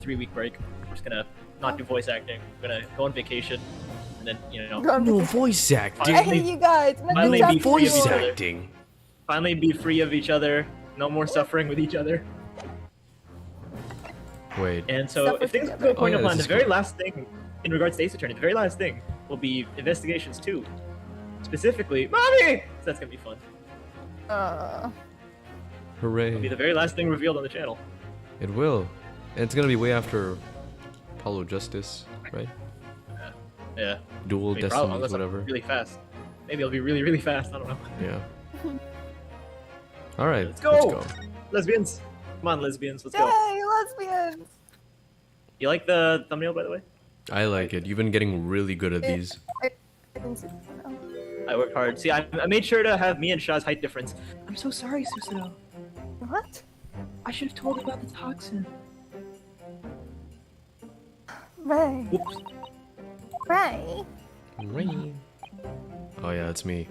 3-week break. We're just gonna not do voice acting. We're gonna go on vacation, and then No voice acting. I hate you guys. Finally No be free of voice each other. acting. Finally be free of each other. No more suffering with each other. Wait. And so, Suffer if things together. go according to this plan, the is very cool. last thing in regards to Ace Attorney, the very last thing will be investigations 2. Specifically, mommy. So that's gonna be fun. Hooray. It'll be the very last thing revealed on the channel. It will. And it's gonna be way after Apollo Justice, right? Yeah. Dual Probably, Destinies, unless I'm whatever. really fast. Maybe it'll be really, really fast. I don't know. Yeah. Alright, Let's go. let's go. Lesbians. Come on, lesbians. Let's Yay, go. lesbians! You like the thumbnail, by the way? I like it. You've been getting really good at these. I worked hard. See, I made sure to have me and Shaw's height difference. I'm so sorry, Susanoo. What? I should have told you about the toxin. Ray. Oops. Ray. Oh yeah, it's me.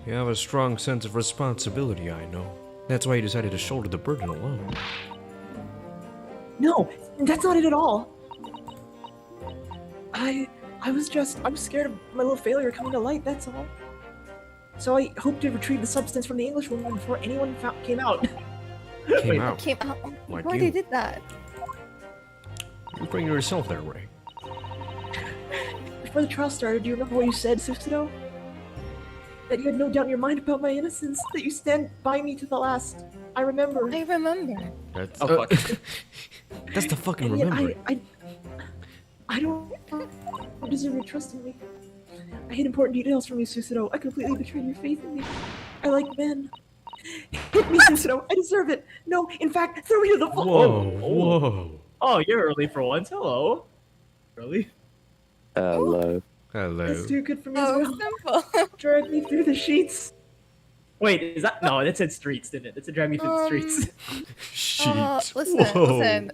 You have a strong sense of responsibility, I know. That's why you decided to shoulder the burden alone. No, that's not it at all. I was scared of my little failure coming to light, that's all. So I hoped to retrieve the substance from the English woman before anyone came out. Came Wait, out. Came out Like before you. they did that. You bring yourself there, Ray. Before the trial started, do you remember what you said, Susanoo? That you had no doubt in your mind about my innocence, that you stand by me to the last. I remember. I remember. That's, Oh, fuck. that's the fucking And yet remember. I don't deserve your trust in me. I hid important details from you, Susanoo. I completely betrayed your faith in me. I like men. Hit me, Susanoo. I deserve it. No, in fact, throw me to the floor. Whoa, whoa. Oh, you're early for once. Hello. Early? Hello. Hello. That's too good for me as Oh, well. simple. Drag me through the sheets. Wait, is that... No, that said streets, didn't it? That said drag me through the streets. Sheet. Listen, Whoa. listen.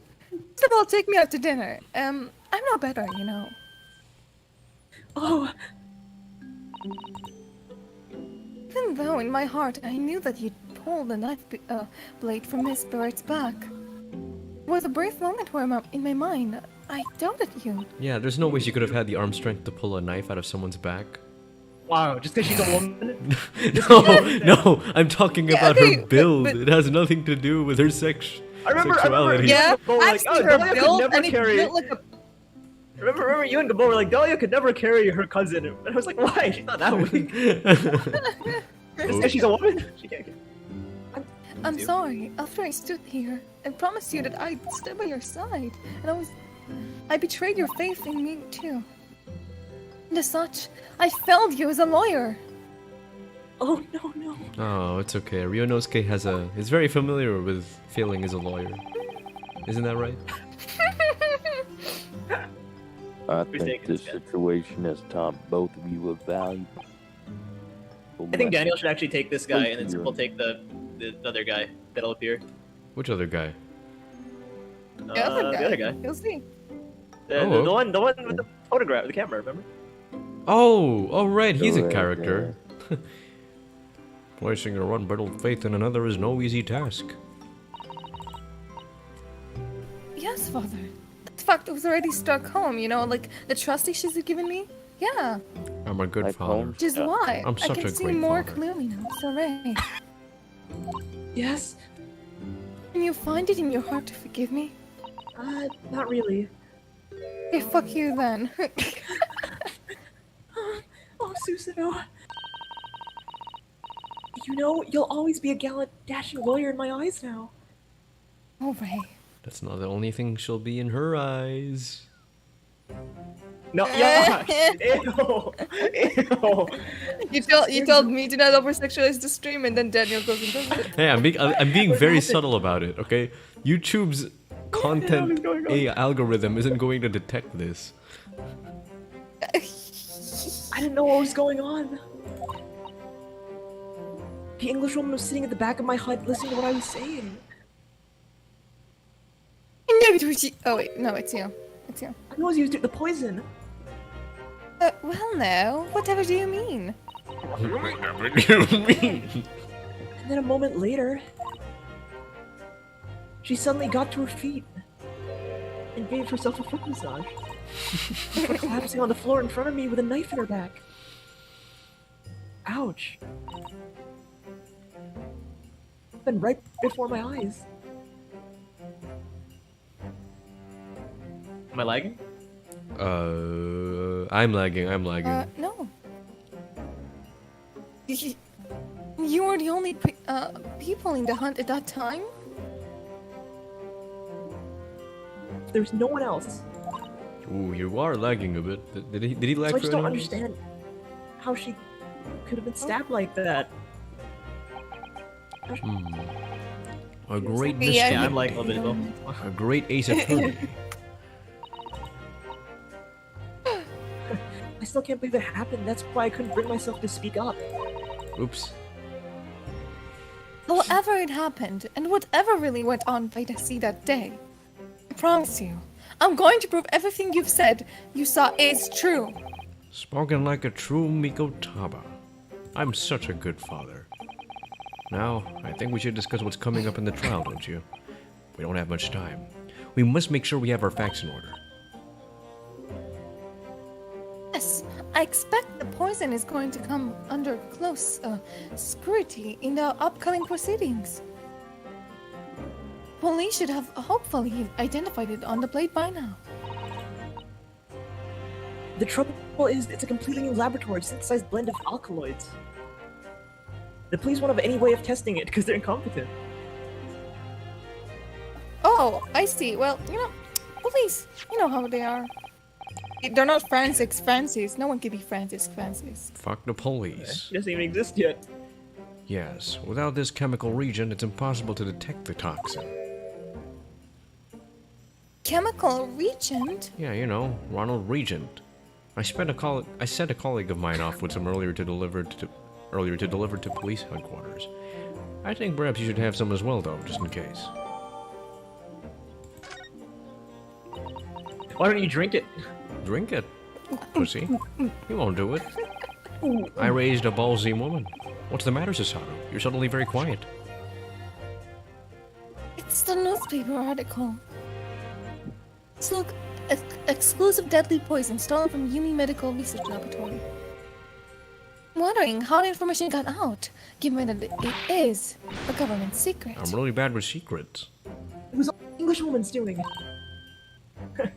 First of all, take me out to dinner. I'm not better, you know. Oh, Even though in my heart I knew that you'd pull the knife blade from Miss Barrett's back. It was a brief moment where in my mind, I doubted you. Yeah, there's no way she could have had the arm strength to pull a knife out of someone's back. wow, just because she's a woman? No, I'm talking Yeah, about okay, her build. but- It has nothing to do with her I remember sexuality. you Yeah, and Gabo were I've like, seen oh, her Dahlia could build, never and it's carry... built like a... Remember you and Gabo were like, Dahlia could never carry her cousin. And I was like, why? She's not that weak. Just because she's a woman? She can't get... I'm sorry. After I stood here and promised you that I'd stay by your side, and I betrayed your faith in me too. And as such, I failed you as a lawyer. Oh, no. Oh, it's okay. Ryunosuke is very familiar with failing as a lawyer. Isn't that right? I Who's think taking this this guy? situation has taught both of you a valuable. I think Daniel should actually take this guy, and then You're- we'll take the other guy that'll appear. Which other guy? The other The other guy. You'll see. Oh, The one with the photograph, the camera, remember? Oh, right, he's a Correct, character. Placing your unbridled faith in another is no easy task. Yes, Father. That fact was already struck home, you know, like the trust issues you've given me. Yeah, I'm a good I father. told- which is Yeah. why I'm I such can a see great more father. clearly now. So, Ray, Yes. can you find it in your heart to forgive me? Not really. Okay, fuck you then. Oh, Susanoo. You know, you'll always be a gallant, dashing lawyer in my eyes now. Oh, Ray. That's not the only thing she'll be in her eyes. No, yeah. Ew. Ew. You told me to not over-sexualize the stream, and then Daniel goes and does it. Hey, I'm being What very happened? subtle about it, okay? YouTube's content going on? algorithm isn't going to detect this. I didn't know what was going on. The English woman was sitting at the back of my hut listening to what I was saying. Oh wait, no, it's you. It's you. I know I used the poison. Well, no. Whatever do you mean? And then a moment later, she suddenly got to her feet. and gave herself a foot massage. Before collapsing on the floor in front of me with a knife in her back. Ouch. Been right before my eyes. Am I lagging? I'm lagging. No. You were the only people in the hunt at that time? There's no one else. Ooh, you are lagging a bit. Did he lag So I for just don't anyone else? understand how she could have been stabbed like that. A great Yeah, mystery. Yeah, I'm lagging a little bit as well. A great ace attorney. I still can't believe it happened. That's why I couldn't bring myself to speak up. Oops. However it happened, and whatever really went on by the sea that day, I promise you, I'm going to prove everything you've said you saw is true. Spoken like a true Mikotaba. I'm such a good father. Now, I think we should discuss what's coming up in the trial, don't you? We don't have much time. We must make sure we have our facts in order. Yes, I expect the poison is going to come under close scrutiny in the upcoming proceedings. Police should have hopefully identified it on the blade by now. The trouble is, it's a completely new laboratory synthesized blend of alkaloids. The police won't have any way of testing it because they're incompetent. Oh, I see. Well, police, you know how they are. They're not Francis. No one can be Francis. Fuck the police. It doesn't even exist yet. Yes, without this chemical reagent, it's impossible to detect the toxin. Chemical reagent? Yeah, you know, Ronald Regent. I sent a colleague of mine off with some earlier to deliver to police headquarters. I think perhaps you should have some as well, though, just in case. Why don't you drink it? Drink it, pussy. You won't do it. I raised a ballsy woman. What's the matter, Susato? You're suddenly very quiet. It's the newspaper article. It's look, exclusive deadly poison stolen from Yumi Medical Research Laboratory. Wondering how the information got out, given that it is a government secret. I'm really bad with secrets. It was all the English woman's doing. It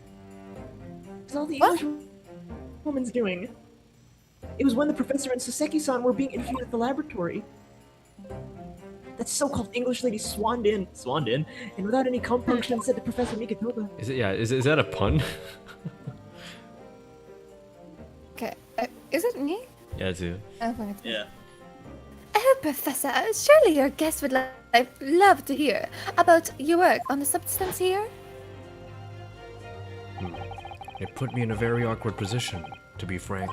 was all the What? English woman's doing. It was when the professor and Saseki-san were being interviewed at the laboratory. That so-called English lady swanned in, and without any compunction said to Professor Mikitoba, Is it? Yeah. Is that a pun? Okay, is it me? Yeah, it's you. Okay. Yeah. Oh, Professor, surely your guest would love to hear about your work on the substance here? It put me in a very awkward position, to be frank.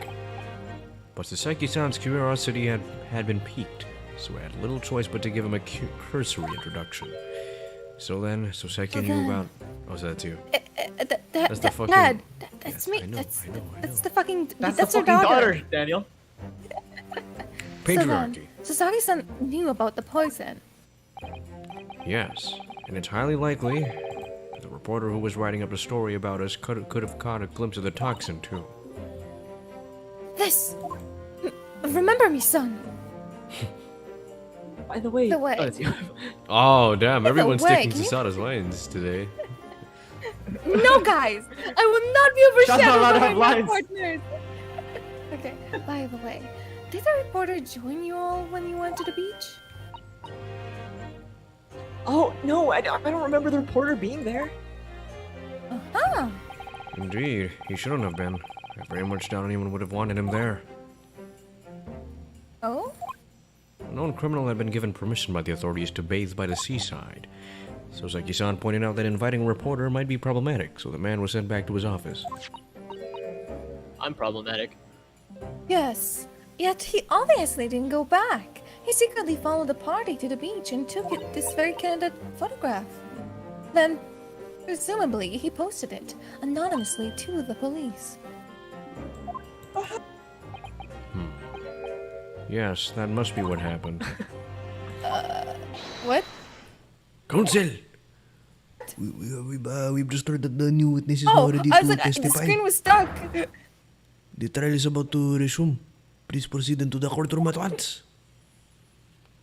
But Saseki-san's curiosity had been piqued, so I had little choice but to give him a cursory introduction. So then, Saseki knew about... Oh, so that's you. That's the fucking... Dad, that's Yes, me. I know, That's I know. the fucking. That's That's the her fucking daughter. daughter, Daniel. Patriarchy. So Sasaki-san knew about the poison. Yes, and it's highly likely that the reporter who was writing up the story about us could have caught a glimpse of the toxin, too. This. Remember me, son. by the way, The way. Oh, it's you. Oh, damn, everyone's way, sticking can to you- Sada's lines today. No, guys, I will not be Shut up, overshadowed I by have my lines. partners. Okay. By the way, did the reporter join you all when you went to the beach? oh no, I don't remember the reporter being there. Huh. Indeed, he shouldn't have been. I very much doubt anyone would have wanted him there. Oh. A known criminal had been given permission by the authorities to bathe by the seaside. So Saseki-san pointed out that inviting a reporter might be problematic, so the man was sent back to his office. I'm problematic. Yes. Yet he obviously didn't go back. He secretly followed the party to the beach and took this very candid photograph. Then, presumably, he posted it anonymously to the police. Yes, that must be what happened. What? Counsel! We've just heard that the new witnesses Oh, are ready I was to like, the testify. screen was stuck. The trial is about to resume. Please proceed into the courtroom at once.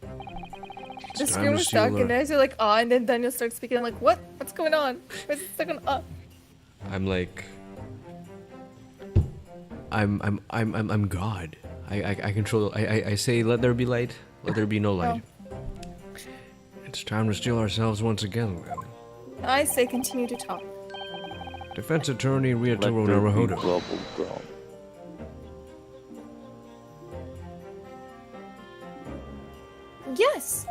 The It's screen time to was stuck, seal and then I said like, and then Daniel starts speaking. I'm like, what? What's going on? What's stuck on? I'm like, I'm God. I control. I say, let there be light. Let there be no light. It's time to steal ourselves once again. I say, continue to talk. Defense attorney Let Riatoro there be Naruhodo. bubble gum. Yes.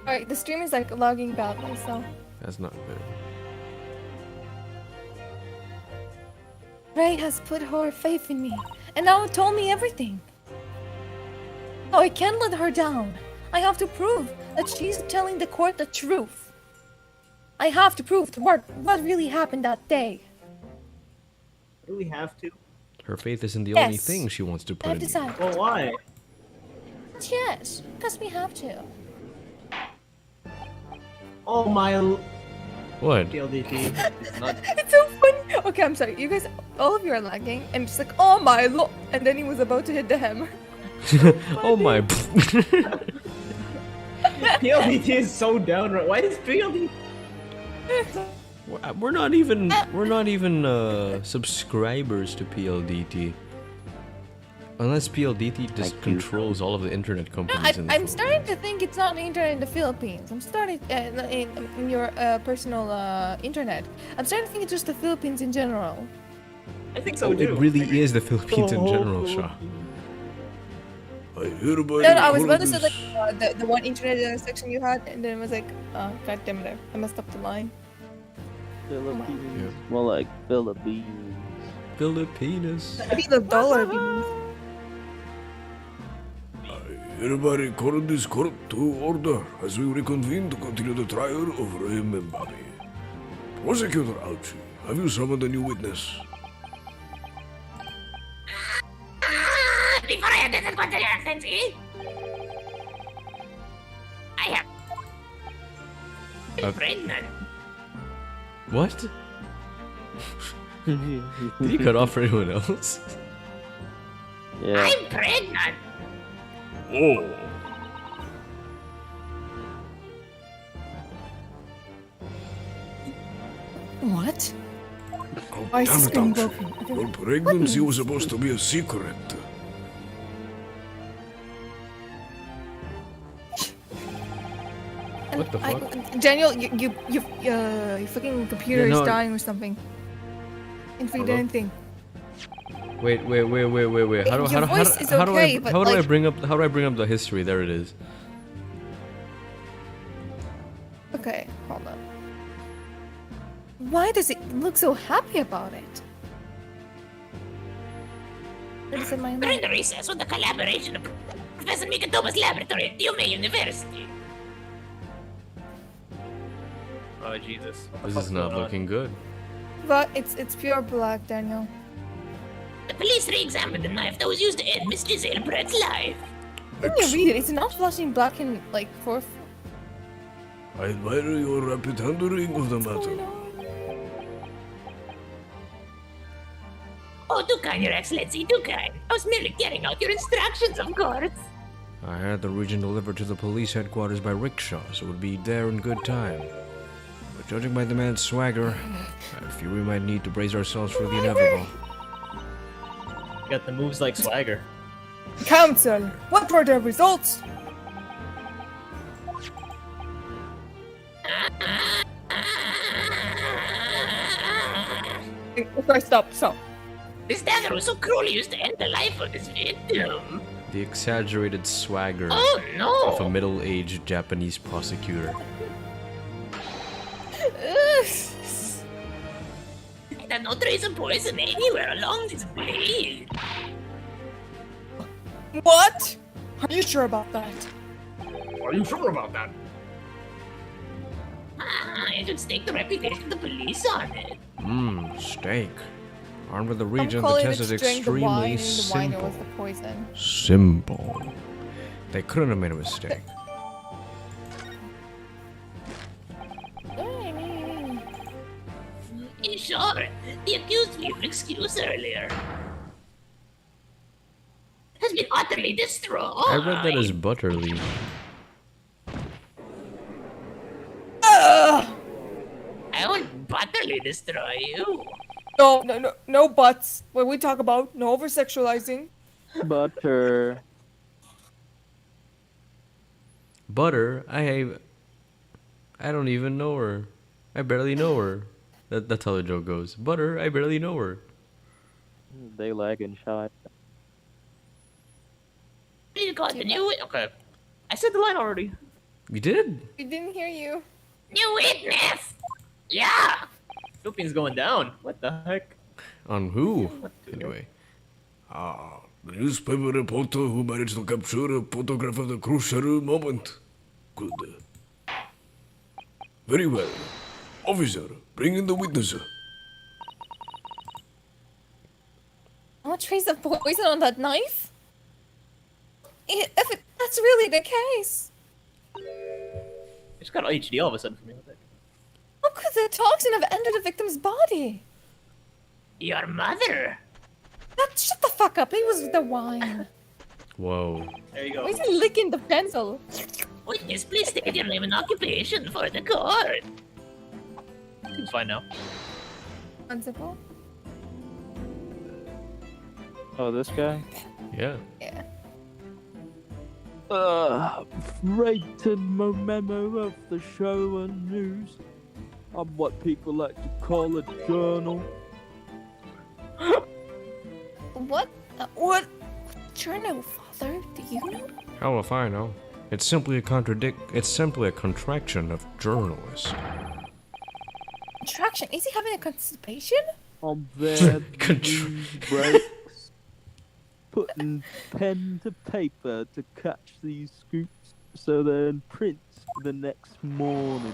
All right, the stream is like logging badly, so. That's not good. Ray has put her faith in me, and now told me everything. Oh, I can't let her down. I have to prove that she's telling the court the truth. I have to prove what really happened that day. Do we have to? Her faith isn't the Yes. only thing she wants to I put have in. decided. Well, why? Yes, because we have to. Oh my What? PLDT. It's not. It's so funny. Okay, I'm sorry. You guys, all of you are lagging, and it's like, oh my lord. And then he was about to hit the hammer. Oh my. PLDT is so down right. Why is PLDT? We're not even subscribers to PLDT. Unless PLDT just Thank you. controls all of the internet No, companies in the I'm phone. starting to think it's not the internet in the Philippines. I'm starting in your personal internet. I'm starting to think it's just the Philippines in general. I think so Oh, too. it really is the Philippines in general, Shaw. I hear about No, I was about to say like the one internet section you had, and then it was like, god damn it, I messed up the line. Philippines. Yeah. More like Philippines. Filipinas. Maybe the dollar. Beans. Everybody, call this court to order as we reconvene to continue the trial of Ray Membani. Prosecutor Alchi, have you summoned a new witness? Before I attend this question, Excellency, I have been pregnant. What? Did you cut off for anyone else? Yeah. I'm pregnant. Oh, What? oh Why is damn the it, screen Alchi. broken? Your pregnancy was supposed to be a secret. What the fuck? Daniel, your fucking computer Yeah, no, is dying or something. Can't read Hello? anything. Wait. Your voice is okay, but how do I like- bring up the history? There it is. Okay, hold on. Why does it look so happy about it? What is in my During mind? the recess with the collaboration of Professor Mikatoma's laboratory at Yume University. Oh Jesus. What the This fuck's is not going on? looking good. But it's pure black, Daniel. The police re-examined the knife that was used to end Miss Giselle Brett's life. When you read it, it's not flashing black and like forth. I admire your rapid handling of the matter. Oh, too kind, Your Excellency, too kind. I was merely carrying out your instructions, of course. I had the region delivered to the police headquarters by rickshaw, so it would be there in good time. But judging by the man's swagger, I fear we might need to brace ourselves for the inevitable. You got the moves like Swagger. Council, what were the results? Okay, stop. This dagger was so cruelly used to end the life of this victim. The exaggerated swagger Oh of a no! middle-aged Japanese prosecutor. I had no trace of poison anywhere along this blade. What? Are you sure about that? Are you sure about that? I should stake the reputation of the police on it. Steak. Armed with the I'm region, the calling test it is to drink the wine, extremely and the wine simple. was the poison. Simple. They couldn't have made a mistake. court, the accused gave an excuse earlier. Has been utterly destroyed. I read that as Butterly. I will utterly destroy you. No buts. What we talk about, no over sexualizing. Butter. Butter, I don't even know her. I barely know her. That's how the joke goes. Butter, I barely know her. They lagging shot. You got the new Okay. I said the line already. You did? We didn't hear you. new witness. Yeah. Philippines going down. What the heck? On who? Anyway. The newspaper reporter who managed to capture a photograph of the crucial moment. Good. Very well. Officer, bring in the witness. I'll trace the poison on that knife? If that's really the case, It's got HD all of a sudden for me. What the heck? how could the toxin have entered the victim's body? Your mother. Shut the fuck up. It was the wine. Whoa. There you Why go. is he licking the pencil? Witness, please state your name and occupation for the court. Seems fine now. Principal? Oh, this guy? Yeah. Yeah. Writing memo of the show and news. I'm what people like to call a journal. What? What? Journal, father? Do you know? How if I know? It's simply a contraction of journalist. Contraction? Is he having a constipation? I'm there Contra- news breaks. Putting pen to paper to catch these scoops so they're in print the next morning.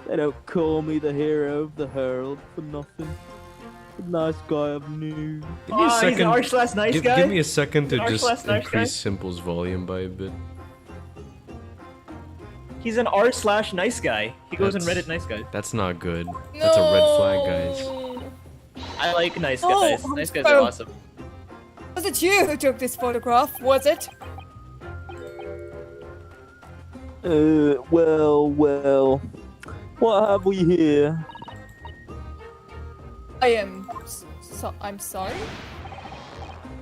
They don't call me the hero of the Herald for nothing. The nice guy of news. Give me a He's an second. arch/nice Give, guy. give me a second to Arch just slash nice increase guy. Simple's volume by a bit. He's an r/nice guy. He goes in That's- Reddit nice guys. That's not good. That's a red flag, guys. I like nice Oh, guys. Nice guys are awesome. Was it you who took this photograph? Was it? Well. What have we here? I'm sorry?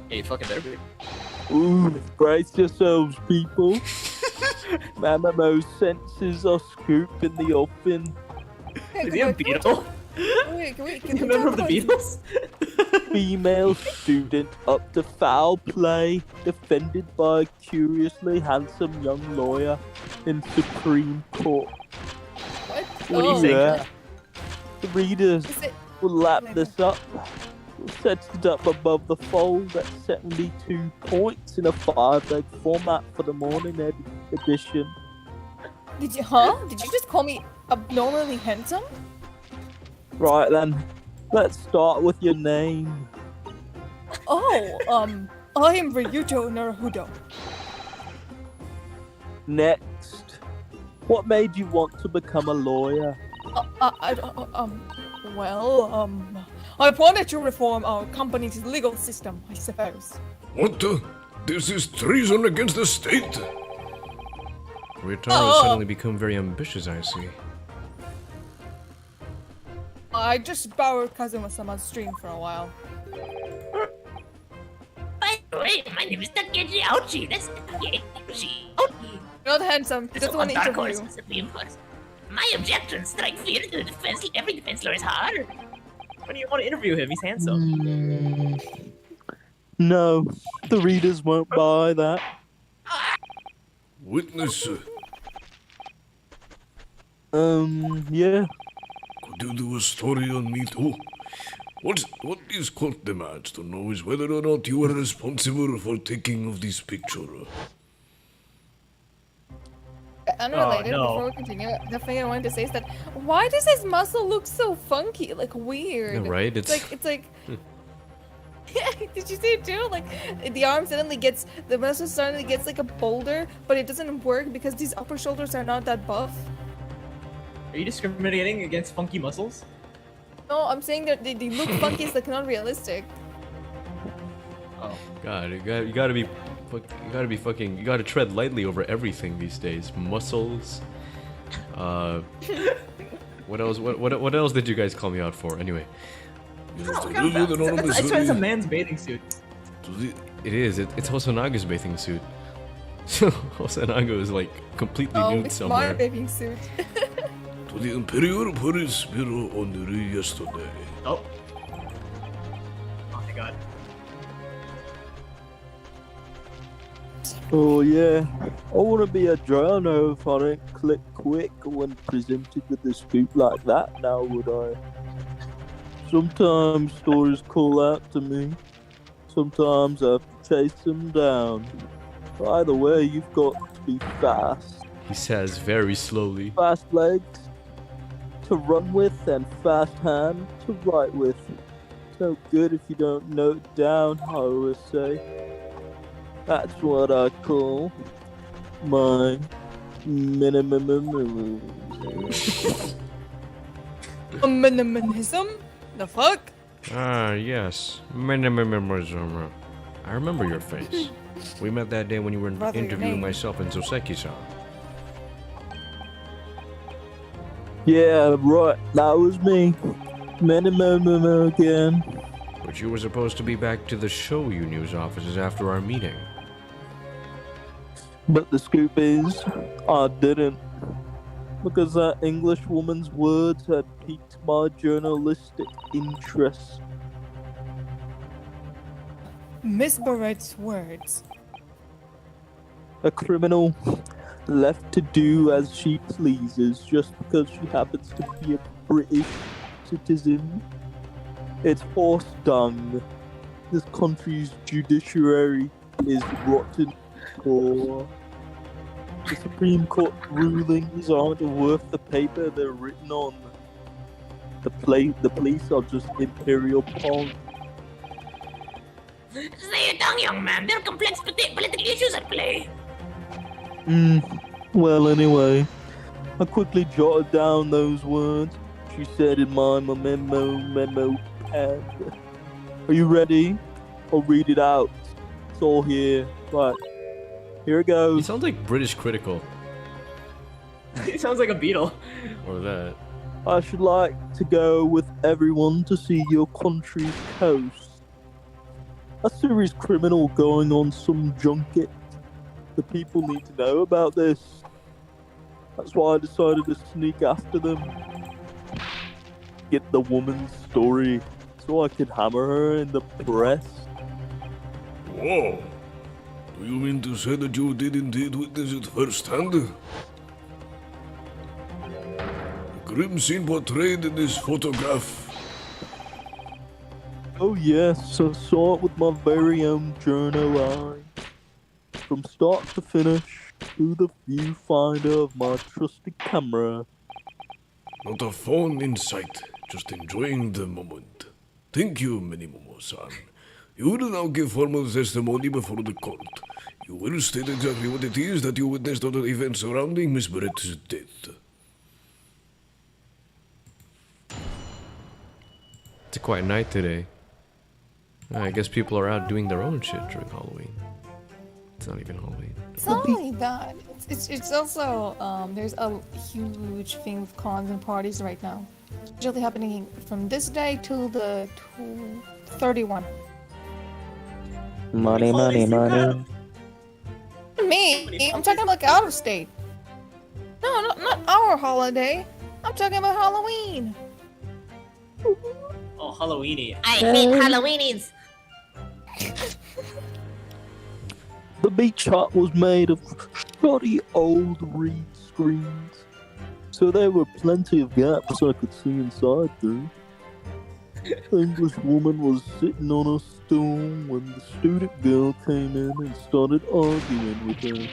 Yeah, you fucking better be. Ooh, brace yourselves, people. Mamamo's senses are scooping the oven. Is he a Beatle? Wait, can we You remember the talk about- Beatles? Female student up to foul play, defended by a curiously handsome young lawyer in Supreme Court. What? What do you think? Yeah. The readers Is it? will lap this up. We'll set it up above the fold at 72 points in a 5-leg format for the morning edition. Did you just call me abnormally handsome? Right then, let's start with your name. Oh, I am Ryuto Naruhodo. Next, what made you want to become a lawyer? I wanted to reform our company's legal system, I suppose. What the? This is treason against the state. Ryotaro has suddenly become very ambitious, I see. I just borrowed Kazuma-sama's stream for a while. By the way, my name is Takeshi Ouchi. That's Takeshi Ouchi. Not handsome, This just is want one to dark horse interview. in Supreme Court. My objections strike fear into the defense. Every defense lawyer's heart. Why do you want to interview him? He's handsome. No, the readers won't buy that. Witness, Yeah. could you do a story on me too? What this court demands to know is whether or not you were responsible for taking of this picture. Unrelated, no. before we continue, the thing I wanted to say is that why does his muscle look so funky, like weird? Yeah, right? It's like. Did you see it too? Like the arm suddenly gets the muscle suddenly gets like a boulder, but it doesn't work because these upper shoulders are not that buff. Are you discriminating against funky muscles? No, I'm saying that they look funky, it's like not realistic. Oh. God, you gotta tread lightly over everything these days. Muscles. What else? What else did you guys call me out for? Anyway, I swear it's a man's bathing suit. it is. It's Hosanaga's bathing suit. So Hosonaga is like completely Oh, nude it's somewhere. my bathing suit. To the Imperial Police Bureau on yesterday. Oh. Oh my god. Oh yeah, I want to be a journo if I don't click quick when presented with a scoop like that now, would I? Sometimes stories call out to me, sometimes I chase them down. Either way, you've got to be fast. He says very slowly. Fast legs to run with and fast hand to write with. So good if you don't note it down, I always say. That's what I call my minimum. Minimalism? The fuck? Ah, yes. Minimalism. I remember your face. We met that day when you were Rather your interviewing name. myself and Soseki-san. Yeah, right, that was me. Minimum again. But you were supposed to be back to the Shoyu news offices after our meeting. But the scoop is, I didn't. Because that English woman's words had piqued my journalistic interest. Miss Barrett's words. A criminal left to do as she pleases just because she happens to be a British citizen. It's horse dung. This country's judiciary is rotten poor. The Supreme Court rulings aren't worth the paper they're written on. The police are just imperial pawns. Say it down, young man. There are complex political issues at play. Well, anyway, I quickly jotted down those words she said in my memo pad. Are you ready? I'll read it out. It's all here. Right. Here it He goes. sounds like British Critical. He sounds like a beetle. Or that. I should like to go with everyone to see your country's coast. A serious criminal going on some junket. The people need to know about this. That's why I decided to sneak after them. Get the woman's story so I can hammer her in the press. Whoa. Do you mean to say that you did indeed witness it firsthand? The grim scene portrayed in this photograph. Oh yes, I saw it with my very own journo eye. From start to finish, through the viewfinder of my trusty camera. Not a phone in sight, just enjoying the moment. Thank you, Minimomo-san. You will now give formal testimony before the court. You will state exactly what it is that you witnessed of the events surrounding Miss Brett's death. It's a quiet night today. I guess people are out doing their own shit during Halloween. It's not even Halloween. It's not only that. It's also there's a huge thing with cons and parties right now. It's usually happening from this day till the 31. Money. Me? I'm talking like out of state. No, not our holiday. I'm talking about Halloween. Oh, Halloweeny. I hate Halloweenies. The beach hut was made of shoddy old reed screens, so there were plenty of gaps I could see inside through. The English woman was sitting on a stool when the student girl came in and started arguing with her.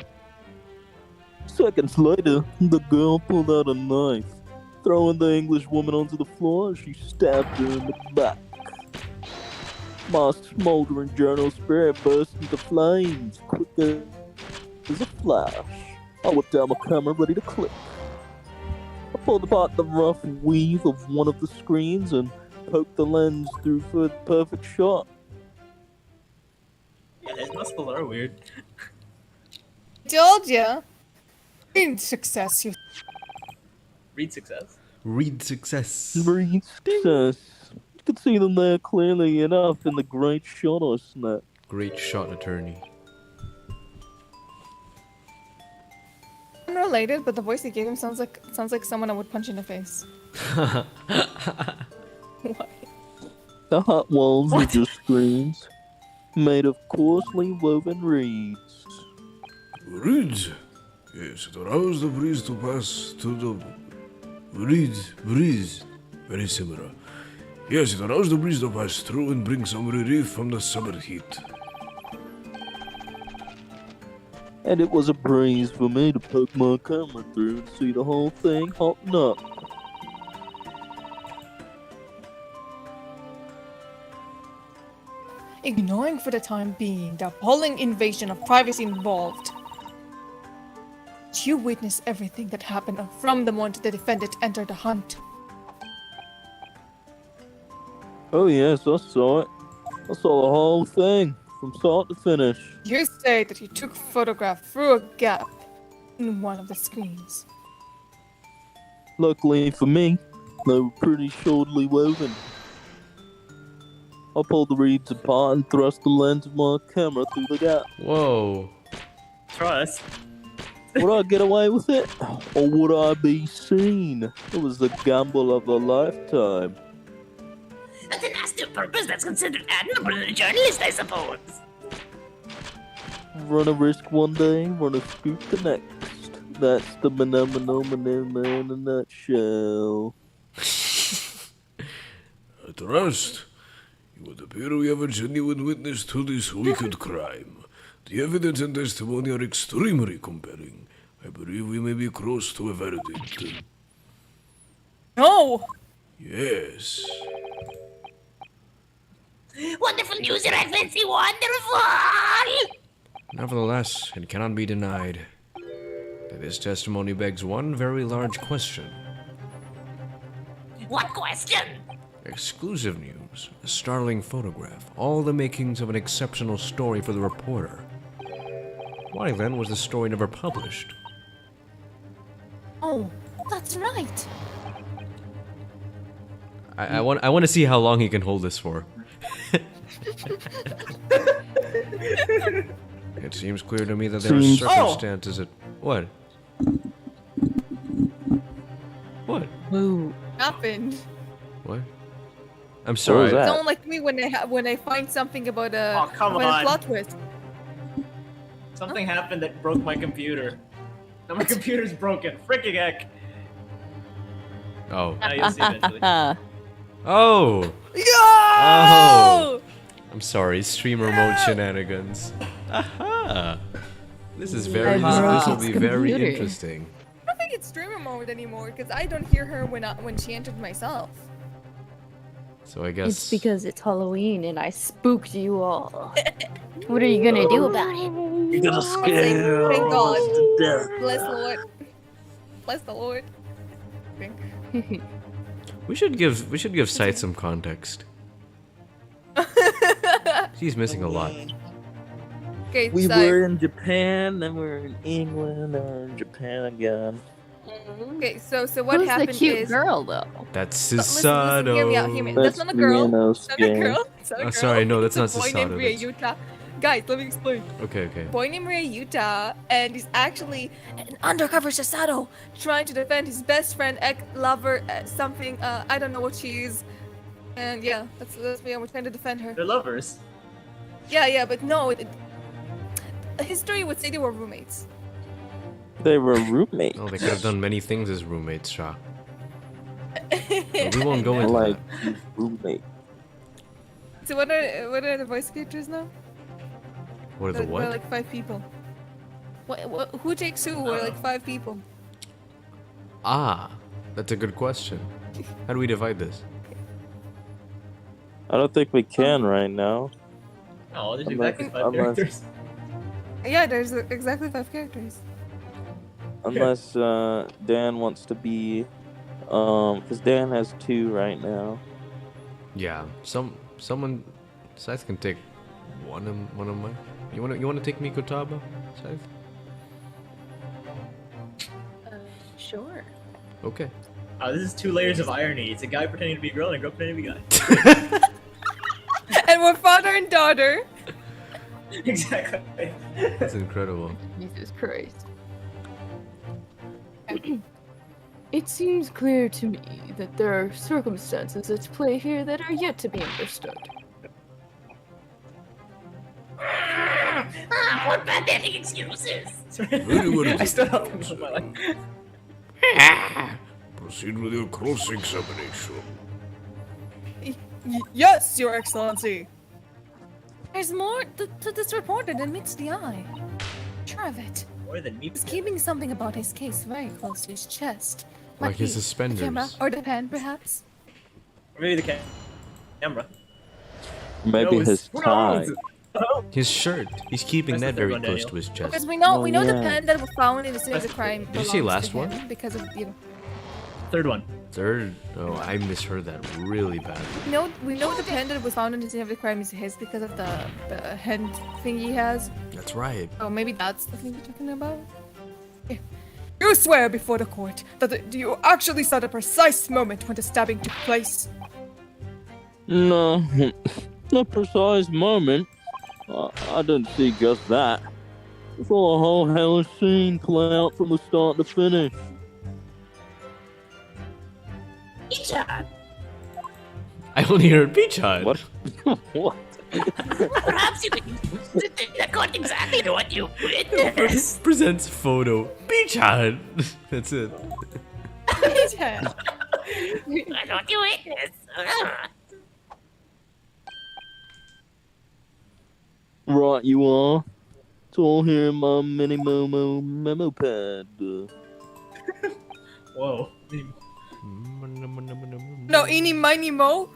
Seconds later, the girl pulled out a knife, throwing the English woman onto the floor as she stabbed her in the back. My smoldering journal spirit burst into flames, quick as a flash. I whipped out my camera ready to click. I pulled apart the rough weave of one of the screens and poked the lens through for the perfect shot. Yeah, his muscles are weird. Told ya. In success, you. Read success. Read success. Great success. You can see them there clearly enough in the great shot I snapped. Great shot, attorney. Unrelated, but the voice he gave him sounds like someone I would punch in the face. What? The hot walls are just screens, made of coarsely woven reeds. Reeds? Yes, it allows the breeze to pass to the... breeze. Very similar. Yes, it allows the breeze to pass through and bring some relief from the summer heat. And it was a breeze for me to poke my camera through and see the whole thing hotting up. Ignoring for the time being the appalling invasion of privacy involved. You witnessed everything that happened from the moment the defendant entered the hunt. Oh yes, I saw it. I saw the whole thing, from start to finish. You say that you took a photograph through a gap in one of the screens. Luckily for me, they were pretty shortly woven. I pulled the reeds apart and thrust the lens of my camera through the gap. Whoa. Trust. Would I get away with it? Or would I be seen? It was the gamble of a lifetime. That's an nasty purpose that's considered admirable in a journalist, I suppose. Run a risk one day, run a scoop the next. That's the phenomenon in a nutshell. At last, it would appear we have a genuine witness to this wicked crime. The evidence and testimony are extremely compelling. I believe we may be close to a verdict. No! Yes. Wonderful news, Your Excellency, wonderful! Nevertheless, it cannot be denied that this testimony begs one very large question. What question? Exclusive news, a startling photograph, all the makings of an exceptional story for the reporter. Why then was the story never published? Oh, that's right. I want to see how long he can hold this for. It seems clear to me that there are circumstances that... What? What? Who happened? What? I'm sorry. that? Don't like me when I find something about a, Oh, come about a on. plot twist. Something happened that broke my computer. Now my computer's broken. Fricking heck. Oh. Now you'll see eventually. Oh! Yo! Oh! I'm sorry, streamer mode shenanigans. Aha! This is very. This will be very interesting. I don't think it's streamer mode anymore because I don't hear her when she entered myself. So I guess. It's because it's Halloween and I spooked you all. What are you gonna do about it? You're gonna scare Thank God. us to death. Bless the Lord. Bless the Lord. We should give Sythe some context. She's missing a lot. Okay, We so, were in Japan, then we were in England, then we're in Japan again. okay, so what Who's happened the cute is girl though? That's listen, hear me out, hear me. Susato. That's not a girl. Miano's That's not a game. girl. That's not a Oh, girl. sorry, no, that's It's not a boy named Susato, Ria that's- Yuta. Guys, let me explain. Okay, okay. Boy named Ria Yuta, and he's actually an undercover Susato trying to defend his best friend, ex-lover, something. I don't know what she is. And yeah, that's me. I'm trying to defend her. They're lovers. Yeah, but no. History would say they were roommates. They were roommates. Oh, they could have done many things as roommates, Sha. But we won't go into Like that. roommate. So what are the voice characters now? What are the There are what? like 5 people. What? Who takes who? We're like 5 people. Ah, that's a good question. How do we divide this? I don't think we can right now. Oh, there's Unless- exactly 5 unless- characters. Yeah, there's exactly 5 characters. Unless Dan wants to be Because Dan has 2 right now. Yeah, someone, Sythe can take one of my. You wanna take Mikotaba, Sythe? Sure. Okay. This is 2 layers of irony. It's a guy pretending to be a girl and a girl pretending to be a guy. And we're father and daughter. Exactly. That's incredible. Jesus Christ. It seems clear to me that there are circumstances at play here that are yet to be understood. More pathetic excuses. Very well. I stood up and was like, Proceed with your cross-examination. Yes, Your Excellency. There's more to this report than meets the eye. Sure of it. more than me. He's keeping something about his case very close to his chest. Might Like his be suspenders. The camera or the pen, perhaps. Or maybe the camera. Maybe No, his who tie. knows? His shirt. He's keeping Press the that third very one, close Daniel. to his chest. Because we know Oh, the yeah. pen that was found in the scene of the crime. Did you say belongs last to him one? Because of Third one. Third? Oh, I misheard that really bad. we know the pen that was found in the scene of the crime is his because of the hand thing he has. That's right. Oh, maybe that's the thing you're talking about. Okay. You swear before the court that you actually saw the precise moment when the stabbing took place. No, no precise moment. I didn't see just that. I saw a whole hellish scene play out from the start to finish. Icha, I only heard Peach Hut. What? What? perhaps you could record exactly what you witnessed. Presents photo. Peach Hut. That's it. What you witnessed? Right, you are. It's all here in my mini Momo memo pad. Whoa. No, eeny, miny, mo.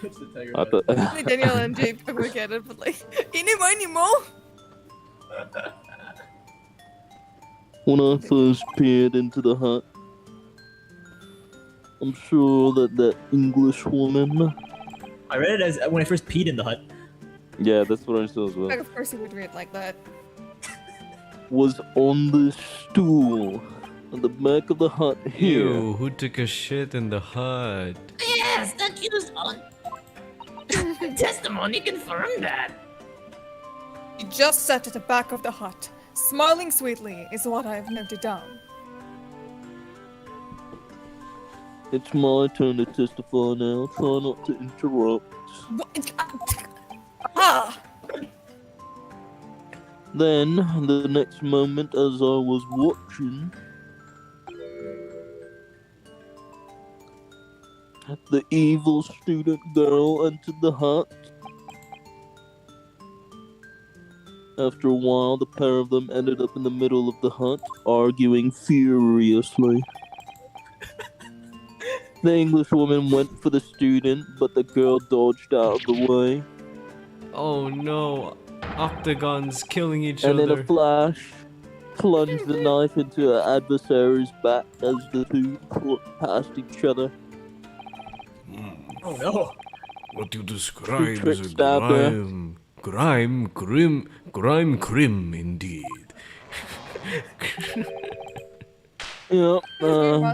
What's the tiger I head? thought, Like Daniel and Jake could look at it, but like, eeny, miny, mo. when I first peered into the hut, I'm sure that English woman. I read it as when I first peed in the hut. Yeah, that's what I saw as well. Like, of course he would read like that. Was on the stool at the back of the hut here. Ew, who took a shit in the hut? Yes, the accused on testimony confirmed that. He just sat at the back of the hut, smiling sweetly, is what I have noted down. It's my turn to testify now. Try not to interrupt. Ah! Then, the next moment, as I was watching, the evil student girl entered the hut. After a while, the pair of them ended up in the middle of the hut, arguing furiously. The English woman went for the student, but the girl dodged out of the way. Oh no. Octagons killing each And in other. a flash, plunged the knife into her adversary's back as the two past each other. Oh no. What you describe Trick is a stabber. crime indeed. Yep,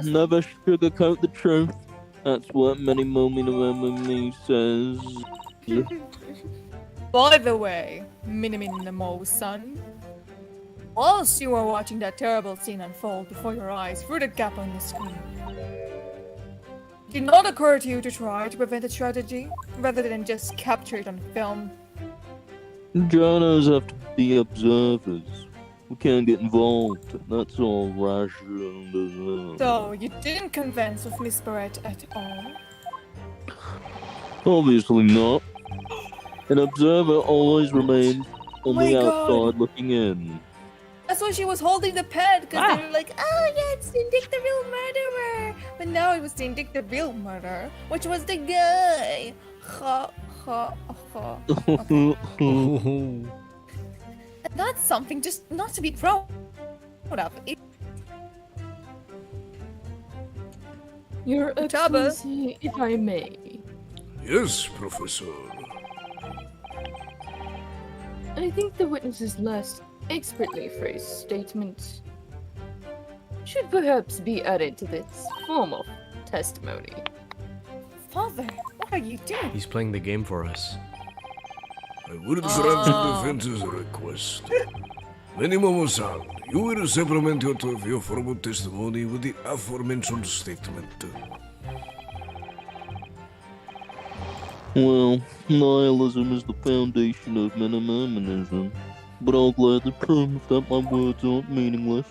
never sugarcoat the truth. That's what many me says. By the way, Miniminamo son, whilst you were watching that terrible scene unfold before your eyes through the gap on the screen, did not occur to you to try to prevent a tragedy rather than just capture it on film? Journos have to be observers. We can't get involved. That's all rational. So, you didn't convince with Miss Barrett at all? Obviously not. An observer always remains on My the God. outside looking in. That's why she was holding the pen, because they were like, oh yeah, it's Dindick the real murderer. But now it was Dindick the real murderer, which was the guy. Ha, ha, ha. Oh. And that's something just not to be proud of. Your Taba. Excellency, if I may, Yes, Professor. I think the witness's last expertly phrased statement should perhaps be added to this form of testimony. Father, what are you doing? He's playing the game for us. I would grant the defense's request. Momo-san, you will supplement your formal testimony with the aforementioned statement. Well, nihilism is the foundation of minimalism, but I'll gladly prove that my words aren't meaningless.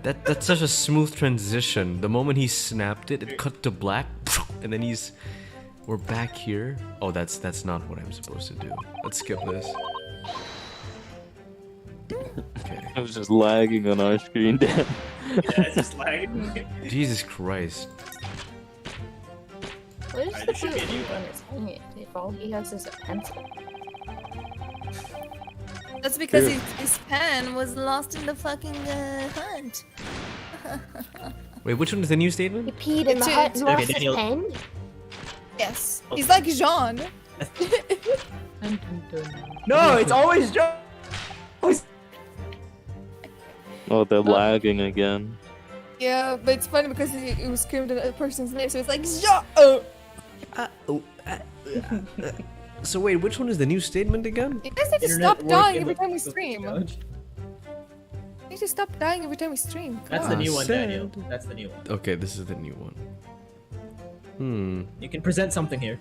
That's such a smooth transition. The moment he snapped it, it cut to black, and then we're back here. Oh, that's not what I'm supposed to do. Let's skip this. Okay. I was just lagging on our screen, Dan. Yeah, it's just lagging. Jesus Christ. Where's Alright, the there should be a new blue one. on his hand if all he has is a pencil? That's because his pen was lost in the fucking hunt. Wait, which one is the new He statement? peed in the It's hut it. and Okay, lost his Daniel. pen? Yes. He's like Jean. No, it's always Joe. Oh, they're lagging again. Yeah, but it's funny because it was screamed in a person's name, so it's like Jean. So wait, which one is the new statement again? You guys need to Internet stop work dying in every the- time we the stream. You judge. need to stop dying every time we stream. Come That's on. the new one, sad. Daniel. That's the new one. Okay, this is the new one. You can present something here.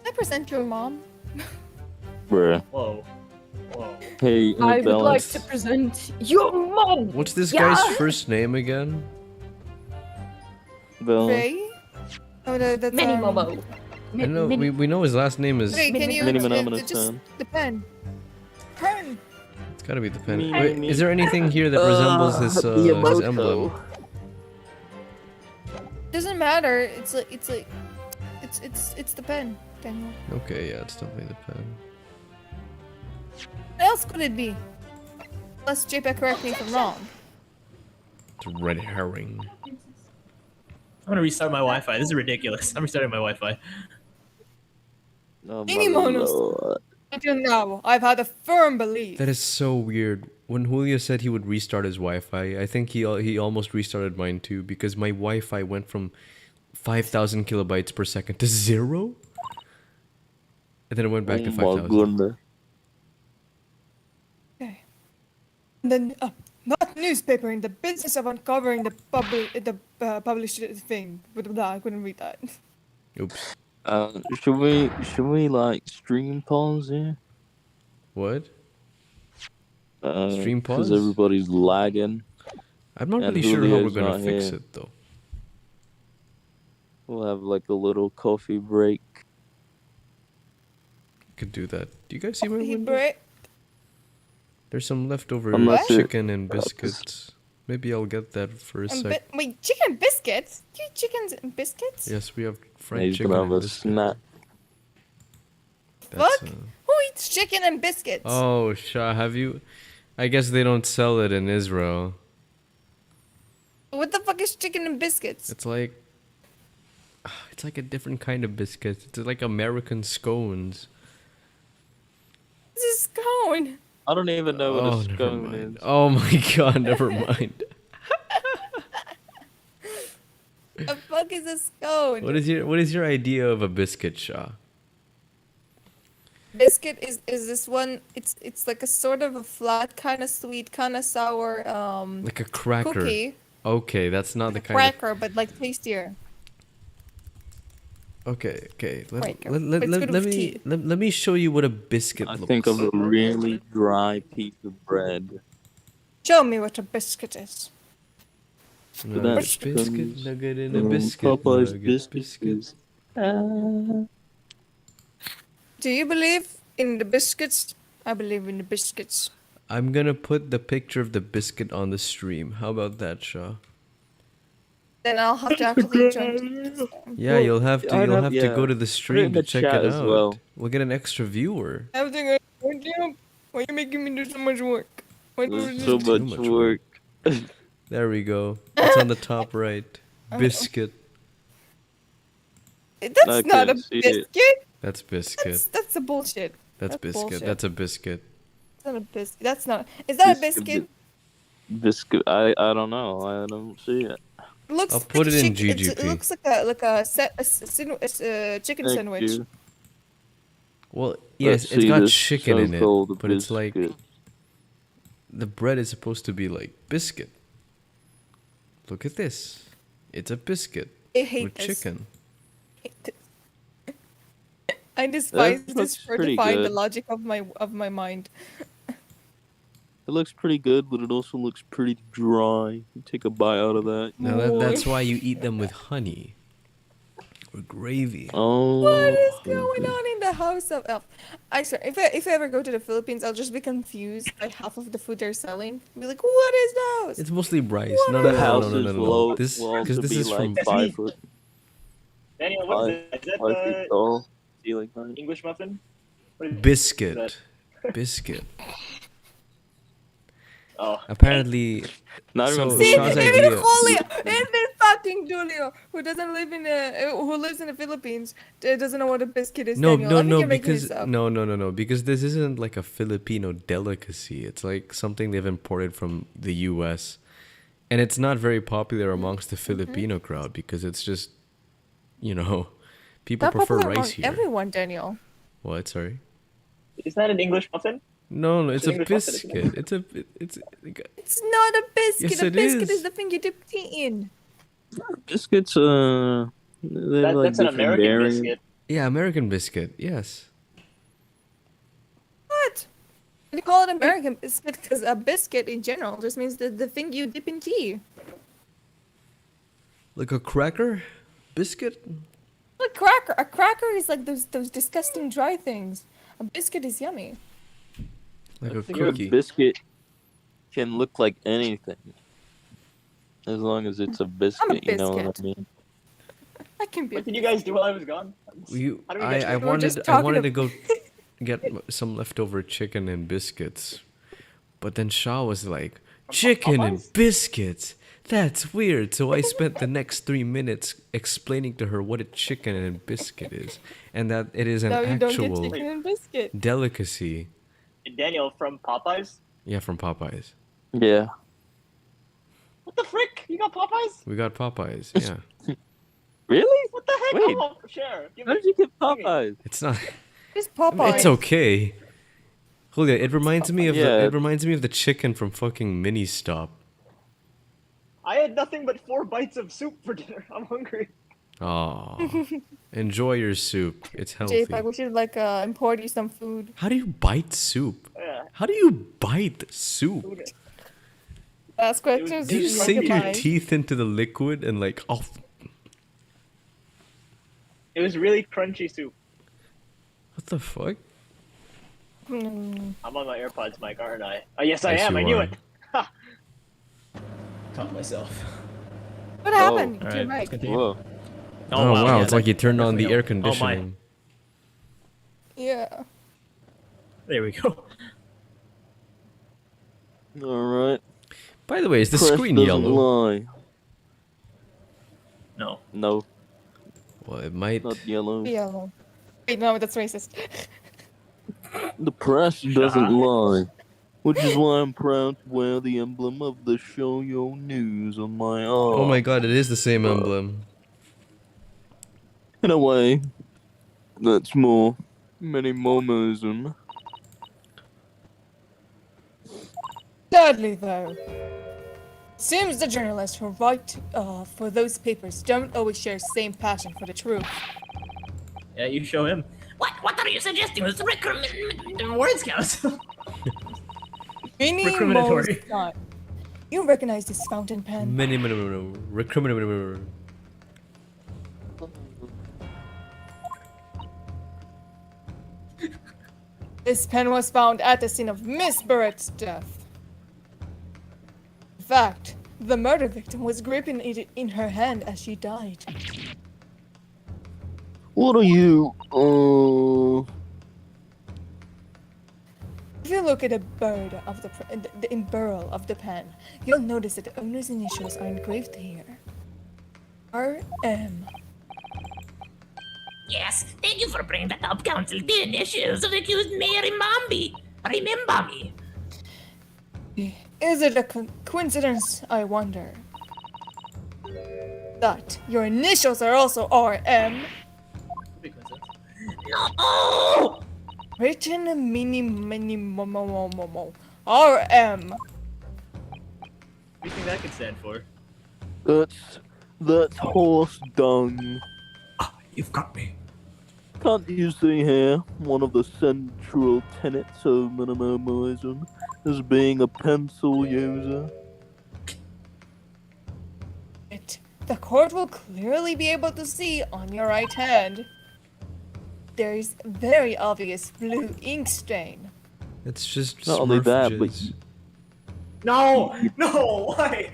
I present your mom. Bruh. Whoa. Whoa. Hey, I would like balance. to present your mom! What's this Yeah. guy's first name again? Balance. Ray? Oh, that's Mini Momo. I know we know his last name is. Ray, can you Mini just Monomono-san. the pen? Pen. It's gotta be the pen. Me, Wait, me. is there anything here that resembles his emblem? Doesn't matter. It's the pen, Daniel. Okay, yeah, it's definitely the pen. What else could it be? Unless JPEG correct me if I'm wrong. It's a red herring. I'm gonna restart my Wi-Fi. This is ridiculous. I'm restarting my Wi-Fi. Oh, Mini my Monos. lord. Until now, I've had a firm belief. That is so weird. When Julio said he would restart his Wi-Fi, I think he almost restarted mine too because my Wi-Fi went from 5,000 kilobytes per second to 0, and then it went back to Oh my 5,000. goodness. Okay. And then, not newspaper in the business of uncovering the published thing. Blah, blah, blah, I couldn't read that. Oops. Should we like stream pause here? What? Stream Because pause? everybody's lagging. I'm not And really sure how we're Julio's gonna not fix here. it though. We'll have like a little coffee break. Could do that. Do you guys see my He window? break. There's some leftover I'm not sure. chicken and biscuits. Maybe I'll get that for a sec. Wait, chicken biscuits? You eat chickens and biscuits? Yes, we have fried He's chicken gonna and have a biscuits. snack. That's, Fuck? Who eats chicken and biscuits? Oh, Shah, have you? I guess they don't sell it in Israel. What the fuck is chicken and biscuits? It's like a different kind of biscuit. It's like American scones. This is scone. I don't even know what Oh, a never scone mind. is. Oh my god, never mind. The fuck is a scone? What is your idea of a biscuit, Shah? Biscuit is this one? It's like a sort of a flat, kind of sweet, kind of sour Like a cracker. cookie, Okay, that's not the like a kind of. cracker, but like tastier. Okay. Cracker. Let But it's good with tea. me show you what a biscuit I looks. think of a really dry piece of bread. Show me what a biscuit is. No, That's biscuit comes nugget in a from biscuit. Popeye's nugget, biscuits. Do you believe in the biscuits? I believe in the biscuits. I'm gonna put the picture of the biscuit on the stream. How about that, Shah? Then I'll have to actually join. Yeah, you'll have to. I'd You'll have- have to yeah. go to the in stream the to check chat it as out. well. We'll get an extra viewer. Everything I want you. Why are you making me do so much work? Why do There's you so do- much much work. There we go. It's on the top right. Biscuit. That's I not a can't see it. biscuit. That's biscuit. That's a bullshit. That's biscuit. bullshit. That's a biscuit. That's not a biscuit. That's not. Is that a biscuit? Biscuit. I don't know. I don't see it. Looks I'll like put it in chick- GGP. It looks like a chicken Thank sandwich. you. Well, yes, Let's it's see got this chicken in it, so-called but it's like biscuit. the bread is supposed to be like biscuit. Look at this. It's a biscuit I hate with this. chicken. I despise That this looks for pretty defying the good. logic of my mind. It looks pretty good, but it also looks pretty dry. You take a bite out of that. Now that's why you eat them with honey or gravy. Oh. What is going on in the house of elf? I swear, if I ever go to the Philippines, I'll just be confused by half of the food they're selling. Be like, what is those? It's mostly rice. What No, are no, The no, no, house no, no, is no, no. low. This will because also this be is like from 5 foot. Daniel, what is it? Is 5 feet that tall. Ceiling height. English muffin? What is biscuit. Biscuit. Oh. Apparently, Not So- even See, Shaw's even idea- Julio, even fucking Julio, who doesn't live in who lives in the Philippines, doesn't know what a biscuit is. no, Daniel. no, I think no, you're making because this up. no, because this isn't like a Filipino delicacy. It's like something they've imported from the U.S. and it's not very popular amongst the Filipino crowd because it's just, people Not prefer popular rice among here. everyone, Daniel. What? Sorry. Is that an English muffin? No, it's It's a English muffin, isn't it? biscuit. It's It's not a biscuit. Yes, a it biscuit is. is the thing you dip tea in. biscuits. They have like That's an different American variants. biscuit. yeah, American biscuit. Yes. What? They call it American biscuit because a biscuit in general just means the thing you dip in tea. Like a cracker biscuit. A cracker is like those disgusting dry things. A biscuit is yummy. Like a think A cookie. biscuit can look like anything, as long as it's a biscuit. You know what I biscuit. mean? I can be. What did you guys do while I was gone? You, How do we get I to- We were just wanted talking to go get some leftover chicken and biscuits, but then Shaw was like, "Chicken and Popeyes? biscuits? That's weird." So I spent the next 3 minutes explaining to her what a chicken and biscuit is, and that it is an No, you don't get actual chicken and biscuit. delicacy. Daniel from Popeyes? Yeah, from Popeyes. Yeah. What the frick? You got Popeyes? We got Popeyes. Yeah, Really? What the heck? Wait. Oh, share. Give How me. did you get Give me. Popeyes? it's not. It's Popeye. It's okay. Julia, it reminds me of Yeah. it reminds me of the chicken from fucking Mini Stop. I had nothing but 4 bites of soup for dinner. I'm hungry. Aw. Enjoy your soup. It's healthy. JPEG, we should import you some food. How do you bite soup? Yeah. How do you bite soup? Food. Ask questions. Do you you sink your multiply. teeth into the liquid and like, oh, It was really crunchy soup. what the fuck? Hmm. I'm on my AirPods mic, aren't I? Oh, yes, I Yes, am. you I knew are. it. Ha! Caught myself. What happened? All to your right, mic? continue. Oh, wow, it's like you turned on the definitely- air oh, conditioning. Yeah. There we go. All right. By the way, is the Press screen doesn't yellow? lie. No. No, Well, it might. not yellow. Yellow. Wait, no, that's racist. The press doesn't up. lie. Which is why I'm proud to wear the emblem of the Shoyo News on my arm. Oh my god, it is the same emblem. In a way, that's more minimalism. Sadly, though, seems the journalists who write for those papers don't always share the same passion for the truth. Yeah, you show him. What are you suggesting? This words council. Any Recriminatory. most not. You recognize this fountain pen? Recriminatory. This pen was found at the scene of Miss Barrett's death. In fact, the murder victim was gripping it in her hand as she died. What are you, If you look at the bird of the imburl of the pen, you'll notice that the owner's initials are engraved here. RM. Yes, thank you for bringing that up, Council. The initials of the accused Mary Mombi. Remember me. Is it a coincidence, I wonder, that your initials are also RM? No! Written RM. What do you think that could stand for? That's horse dung. You've got me. Can't you see here one of the central tenets of minimalism is being a pencil user? The court will clearly be able to see on your right hand. There's very obvious blue ink stain. It's just Not only that, but Smurfages. No! No! Why?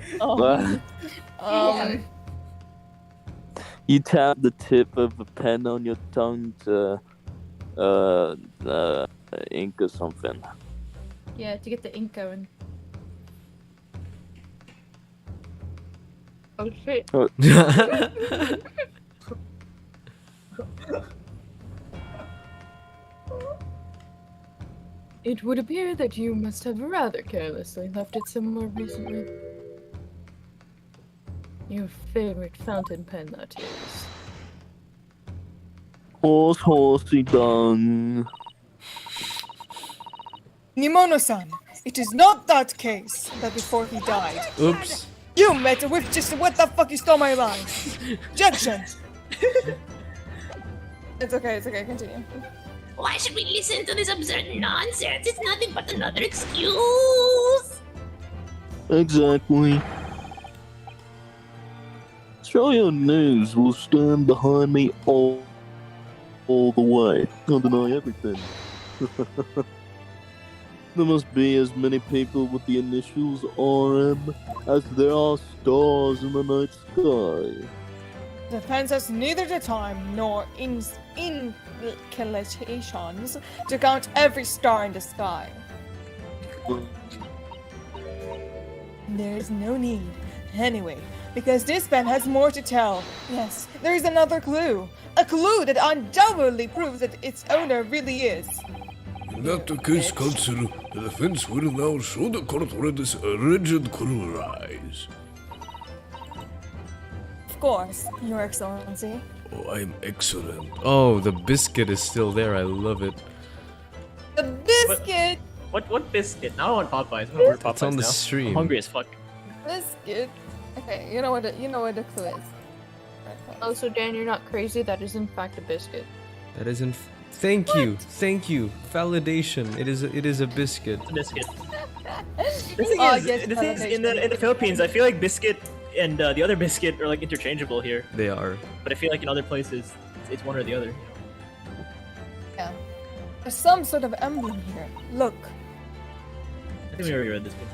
you tap the tip of a pen on your tongue to ink or something. Yeah, to get the ink going. Oh shit. It would appear that you must have rather carelessly left it somewhere recently. Your favorite fountain pen, that is. Horsey dung. Nimono-san, it is not that case that before he died, Oops. you met with just what the fuck you stole my line. Objection. It's okay, continue. Why should we listen to this absurd nonsense? It's nothing but another excuse. Exactly. Australia News will stand behind me all the way. I'll deny everything. There must be as many people with the initials RM as there are stars in the night sky. Defense has neither the time nor inclinations to count every star in the sky. There's no need. Anyway, because this pen has more to tell. Yes, there is another clue. A clue that undoubtedly proves that its owner really is. In that case, Counsel, the defense will now show the court where this alleged clue lies. Of course, Your Excellency. Oh, I'm excellent. Oh, the biscuit is still there. I love it. The biscuit! What biscuit? Now I want Popeyes. I'm gonna order Popeyes It's on the now. stream. I'm hungry as fuck. Biscuit. Okay, you know what the clue is. Oh, so Dan, you're not crazy? That is in fact a biscuit. That isn't. Thank you. Validation. It is a biscuit. It's a biscuit. The thing Oh, is, yes, the thing is, in the Philippines, I feel like biscuit and the other biscuit are like interchangeable here. They are. But I feel like in other places, it's one or the other. Yeah. There's some sort of emblem here. Look. I think we already read this book.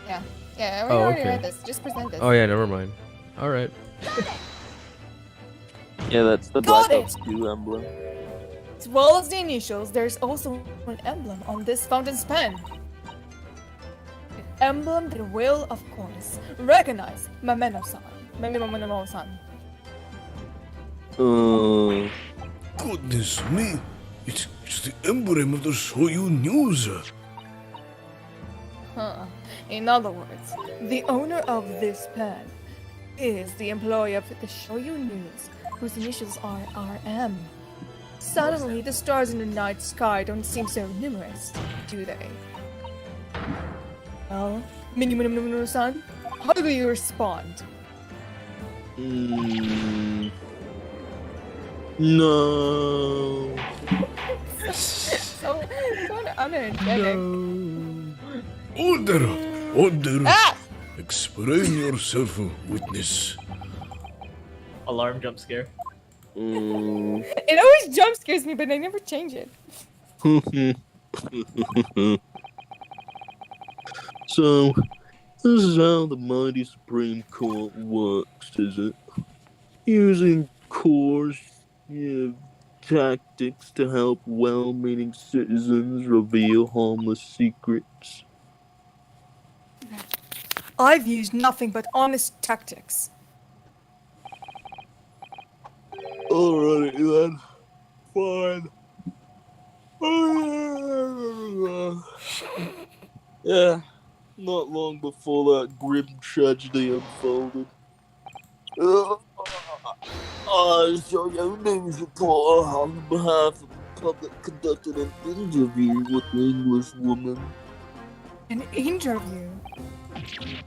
Yeah. Yeah, we Oh, already okay. read this. Just present this. Oh yeah, never mind. All right. Yeah, that's the Got Black it! Ops 2 emblem. As well as the initials, there's also an emblem on this fountain's pen. An emblem that will, of course, recognize Mameno-san. Mameno-san. Goodness me! It's the emblem of the Shoyu News. Huh. In other words, the owner of this pen is the employee of the Shoyu News, whose initials are RM. Suddenly, the stars in the night sky don't seem so numerous, do they? Well, Minimum-san, how do you respond? No. So unapologetic. Order! Ah! Explain yourself, witness. Alarm jump scare. It always jump scares me, but I never change it. So, this is how the mighty Supreme Court works, is it? Using coarse, tactics to help well-meaning citizens reveal harmless secrets. I've used nothing but honest tactics. Alrighty then. Fine. Yeah, not long before that grim tragedy unfolded. I saw your news reporter on behalf of the public conducted an interview with the English woman. An interview? Mentioned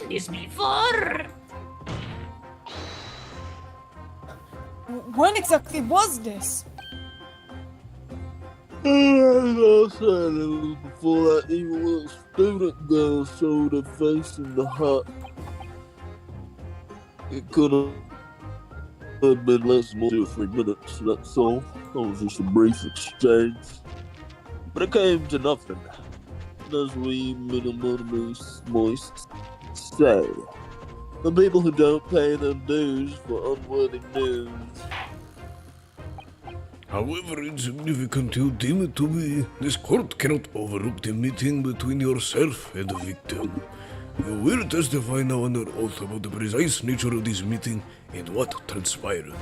this before. When exactly was this? I said a little before that evil little student girl showed her face in the hut. It could have been less than 2 or 3 minutes, that's all. That was just a brief exchange. But it came to nothing. And as we moist say, the people who don't pay their dues for unworthy news. However insignificant you deem it to be, this court cannot overlook the meeting between yourself and the victim. You will testify now under oath about the precise nature of this meeting and what transpired.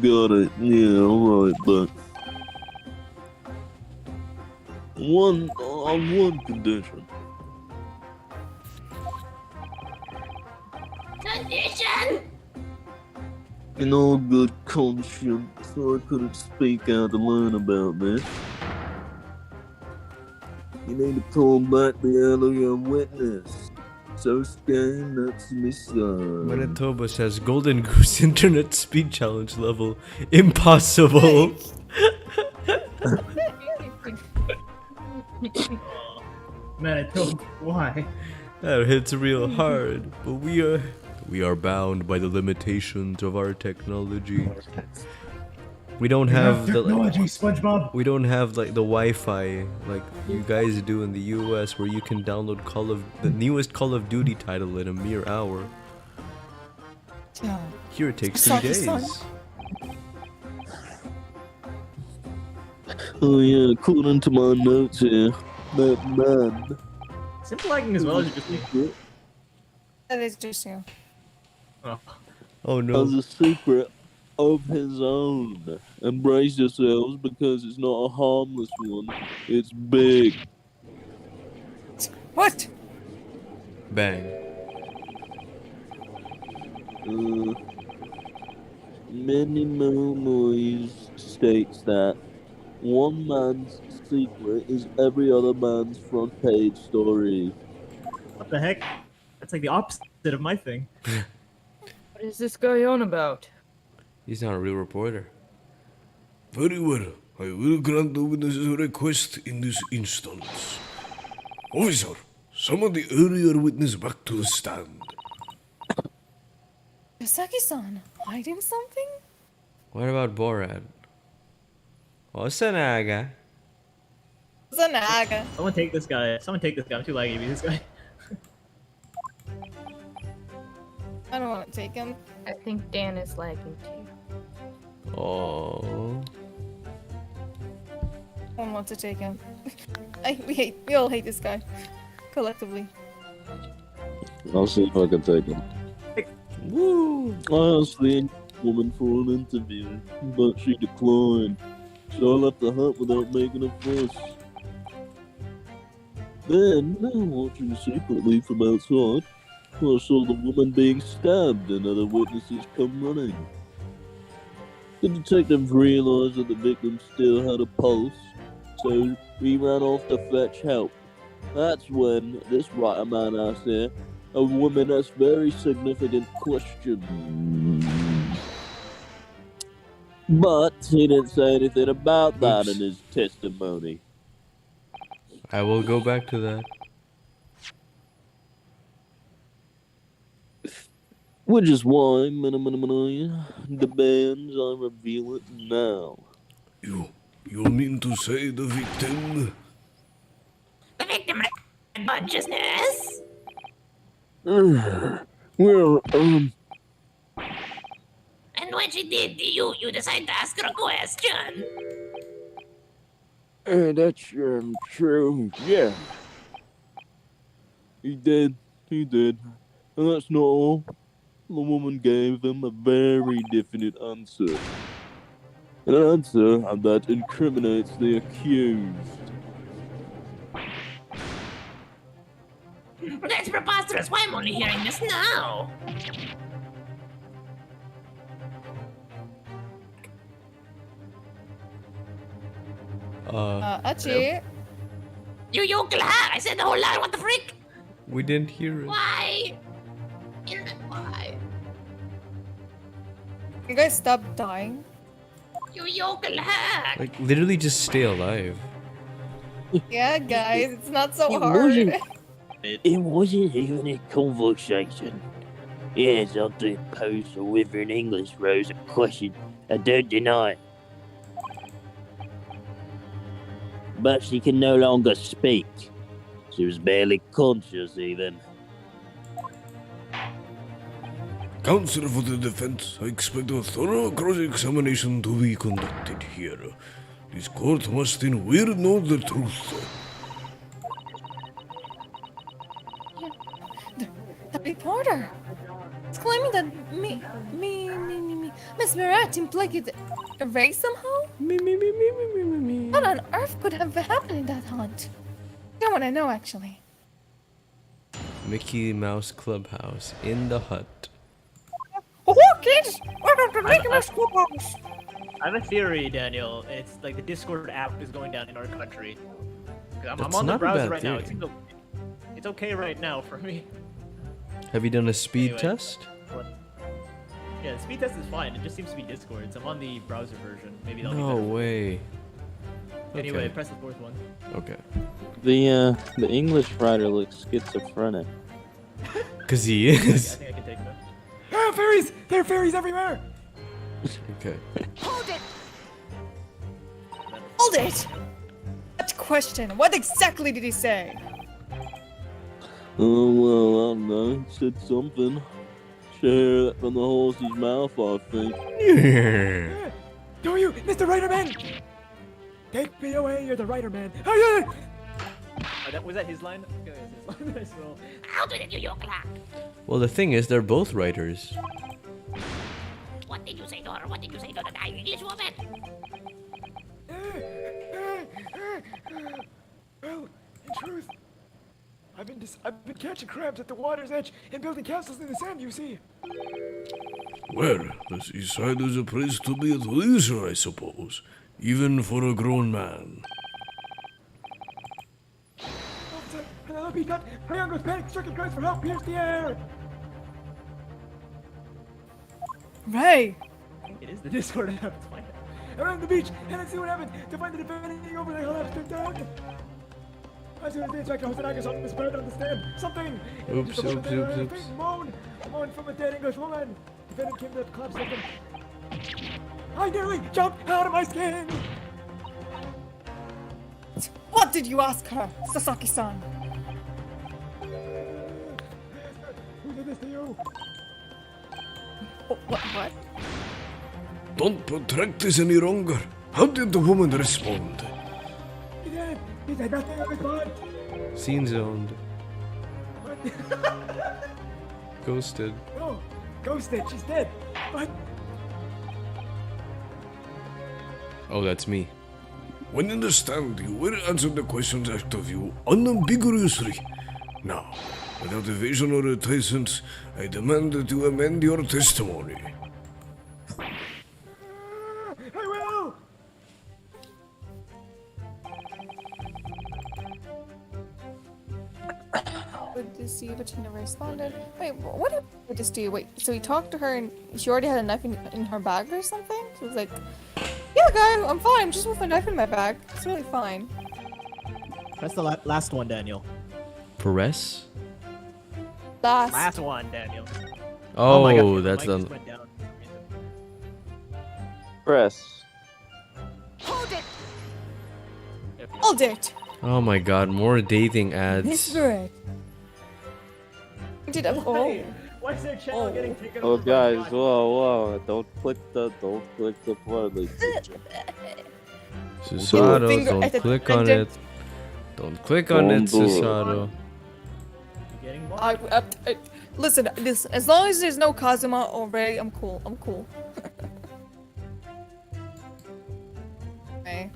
Got it. Yeah, alright, but on one condition. Condition. In all good conscience, I couldn't speak out to learn about this. You need to call back the earlier witness. So scared, that's me son. Manitoba says Golden Goose Internet Speed Challenge level impossible. Manitoba, why? That hits real hard, but we are bound by the limitations of our technology. We don't have the technology, SpongeBob. we don't have like the Wi-Fi like you guys do in the US, where you can download the newest Call of Duty title in a mere hour. Yeah. Here it takes 3 Sythe Soon. days. Oh yeah, according to my notes here, that man Simple liking as well as just me. That is just you. Oh. Oh has no. a secret of his own. Embrace yourselves because it's not a harmless one. It's big. What? Bang. Many Momois states that one man's secret is every other man's front page story. What the heck? That's like the opposite of my thing. What is this guy on about? He's not a real reporter. Very well. I will grant the witness's request in this instance. Officer, summon the earlier witness back to the stand. Yosaki-san, hiding something? What about Borat? Osanaga. Zanaga. Someone take this guy. Someone take this guy. I'm too laggy to be this guy. I don't want to take him. I think Dan is lagging too. Oh. I don't want to take him. We all hate this guy. Collectively. I'll see if I can take him. Woo! I asked the woman for an interview, but she declined. So I left the hut without making a fuss. Then, watching secretly from outside, I saw the woman being stabbed and other witnesses come running. The detective realized that the victim still had a pulse, so he ran off to fetch help. That's when this writer man asked her a woman asks very significant question. But he didn't say anything about that in his testimony. I will go back to that. Which is why, the bands I reveal it now. You mean to say the victim? The victim had consciousness. Well, And when she did, you decided to ask her a question. that's true. Yeah. He did. And that's not all. The woman gave him a very definite answer. An answer that incriminates the accused. That's preposterous. Why am I only hearing this now? Actually, You clack! I said the whole line. What the frick? We didn't hear it. Why? Why? you guys stop dying. You clack! Like, literally just stay alive. Yeah, guys, it's not so It hard. wasn't- It wasn't even a conversation. Yes, I did pose a withering English Rose a question. I don't deny it. But she can no longer speak. She was barely conscious even. Counsel for the defense, I expect a thorough cross-examination to be conducted here. This court must in weird know the truth. The reporter is claiming that Miss Murat implicated Ray somehow? What on earth could have happened in that hunt? I want to know, actually. Mickey Mouse Clubhouse in the hut. Oh, kids! Welcome to Mickey Mouse Clubhouse! I have a theory, Daniel. It's like the Discord app is going down in our country. 'Cause I'm That's on the not a browser bad right now. theory. It's okay right now for me. Have you done a speed Anyway. test? Yeah, the speed test is fine. It just seems to be Discord. So I'm on the browser version. Maybe that'll No be better. way. Anyway, Okay. press the fourth one. Okay. The English writer looks schizophrenic. Cause he I is. think I can take that. Ah, fairies! There are fairies everywhere! Okay. Hold it! Hold it! That question, what exactly did he say? Oh, well, I don't know. Said something. Should hear that from the horse's mouth, I think. Yeah. Do you, Mr. Writer Man? Take me away, you're the Writer Man. Oh, yeah! Was that his line? Okay, that's his line. Nice roll. How did you clack? Well, the thing is, they're both writers. What did you say to her? What did you say to the dying English woman? Well, in truth, I've been catching crabs at the water's edge and building castles in the sand, you see. Well, the seaside is a place to be at leisure, I suppose. Even for a grown man. Penelope got Triangle's panic-stricken cries for help pierce the air! Ray! It is the Discord app, it's fine. Around the beach, and let's see what happened to find the defending over the collapsed down. As soon as the inspector hosted Agus on this bird understand something. Oops, Just a moment oops, there, oops, a oops. faint moan from a dead English woman. Defendant came to the collapsed victim. I nearly jumped out of my skin. What did you ask her, Sasaki-san? Who did this to you? What? Don't protract this any longer. How did the woman respond? He said nothing of his blood. Scene zoned. Ghosted. No, ghosted. She's dead. But Oh, that's me. When in the stand, you will answer the questions asked of you unambiguously. Now, without evasion or reticence, I demand that you amend your testimony. I will. Would to see, but she never responded. Wait, what did I just do? Wait, so he talked to her and she already had a knife in her bag or something? She was like, yeah, guy, I'm fine. Just with a knife in my bag. It's really fine. Press the last one, Daniel. Perez? Last one, Daniel. Oh, my God, that's the mic the. just went down. Press. Hold it! Oh my god, more dating Miss ads. Bird. Did a Hey, Why is their channel getting taken Oh over by guys, God? whoa, don't click the button, ladies and gentlemen. Susato, Finger don't at the click on tangent. it. Don't click on it, Don't do it. Susato. You getting blocked? Listen, as long as there's no Kazuma or Ray, I'm cool. I'm cool. Okay.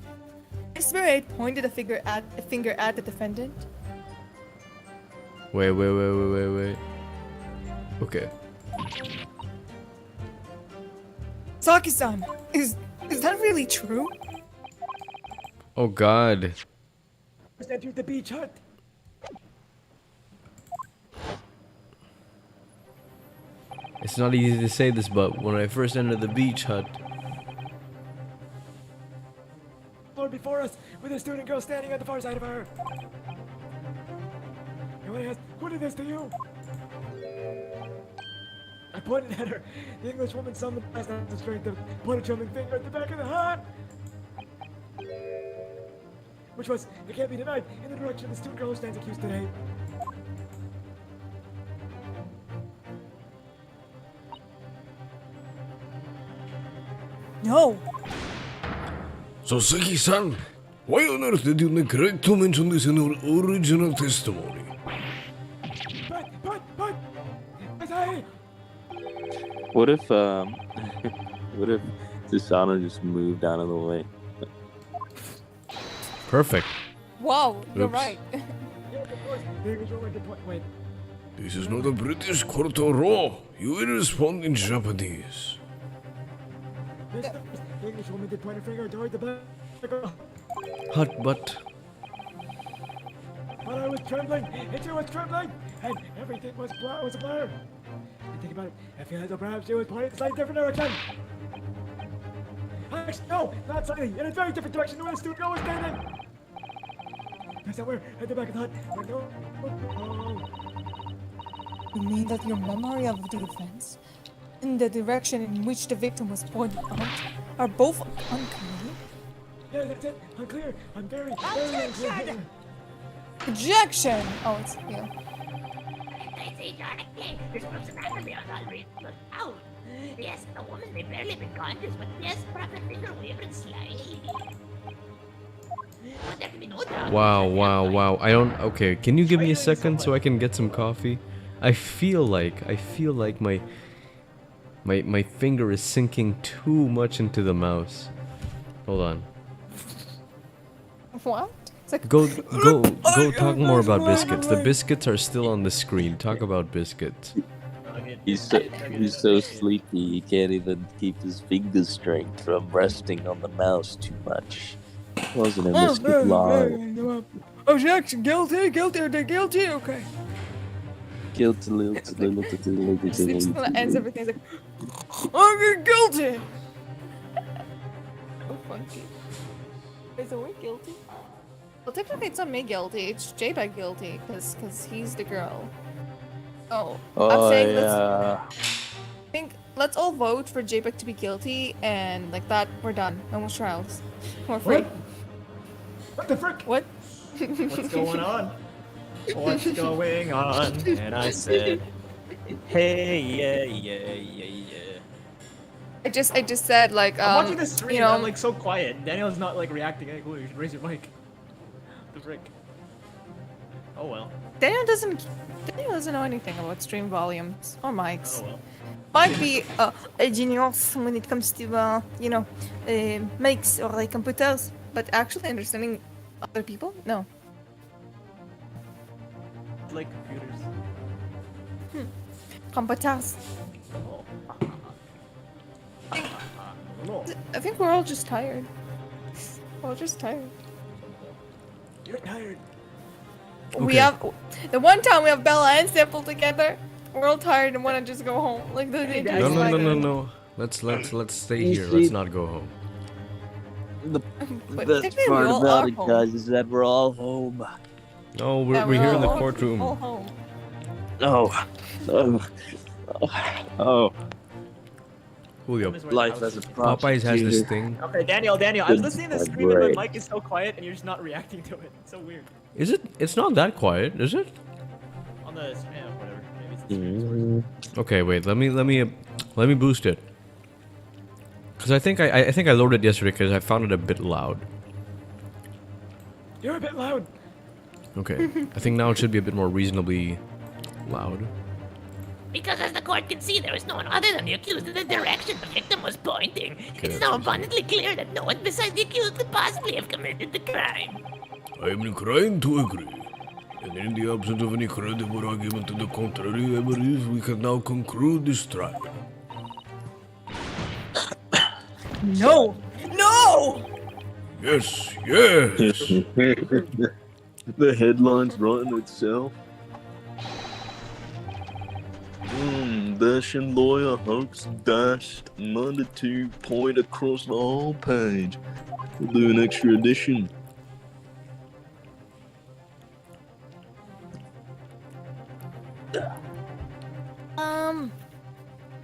Spirit pointed a finger at the defendant. Wait. Okay. Saki-san, is that really true? Oh God. Just entered the beach hut. It's not easy to say this, but when I first entered the beach hut, Lord before us, with a student girl standing on the far side of her. And when I asked, who did this to you? I pointed at her. The English woman summoned last night the strength to point a trembling finger at the back of the hut. Which was, it can't be denied, in the direction of the student girl who stands accused today. No. So, Saki-san, why on earth did you neglect to mention this in your original testimony? But, as I... What if what if Susanoo just moved out of the way? perfect. Wow, you're Oops. right. Yeah, of course, the English woman did point... Wait. This is not a British court of law. You will respond in Japanese. The English woman did point a finger toward the black girl. Hut, but But I was trembling, and she was trembling, and everything was a blur. And think about it, I feel as though perhaps she was pointing in a slightly different direction. Actually, no, not slightly, in a very different direction to where the student girl was standing. Somewhere at the back of the hut. You mean that your memory of the events and the direction in which the victim was pointed out are both unclear? Yeah, that's it. Unclear. I'm very unclear. Objection! Oh, it's you. I say, Johnny, this person hasn't been already out. Yes, the woman may barely be conscious, but yes, perhaps a finger wavered slightly. But there can be no doubt. wow. I don't. Okay, can you give me a second so I can get some coffee? I feel like my finger is sinking too much into the mouse. Hold on. What? It's like, Go talk more about biscuits. The biscuits are still on the screen. Talk about biscuits. He's so sleepy he can't even keep his fingers straight from resting on the mouse too much. Wasn't a biscuit lie. objection! Guilty, okay. Guilty little Sleeps till it ends everything. He's like, I'm guilty! So funky. Is it we guilty? Well, technically it's not me guilty, it's J-Bag guilty, because he's the girl. Oh, I'm saying let's all vote for J-Bag to be guilty, and like that, we're done. No more trials. We're free. What the frick? What? What's going on? What's going on? And I said, hey, yeah. I just said like I'm watching this stream. you know, I'm like so quiet. Daniel's not like reacting. Hey, cool, you should raise your mic. The frick. Oh well. Daniel doesn't know anything about stream volumes or mics. Oh well. Might be a genius when it comes to mics or like computers, but actually understanding other people, no. Like computers. Computers. Oh. No. I think we're all just tired. We're all just tired. You're tired. We have the one time we have Bella and Simple together. We're all tired and want to just go home. Like the No. Let's stay here. Let's not go home. The But best technically part we all about are it, home. guys, is that we're all home. No, Yeah, we're here in the all courtroom. home. Oh, Julio, life as a Popeyes has this thing. Okay, Daniel, I was listening to the stream and my mic is so quiet and you're just not reacting to it. It's so weird. Is it? It's not that quiet, is it? On the whatever. Maybe it's Okay, wait. Let me boost it. Cause I think I loaded it yesterday because I found it a bit loud. You're a bit loud. Okay, I think now it should be a bit more reasonably loud. Because as the court can see, there is no one other than the accused in the direction the victim was pointing. It is that's now easy. abundantly clear that no one besides the accused could possibly have committed the crime. I am inclined to agree. And in the absence of any credible argument to the contrary, I believe we can now conclude this trial. No! No! Yes, yes! The headline's writing itself. Dashing lawyer hopes dashed 92 point across the whole page. We'll do an extra edition.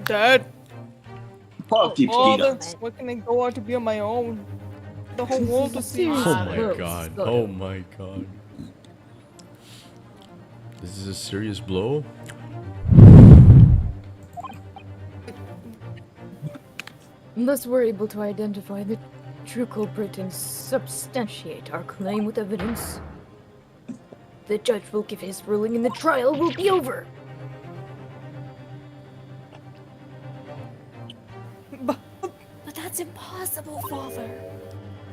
Dad. Party Father, where can I go out to be on my own? The whole world to see. Oh Seriously, my look, god. look. Oh my god. This is a serious blow? Unless we're able to identify the true culprit and substantiate our claim with evidence, the judge will give his ruling and the trial will be over. But that's impossible, Father.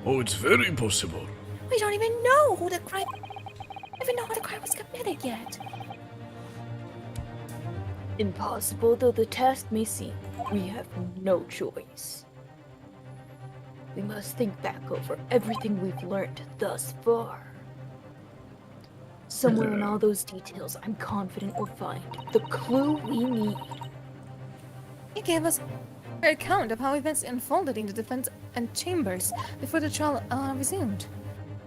Oh, it's very possible. We don't even know who the crime. Even know how the crime was committed yet. Impossible though the task may seem, we have no choice. We must think back over everything we've learned thus far. Somewhere in all those details, I'm confident we'll find the clue we need. He gave us an account of how events unfolded in the defense and chambers before the trial resumed.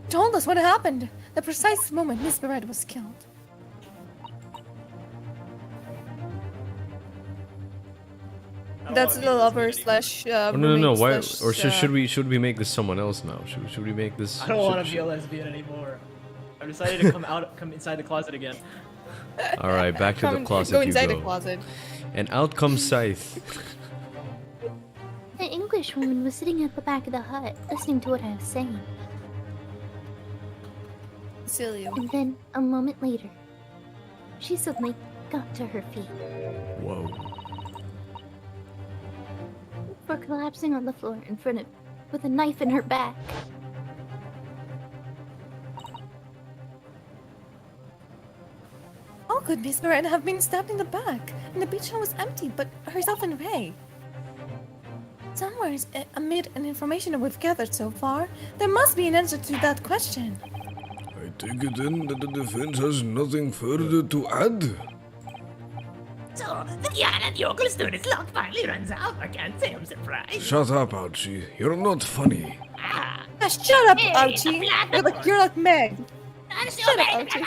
He told us what happened, the precise moment Miss Barrett was killed. That's the lover slash Oh, no. roommate Why? slash, Or should we make this someone else now? Should we make this? I don't want to be a lesbian anymore. I've decided to come inside the closet again. All right, back to the closet go you inside go. the closet. And out comes Sythe. The English woman was sitting at the back of the hut, listening to what I was saying. Celia. And then, a moment later, she suddenly got to her feet Whoa. before collapsing on the floor in front of with a knife in her back. How could Miss Barrett have been stabbed in the back? And the beach hall was empty, but herself and Ray. Somewhere amid an information we've gathered so far, there must be an answer to that question. I take it then that the defense has nothing further to add. So, the Kiana and Yokel student's luck finally runs out. I can't say I'm surprised. Shut up, Archie. You're not funny. Ah, Shut up, Hey, Archie! You're like Meg! Shut up, Archie!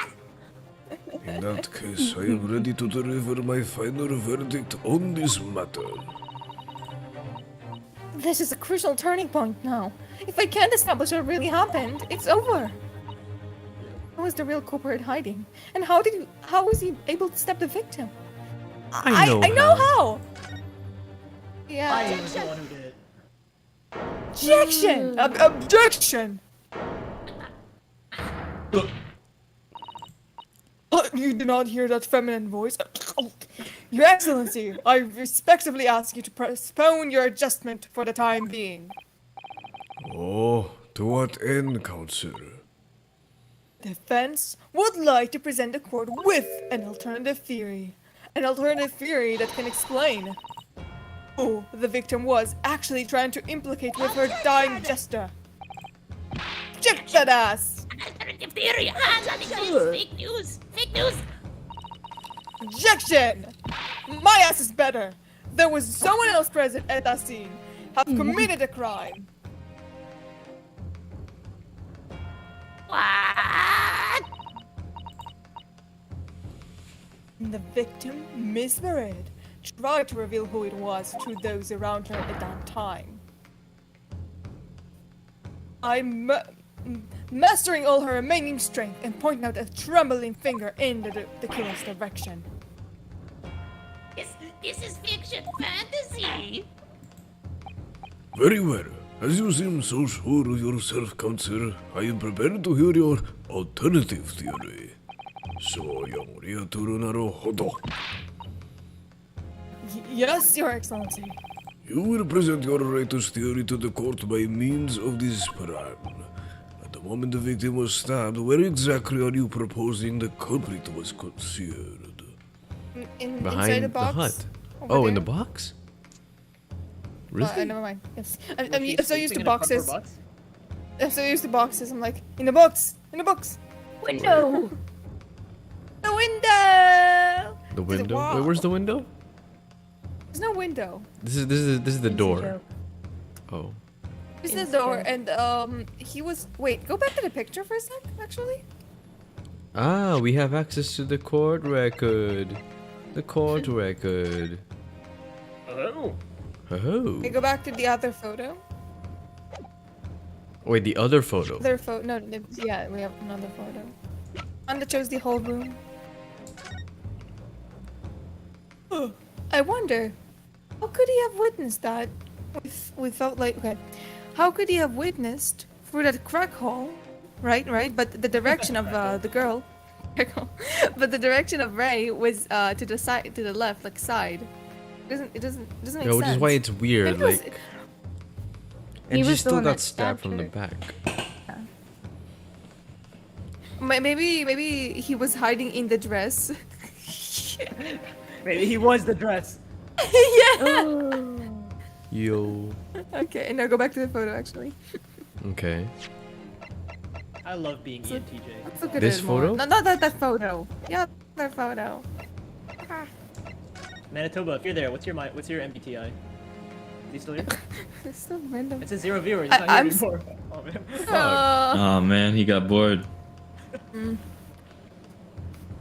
In that case, I am ready to deliver my final verdict on this matter. This is a crucial turning point now. If I can't establish what really happened, it's over. Who is the real culprit hiding? And how was he able to stab the victim? I know how! Yeah. I was the one who did it. Objection! Objection! You do not hear that feminine voice? Your Excellency, I respectfully ask you to postpone your adjustment for the time being. Oh, to what end, Counselor? Defense would like to present the court with an alternative theory. An alternative theory that can explain who the victim was actually trying to implicate with her dying jester. Check that ass! alternative theory. Ah, nothing to do. Fake news. Fake news. Objection! My ass is better. There was someone else present at that scene. Have committed a crime. What? The victim, Miss Barrett, tried to reveal who it was to those around her at that time. I'm mastering all her remaining strength and pointing out a trembling finger in the killer's direction. This is fiction fantasy. Very well. As you seem so sure of yourself, Counselor, I am prepared to hear your alternative theory. So, young Ryaturu Naro Hodo. Yes, Your Excellency. You will present your latest theory to the court by means of this plan. At the moment the victim was stabbed, where exactly are you proposing the culprit was concealed? Inside Behind the the box. hut. over Oh, in the there. box? Really? Never mind. Yes. I'm She's so used sleeping to in a cardboard boxes. box? I'm so used to boxes. I'm like, in the box! In the box! Window! The window! The window? wall. Wait, where's the window? There's no window. This is the door. Oh. There's the door, and he was. Wait, go back to the picture for a sec. Actually. Ah, we have access to the court record. The court record. Oh. Oh. Okay, go back to the other photo. Wait, the other photo. Other photo. No, yeah, we have another photo. One that shows the whole room. I wonder, how could he have witnessed that without like, okay, how could he have witnessed through that crack hole, right? But the direction of the girl, but the direction of Ray was to the side, to the left, like side. It doesn't make Yeah, sense. which is why it's weird, Maybe it was- like. He And she was the still one got that stabbed stabbed from the her. back. Maybe he was hiding in the dress. Maybe he was the dress. Yeah. Yo. Okay, now go back to the photo actually. Okay. I love being Ian TJ. Let's look at This it more. photo? No, not that photo. Yeah, that photo. Manitoba, if you're there, what's your MBTI? Is he still here? It's so random. It says 0 viewers. He's not here I'm anymore. Oh man. Oh man, he got bored.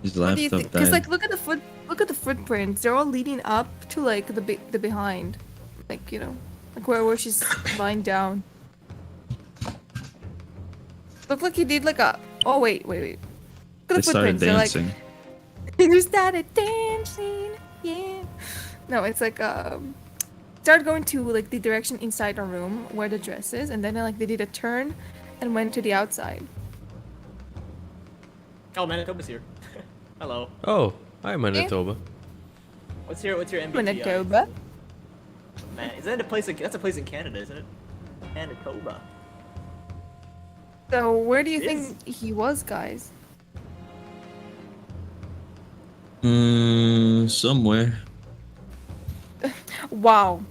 His What do you laptop think? Because died. like, look at the footprints. They're all leading up to like the behind, like you know, like where she's lying down. Look like he did like a. Oh wait. Look at They the started footprints. They're like. dancing. You started dancing, yeah. No, it's like started going to like the direction inside our room where the dress is, and then like they did a turn and went to the outside. Oh, Manitoba's here. Hello. Oh, hi Manitoba. What's your MBTI? Manitoba. Man, is that a place? That's a place in Canada, isn't it? Manitoba. So where do you It think he was, guys? Somewhere. Wow.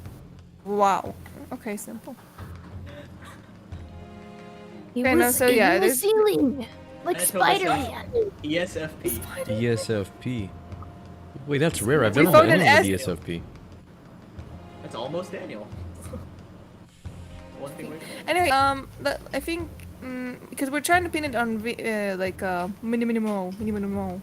Okay, simple. He Okay, no, was so in yeah, the there's- ceiling, like Manitoba Spider-Man. ESFP. ESFP. Wait, that's rare. I've We never found met an anyone with ESFP. That's almost Daniel. One thing we're Anyway, I think because we're trying to pin it on like minimal.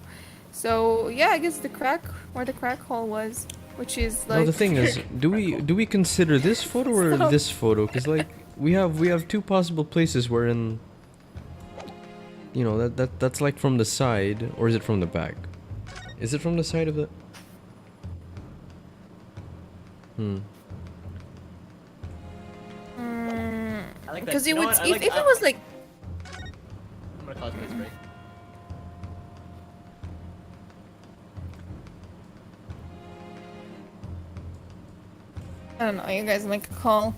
So yeah, I guess the crack where the crack hole was, which is like. No, the thing is, do we consider this photo or Stop. this photo? Because like we have two possible places wherein, you know, that's like from the side, or is it from the back? Is it from the side of the? I like that. Because You it know would, what? I if like- it was like, I'm gonna cause this, right? I don't know, you guys make a call.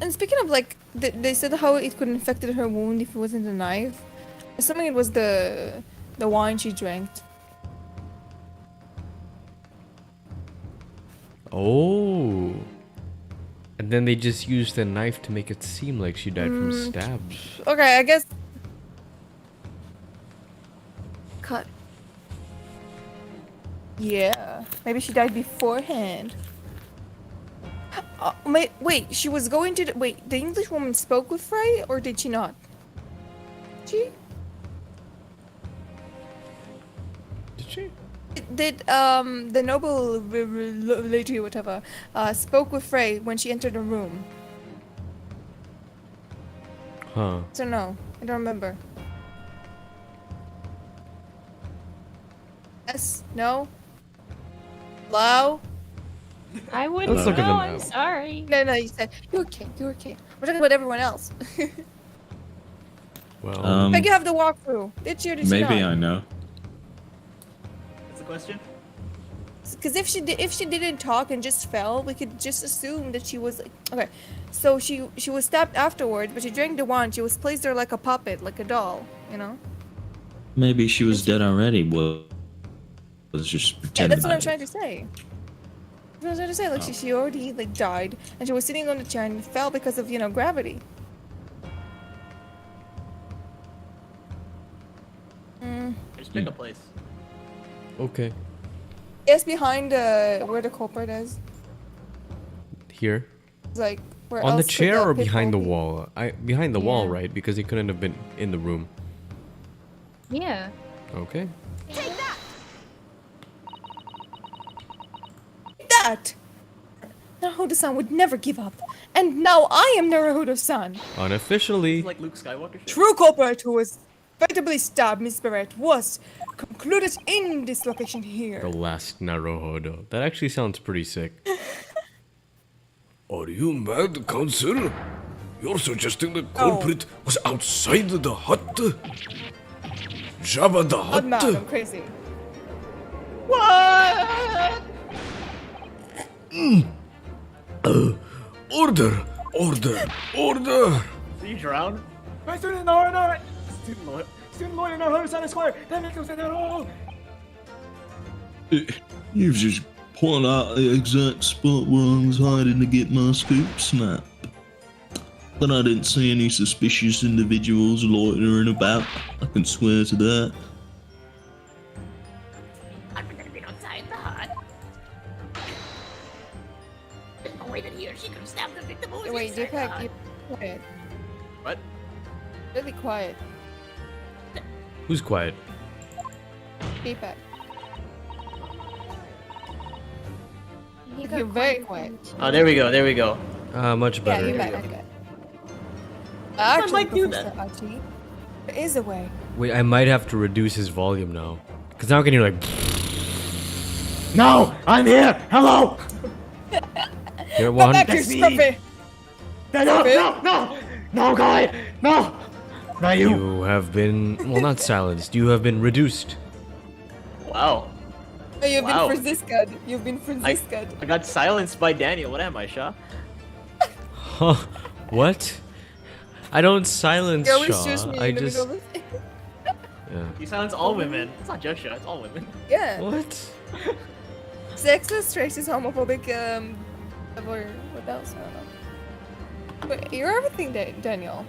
And speaking of like, they said how it could have infected her wound if it wasn't a knife. Assuming it was the wine she drank. Oh. And then they just used a knife to make it seem like she died from stabs. Okay, I guess. Cut. Yeah, maybe she died beforehand. Wait, she was going to wait, the English woman spoke with Frey, or did she not? She? Did she? Did the noble lady or whatever spoke with Frey when she entered the room? Huh. So no, I don't remember. No? Hello? I wouldn't Let's look know. at them I'm now. sorry. No, you said you're okay. You're okay. We're talking about everyone else. Well, Like you have the walkthrough. Did you? Did you Maybe not? I know. What's the question? Because if she didn't talk and just fell, we could just assume that she was like, okay. So she was stabbed afterwards, but she drank the wine. She was placed there like a puppet, like a doll, you know. Maybe she was dead already. Well, was just Yeah, pretending. that's what I'm trying to say. That's what I'm trying to say. Like she already like died, and she was sitting on the chair and fell because of gravity. Just pick a place. okay. Yes, behind where the culprit is. Here. It's like where On the else could chair or pit behind the bull be? wall? Behind the wall, Yeah. right? Because he couldn't have been in the room. Yeah. Okay. That! Naruto-san would never give up. And now I am Naruto-san! Unofficially. It's like Luke Skywalker shit. True culprit who was fatably stabbed Miss Barrett was concluded in this location here. The last Naruhodo. That actually sounds pretty sick. Are you mad, Council? You're suggesting the culprit was outside the hut? Jabba the I'm mad, I'm Hutt? crazy. Order! Order! Order! So you drown? My student lawyer! Student lawyer Naruto-san Esquire! That makes no sense at all! You've just pointed out the exact spot where I was hiding to get my scoop snap. But I didn't see any suspicious individuals loitering about. I can swear to that. I'm gonna be outside the hut. There's no way that he or she could have stabbed the victim who was Wait, inside the hut. you're quiet. What? Really quiet. Who's quiet? Deepak. He You're very quiet. Oh, there we go, there we go. Much Yeah, better. you There back. you go. Okay. Actually, might do Professor that. Archie, there is a way. Wait, I might have to reduce his volume now. Because now I can hear like... No! I'm here! Hello! Here, Come one. back here, Scruffy! No! No, guy! No! Not you! You have been... Well, not silenced. You have been reduced. Wow. Oh, you've Wow. been Franciscan. You've been Franciscan. I got silenced by Daniel. What am I, Shaw? Huh? What? I don't silence You always Shaw. choose me I in the just... middle of it. Yeah. You silence all women. It's not just Shaw, it's all women. Yeah. What? Sexist, racist, homophobic, or what else? I don't know. But you're everything, Daniel.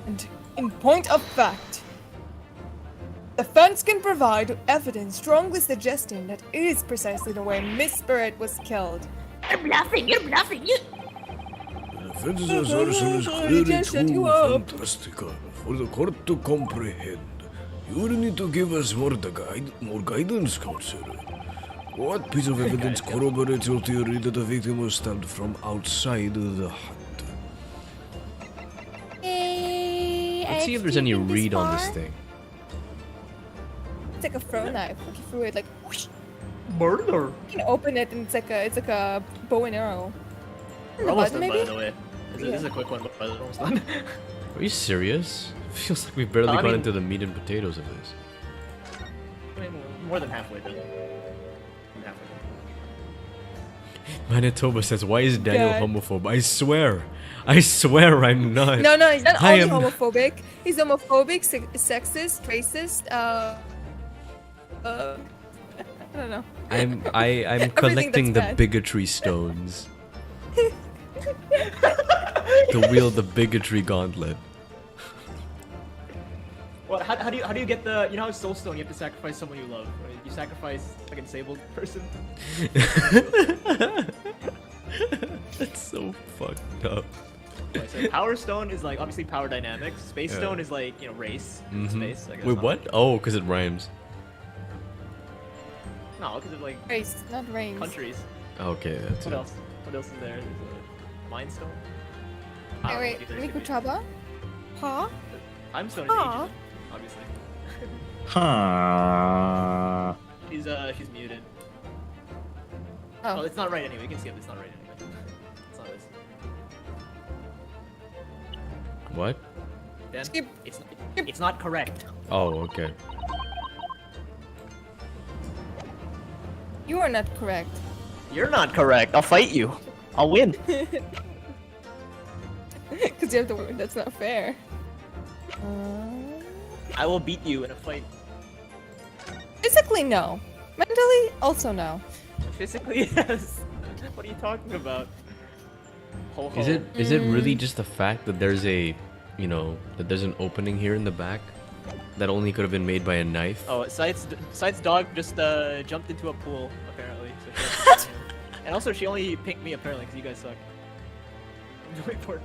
And in point of fact, the defense can provide evidence strongly suggesting that it is precisely the way Miss Barrett was killed. You're bluffing, you're bluffing, you... The defense's assertion is I clearly just set too you up. fantastical for the court to comprehend. You will need to give us more guidance, Council. What piece of evidence corroborates your theory that the victim was stabbed from outside the hut? Let's see if there's any read on this thing. It's like a throw knife. Like you threw it like whoosh. Murder? You can open it and it's like a bow and arrow. We're almost done, Maybe? by the way. This is a quick one, but we're almost done. Are you serious? Feels like we've barely I got mean- into the meat and potatoes of this. I mean, more than halfway done. Halfway Manitoba says, why is Daniel God. homophobe? I swear I'm not. No, he's not I only am- homophobic. He's homophobic, sexist, racist. I don't know. I'm Everything collecting the that's bad. bigotry stones. To wield the bigotry gauntlet. Well, how do you get the, you know how Soulstone you have to sacrifice someone you love? Right? You sacrifice like a disabled person. That's so fucked up. Right, so Power Stone is like obviously power dynamics. Space Yeah. Stone is like, you know, race in Mhm. space. I guess Wait, not. what? Oh, because it rhymes. No, because of like Race, not rains. countries. Okay, that's What it. else? What else is there? There's a Mind Stone. I don't know Wait, what these could be. Mikuchaba? Huh? Time Stone is Aw. ages, obviously. Ha. She's muted. Oh. Oh, it's not right anyway. You can skip. It's not right anyway. It's not this. What? Dan, Skip. It's not correct. Oh, okay. You are not correct. You're not correct. I'll fight you. I'll win. Because you have to. That's not fair. I will beat you in a fight. Physically, no. Mentally, also no. Physically, yes. What are you talking about? Ho, ho. Is it really just the fact that there's a, you know, that there's an opening here in the back that only could have been made by a knife? Oh, Sythe's dog just jumped into a pool apparently. So and also she only picked me apparently because you guys suck.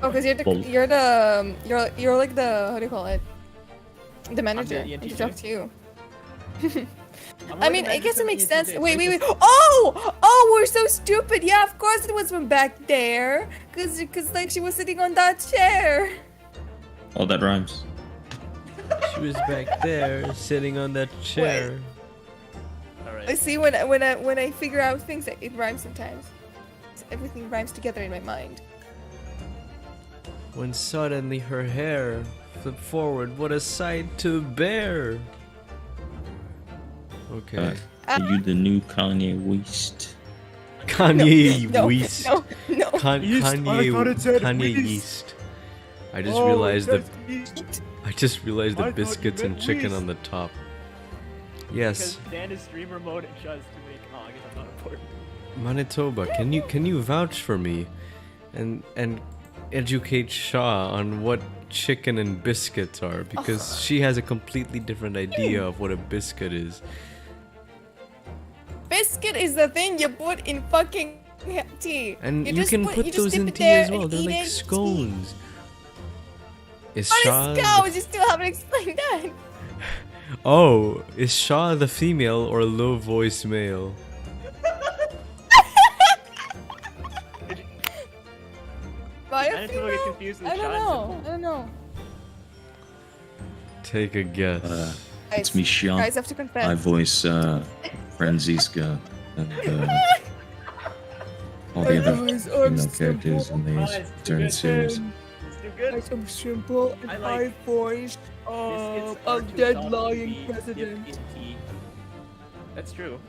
Oh, because you're like the, how do you call it? The manager. I'm the I ENTJ. talk to you. I'm I only mean, I manager guess for it makes ENTJ, sense. so Wait. it's- Oh, we're so stupid. Yeah, of course it was from back there. Cause like she was sitting on that chair. Oh, that rhymes. She was back there, sitting on that chair. I Alright. see when I figure out things, it rhymes sometimes. So everything rhymes together in my mind. When suddenly her hair flipped forward, what a sight to bear! Okay. Are you the new Kanye West? Kanye No, West. no. Yeast, I thought it said Kanye West. Yeast. I just Oh, realized it the says I just realized I the thought you biscuits and meant chicken West. on the top. Because Yes, Dan is streamer mode and Shaz to make. Oh, I guess I'm not important. Manitoba, can you vouch for me, and educate Shaw on what chicken and biscuits are, because she has a completely different idea of what a biscuit is. Biscuit is the thing you put in fucking tea. And you just can you put just those dip in it tea there as well. and They're eat like it. scones. Is What Shaw is cows? You still haven't explained that. Oh, is Shaw the female or low voice male? Why I a just get female? confused with I don't Shaz know. and- I don't know. Take a guess. It's me, Sean. Guys have to confess. I voice Franziska and all the other female characters in these Guys, eternal series. It's too good. I'm simple and I like voiced Biscuits a are too dead soft to lying be president. dipped in tea. That's true.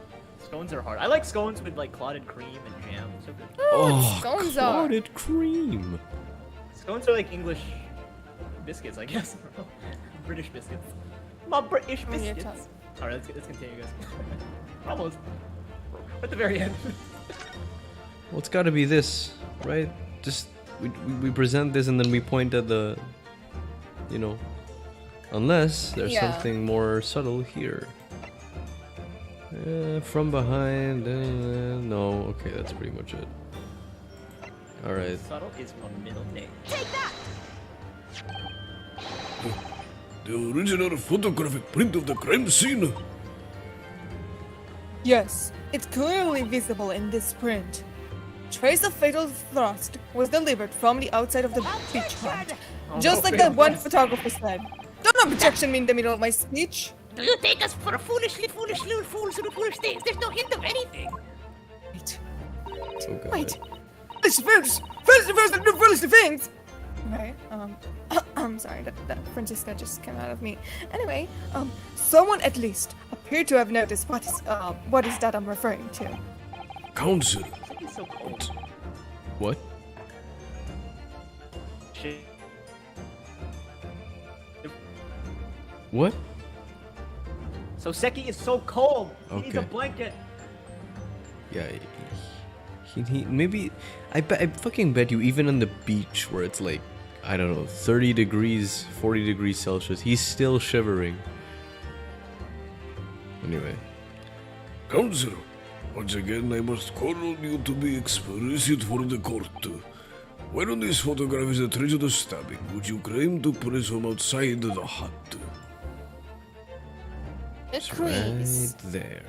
Scones are hard. I like scones with like clotted cream and jam. So good. Oh, scones are. clotted cream. Scones are like English biscuits, I guess. British biscuits. My British Oh, yeah, biscuits. Alright, let's continue, guys. Almost. At the very end. Well, it's got to be this, right? Just we present this and then we point at the, you know, unless there's Yeah. something more subtle here. From behind. No, okay, that's pretty much it. All right. Subtle is my middle name. The original photographic print of the crime scene. Yes, it's clearly visible in this print. Trace of fatal thrust was delivered from the outside of the beach hut, just like that one photographer said. Don't objection me in the middle of my speech. Do you take us for foolish little fools who do foolish things? There's no hint of anything. Wait, Oh god. wait. First, do foolish things. Okay, I'm sorry, that Francisca just came out of me. Anyway, someone at least appeared to have noticed what is that I'm referring to. Council. It's so cold. What? Shit. What? So Seki is so cold. He needs a Okay. blanket. Yeah. He maybe I fucking bet you even on the beach where it's like I don't know 30 degrees, 40 degrees Celsius, he's still shivering. Anyway. Council. Once again, I must call on you to be explicit for the court. Where on this photograph is the trace of the stabbing, which you claim to place from outside the hut? The It's crease. right there.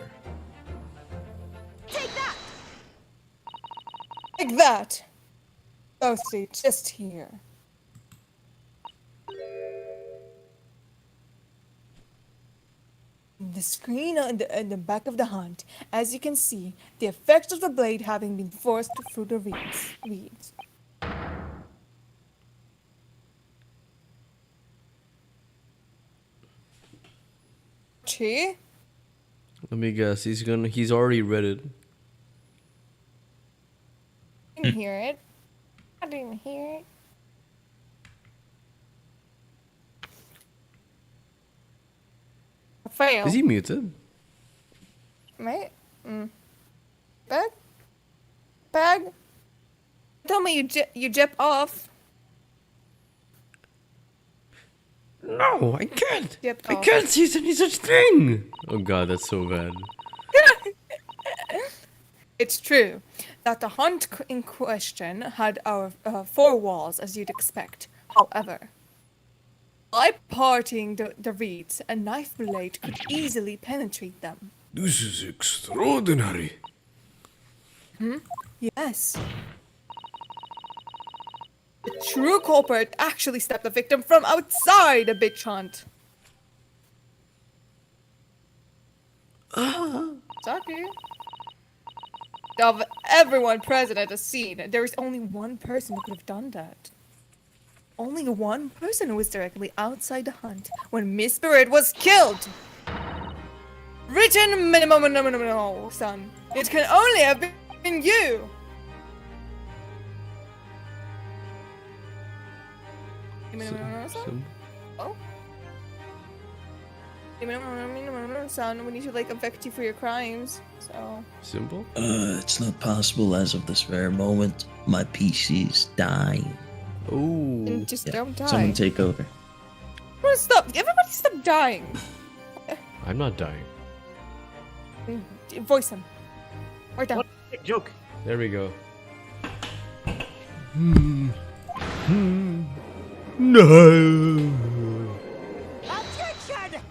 Like that. Oh, see, just here. The screen on the back of the hunt, as you can see, the effect of the blade having been forced through the reeds. Chi? Let me guess. He's already read it. I didn't hear it. I didn't hear it. Fail. Is he muted? Mate? Bag? Bag? Tell me you jep off. No, I can't. Jep I off. can't see any such thing. Oh god, that's so bad. It's true that the hunt in question had our 4 walls, as you'd expect. However, by parting the reeds, a knife blade could easily penetrate them. This is extraordinary. Yes. The true culprit actually stepped the victim from outside a bitch hunt. Sorry. Of everyone present at the scene, there is only one person who could have done that. Only one person who was directly outside the hunt when Miss Spirit was killed. Written minimum, no, son. It can only have been you. Oh. Son, we need to like affect you for your crimes. So. Simple? It's not possible as of this very moment. My PC's dying. Oh. And just don't die. Someone take over. Stop! Everybody stop dying. I'm not dying. Voice him. Or down. What a joke. There we go. No. Objection!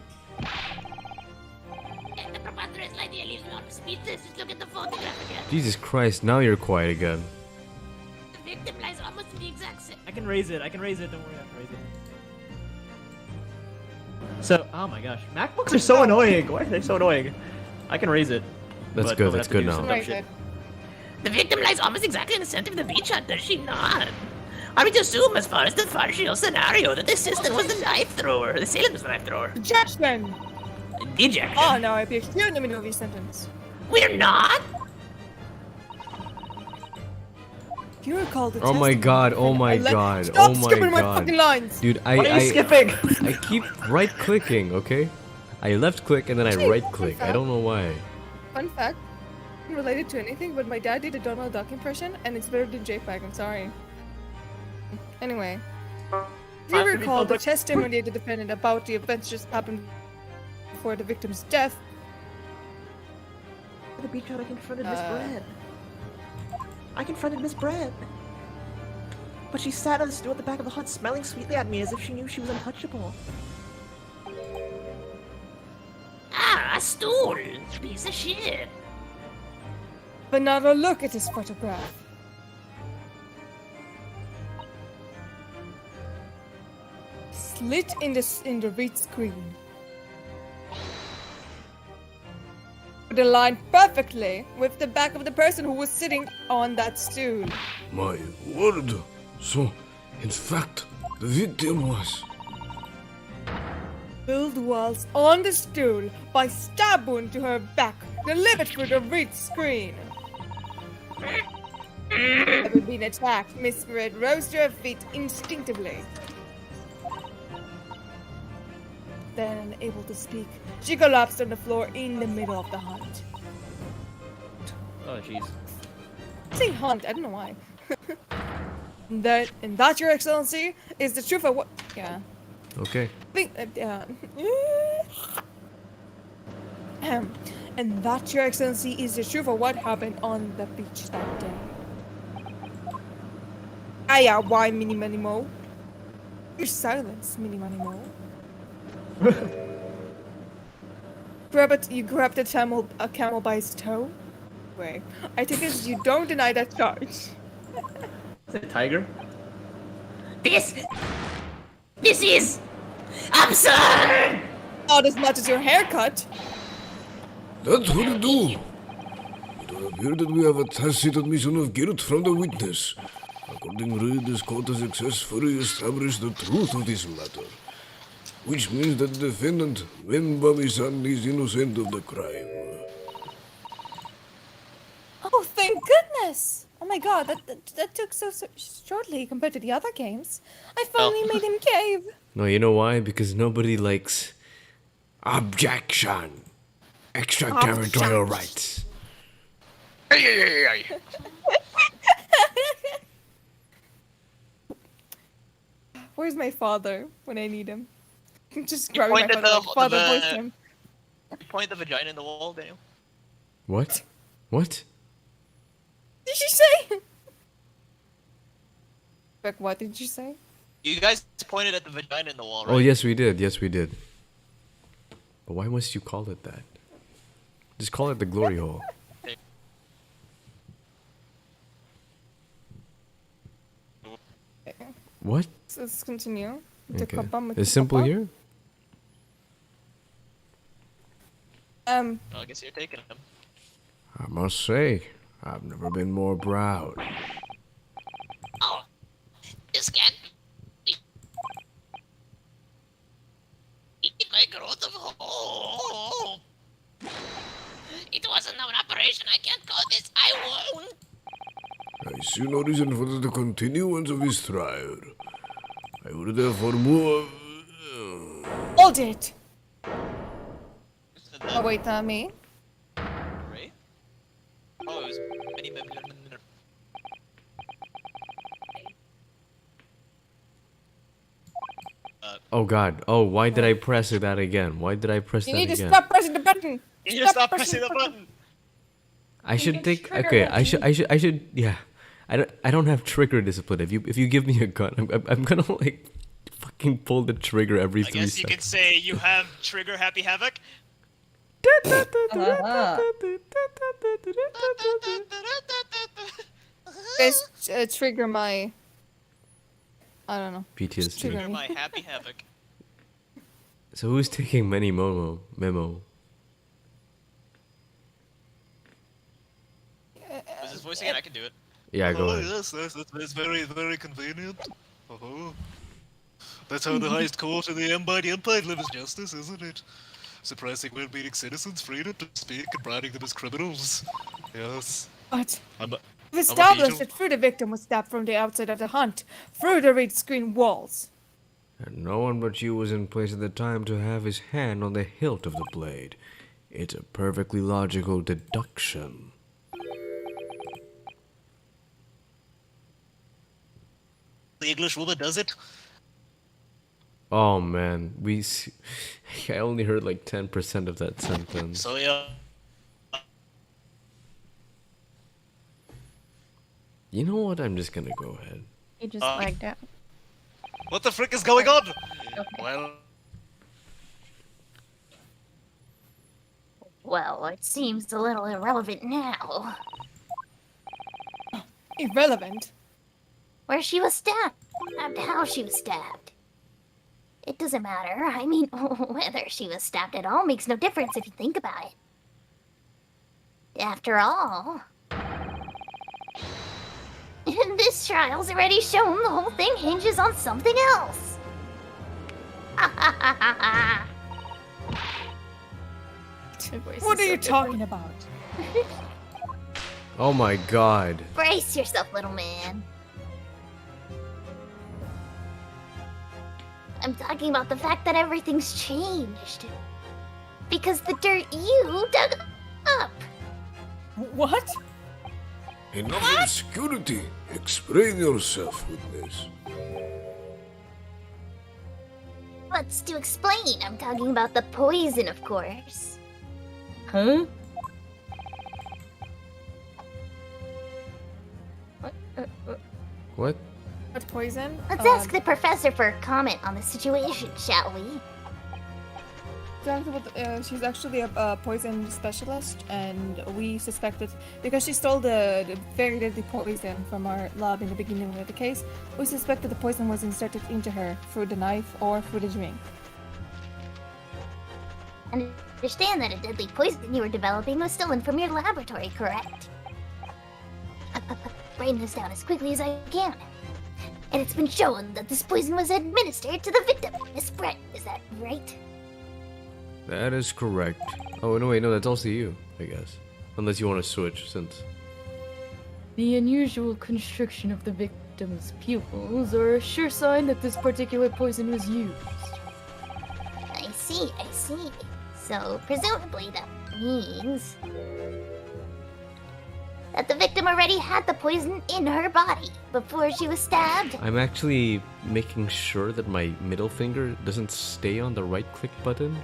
And the preposterous idea leaves me on speechless. Just look at the photograph again. Jesus Christ, now you're quiet again. The victim lies almost in the exact same. I can raise it. Don't worry, I can raise it. So, oh my gosh. MacBooks are so annoying. Why are they so annoying? I can raise it. That's but good, I'm gonna that's have to good do now. some dumb Right, shit. The victim lies almost exactly in the center of the beach hut, does she not? Are we to assume, as far as the partial scenario, that the assistant was the knife thrower, the assailant was the knife thrower? Objection! Ejection. Oh, now I appear here in the middle of your sentence. We're not? You recall the Oh my god, oh my god, Stop oh my skipping my god. fucking lines! Dude, Why are you skipping? I keep right clicking, okay? I left click and then I right click. I don't know why. Fun fact, not related to anything, but my dad did a Donald Duck impression, and it's better than JPEG, I'm sorry. Anyway. Do you recall the testimony of the defendant about the events just happened before the victim's death? At the beach hut, I confronted Miss Bread. I confronted Miss Bread. But she sat on the stool at the back of the hut, smiling sweetly at me as if she knew she was untouchable. Ah, a stool. Piece of shit. But now a look at this photograph. Slit in the reed screen. Would align perfectly with the back of the person who was sitting on that stool. My word. So, in fact, the victim was. Build walls on the stool by stab wound to her back, delivered through the reed screen. Having been attacked, Miss Red rose to her feet instinctively. Then, unable to speak, she collapsed on the floor in the middle of the hunt. Oh jeez. Saying hunt, I don't know why. that, Your Excellency, is the truth of what. Yeah. Okay. And that, Your Excellency, is the truth of what happened on the beach that day. Aya, why, Mini Money Mo? Your silence, Mini Money Mo. You grabbed a camel by his toe? Wait, I take it you don't deny that charge. Is it tiger? This is absurd! Not as much as your haircut. That will do. It will appear that we have a tacit admission of guilt from the witness. Accordingly, this court has successfully established the truth of this matter, which means that the defendant, Bami-san, is innocent of the crime. Oh, thank goodness! Oh my god, that took so shortly compared to the other games. I finally made him cave. No, you know why? Because nobody likes objection. Extraterritorial rights. Where's my father when I need him? Just You grabbing my pointed father, like, father, voice the him. you point the vagina in the wall, Daniel. What? What? Did she say? Beck, what did you say? You guys pointed at the vagina in the wall, right? Oh, yes, we did. Yes, we did. But why must you call it that? Just call it the glory hole. What? So let's continue. Okay. Is simple here? I guess you're taking him. I must say, I've never been more proud. Oh, this can't be. Eat my growth of hope. It wasn't an operation. I can't call this. I won't. I see no reason for the continuance of this trial. I would therefore move. Hold it! Oh wait, me? Right? Oh, it was many. Oh god. Oh, why did I press that again? Why did I press You that need to again? stop pressing the button! You just stop pressing the button! I should think. Okay, I should. Yeah, I don't have trigger discipline. If you give me a gun, I'm gonna like fucking pull the trigger every 3 I guess seconds. you could say you have trigger happy havoc. Guys, trigger my... I don't know. PTSD. Trigger my happy havoc. So who's taking memo? Was his voice again? I can do it. Yeah, go ahead. Yes, that's very, very convenient. That's how the highest court in the Empire delivers justice, isn't it? Suppressing well-meaning citizens' freedom to speak and branding them as criminals. Yes. What? I'm a We've established angel. that Fruit the victim was stabbed from the outside of the hunt, through the reed screen walls. And no one but you was in place at the time to have his hand on the hilt of the blade. It's a perfectly logical deduction. The English woman does it. Oh man, I only heard like 10% of that sentence. So yeah. You know what? I'm just gonna go ahead. He just lagged out. What the frick is going on? Well, Well, it seems a little irrelevant now. Irrelevant? Where she was stabbed, and how she was stabbed. It doesn't matter. I mean, whether she was stabbed at all makes no difference if you think about it. After all... this trial's already shown the whole thing hinges on something else. What are you talking about? Oh my god. Brace yourself, little man. I'm talking about the fact that everything's changed. Because the dirt you dug up. What? Enough obscurity. Explain yourself, witness. What's to explain? I'm talking about the poison, of course. Huh? What? What poison? Let's ask the professor for a comment on the situation, shall we? She's actually a poison specialist, and we suspected because she stole the very deadly poison from our lab in the beginning of the case. We suspected the poison was inserted into her through the knife or through the drink. understand that a deadly poison you were developing was stolen from your laboratory, correct? Writing this down as quickly as I can. And it's been shown that this poison was administered to the victim, Miss Brett. Is that right? That is correct. Oh, no, wait, no, that's also you, I guess. Unless you want to switch, since... The unusual constriction of the victim's pupils are a sure sign that this particular poison was used. I see. So, presumably that means that the victim already had the poison in her body before she was stabbed. I'm actually making sure that my middle finger doesn't stay on the right-click button.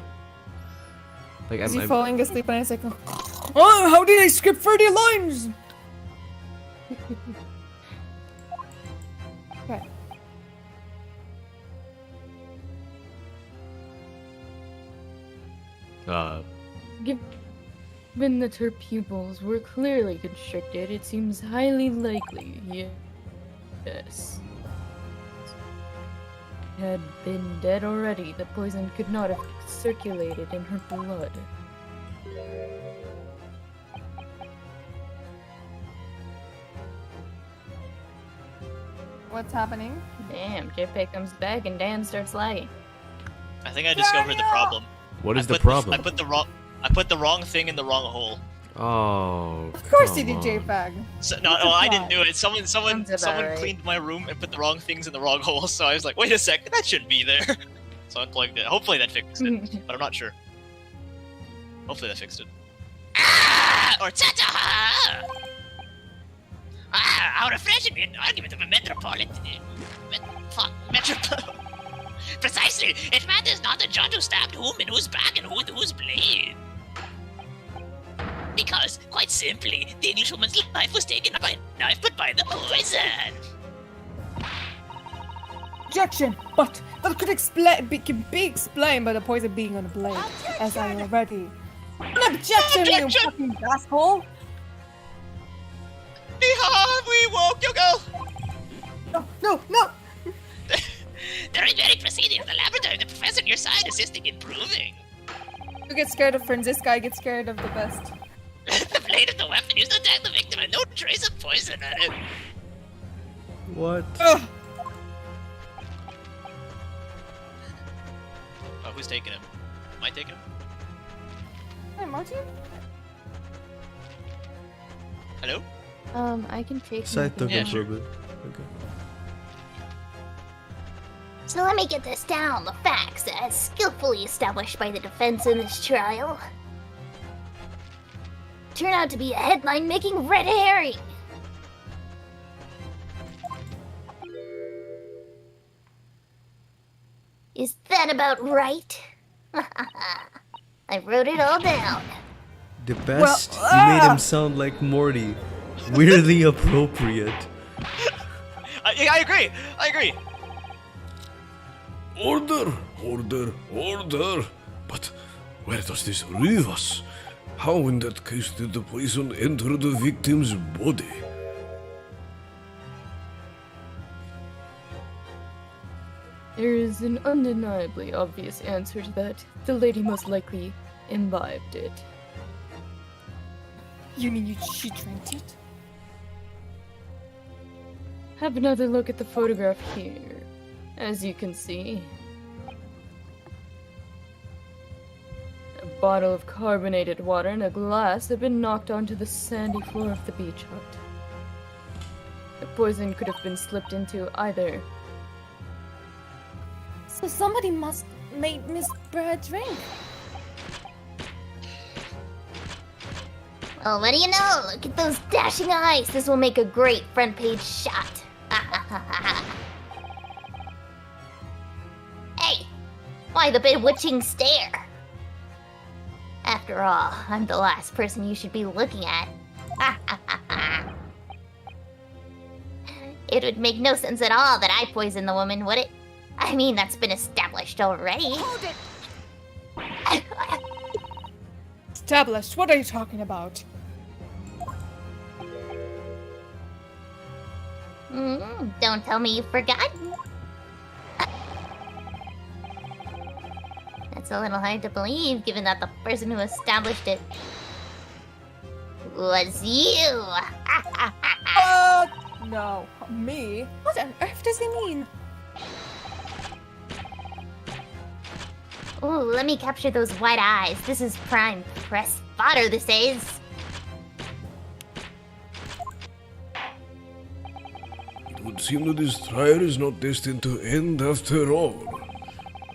Like, Is he I'm falling asleep and I was like, oh, how did I skip 30 lines? Okay. Given that her pupils were clearly constricted, it seems highly likely, yes. Had been dead already, the poison could not have circulated in her blood. What's happening? Damn, JPEG comes back and Dan starts lagging. I think I discovered the problem. What is I the put problem? I put the wrong thing in the wrong hole. Oh, Of course he come did, on. JPEG. So, no, I didn't do it. Someone Sounds about right. cleaned my room and put the wrong things in the wrong hole. So I was like, wait a second, that shouldn't be there. So I unplugged it. Hopefully that fixed it, but I'm not sure. Hopefully that fixed it. Or ta-ta! How refreshing an argument of a metropolitan... Precisely! It matters not the judge who stabbed whom and whose back and whose blade. Because, quite simply, the Englishwoman's life was taken not by a knife but by the poison. Objection! But that could can be explained by the poison being on the blade, as I already... An objection, you fucking asshole! We woke you go. No! During very proceedings, the laboratory, the professor on your side assisting in proving. You get scared of friends, this guy gets scared of the best. The blade of the weapon used to attack the victim and no trace of poison on it. What? Ugh. Oh, who's taking him? Am I taking him? Hey, Martin? Hello? I can take Sythe took Yeah, it for sure. a bit. Okay. So let me get this down. The facts, as skillfully established by the defense in this trial, turn out to be a headline-making red herring. Is that about right? I wrote it all down. The best, you made him sound like Morty. Weirdly appropriate. I agree. Order! But where does this leave us? How in that case did the poison enter the victim's body? There is an undeniably obvious answer to that. The lady most likely imbibed it. You mean she drank it? Have another look at the photograph here. As you can see, a bottle of carbonated water and a glass have been knocked onto the sandy floor of the beach hut. The poison could have been slipped into either. So somebody must make Miss Brad drink. Well, what do you know? Look at those dashing eyes. This will make a great front page shot. Hey, why the bewitching stare? After all, I'm the last person you should be looking at. It would make no sense at all that I poisoned the woman, would it? I mean, that's been established already. Hold it! Established? What are you talking about? Don't tell me you've forgotten. That's It's a little hard to believe, given that the person who established it was you. No. Me? What on earth does he mean? Ooh, let me capture those white eyes. This is prime press fodder, this is. It would seem that this trial is not destined to end after all.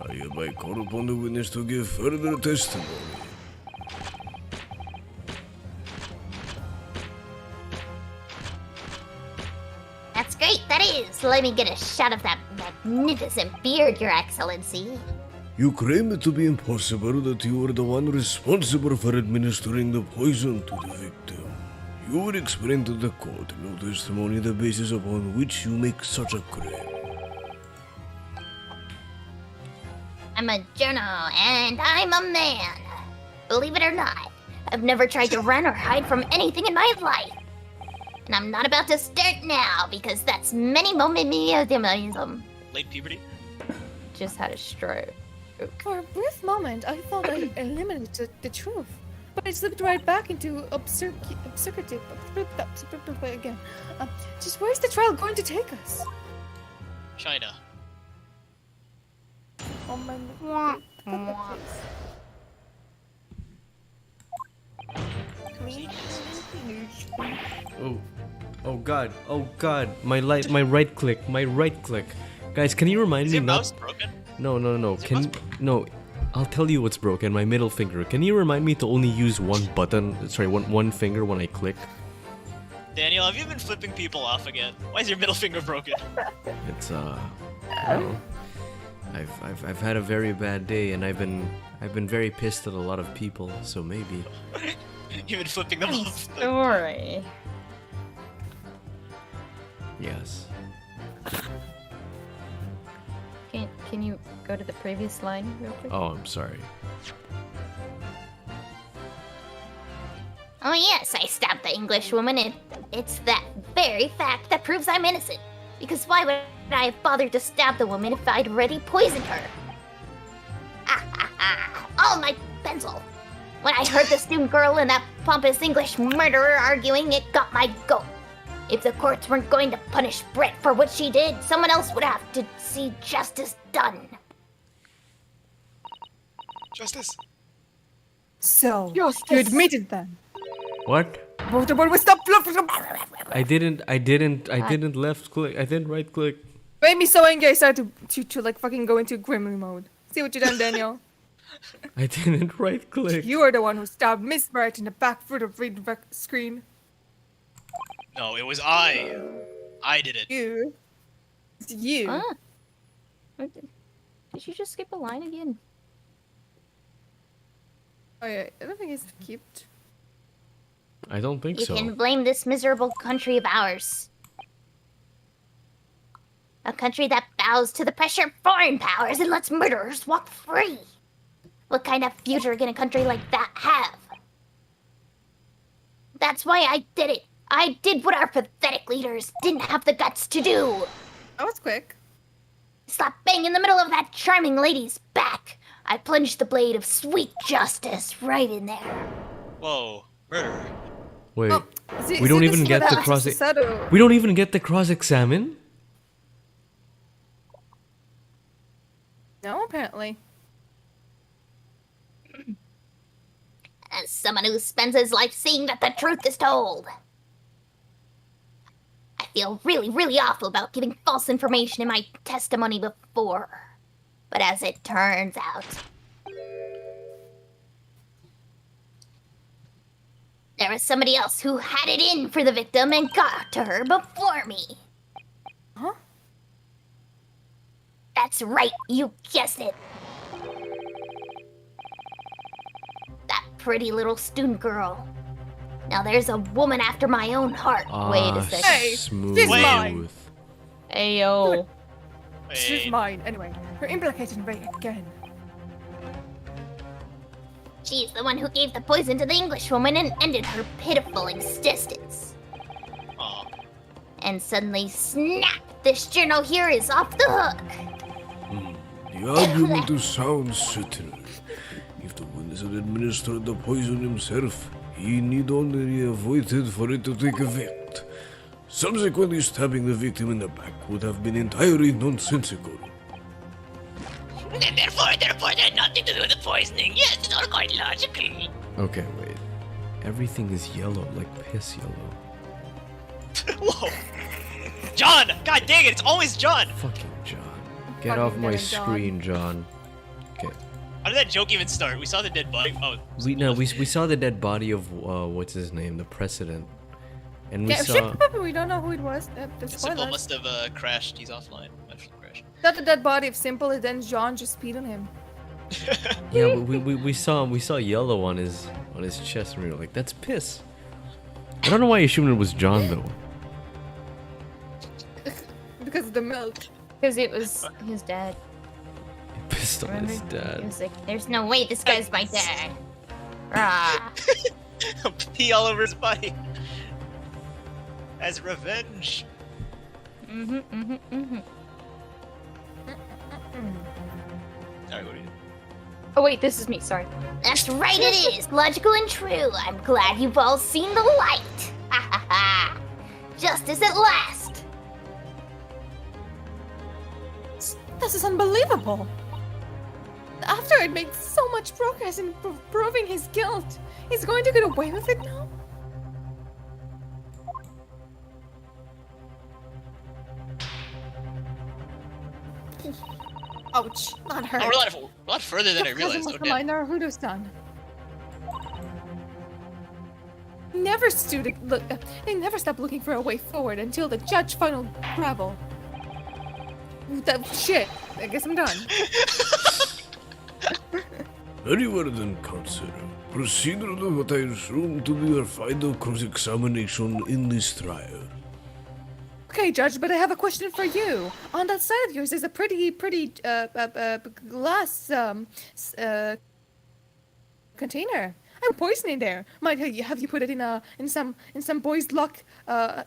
I hereby call upon the witness to give further testimony. That's great, that is. Let me get a shot of that magnificent beard, Your Excellency. You claim it to be impossible that you were the one responsible for administering the poison to the victim. You would explain to the court in your testimony the basis upon which you make such a claim. I'm a journo, and I'm a man. Believe it or not, I've never tried to run or hide from anything in my life. And I'm not about to start now, because that's many moments. Late puberty? Just had a stroke. For a brief moment, I thought I eliminated the truth. But I slipped right back into absurdity again. Just where's the trial going to take us? China. Oh my... Oh god. My right click. Guys, can you remind Is me your not? mouse broken? No. Is your mouse No. I'll tell you what's broken. My middle finger. Can you remind me to only use one button? Sorry, one finger when I click. Daniel, have you been flipping people off again? Why is your middle finger broken? It's I don't know. I've had a very bad day, and I've been very pissed at a lot of people. So maybe. You've been flipping them off. Story. Yes. Can you go to the previous line real quick? Oh, I'm sorry. Oh yes, I stabbed the English woman, and it's that very fact that proves I'm innocent. Because why would I have bothered to stab the woman if I'd already poisoned her? Oh, my pencil! When I heard the student girl and that pompous English murderer arguing, it got my goat. If the courts weren't going to punish Brett for what she did, someone else would have to see justice done. Justice. So, you admitted then. What? Voldemort will stop. I didn't left click. I didn't right click. Made me so angry I started to like fucking go into Gremlin mode. See what you done, Daniel? I didn't right click. You are the one who stabbed Miss Bright in the back foot of read screen. No, it was I. I did it. You. It's you. Huh? Did you just skip a line again? Oh yeah, I don't think it's skipped. I don't think You so. can blame this miserable country of ours. A country that bows to the pressure of foreign powers and lets murderers walk free. What kind of future can a country like that have? That's why I did it. I did what our pathetic leaders didn't have the guts to do. That was quick. Slap bang in the middle of that charming lady's back. I plunged the blade of sweet justice right in there. Whoa, murder. Wait. See, We don't see, even this is get what the I like cross. to settle. We don't even get the cross-examine. No, apparently. As someone who spends his life seeing that the truth is told. I feel really, really awful about giving false information in my testimony before. But as it turns out, there was somebody else who had it in for the victim and got to her before me. Huh? That's right, you guessed it. That pretty little student girl. Now there's a woman after my own heart. Wait a second. Hey, Smooth. she's mine. Ayo. She's Wait. mine. Anyway, you're implicating Ray again. She's the one who gave the poison to the English woman and ended her pitiful existence. Aw. And suddenly, snap! This journal here is off the hook. The argument sounds certain. medicine administered the poison himself. He need only have waited for it to take effect. Subsequently stabbing the victim in the back would have been entirely nonsensical. And therefore it had nothing to do with the poisoning. Yes, it's all quite logical. Okay, wait. Everything is yellow, like piss yellow. Whoa! John! God dang it, it's always John! Fucking John. Get off my getting screen, John. Okay. How did that joke even start? We saw the dead body. Oh, We saw the dead body of what's his name, the president, and we Yeah, saw. we don't know who it was. The Simple spoilers. must have crashed. He's offline. Actually crashed. Not the dead body of Simple, and then John just peed on him. Yeah, we saw yellow on his chest, and we were like, that's piss. I don't know why you assumed it was John though. Because of the milk. Because it was his dad. He pissed on his He dad. was like, there's no way this guy's my dad. Rah. Pee all over his body. As revenge. Alright, what do you do? Oh wait, this is me, sorry. That's right, it is. Logical and true. I'm glad you've all seen the light. Ha ha ha. Justice at last. This is unbelievable. After I'd made so much progress in proving his guilt, he's going to get away with it now? Ouch, not hurt. Oh, we're a lot further than I realized. Of Okay. my Naruto-san. Never stood look. They never stopped looking for a way forward until the judge final gravel. That shit. I guess I'm done. Very well then, Counselor. Proceed to what I assume to be your final cross-examination in this trial. Okay, Judge, but I have a question for you. On that side of yours is a pretty glass container. I'm poisoning there. Might have you put it in some boy's lock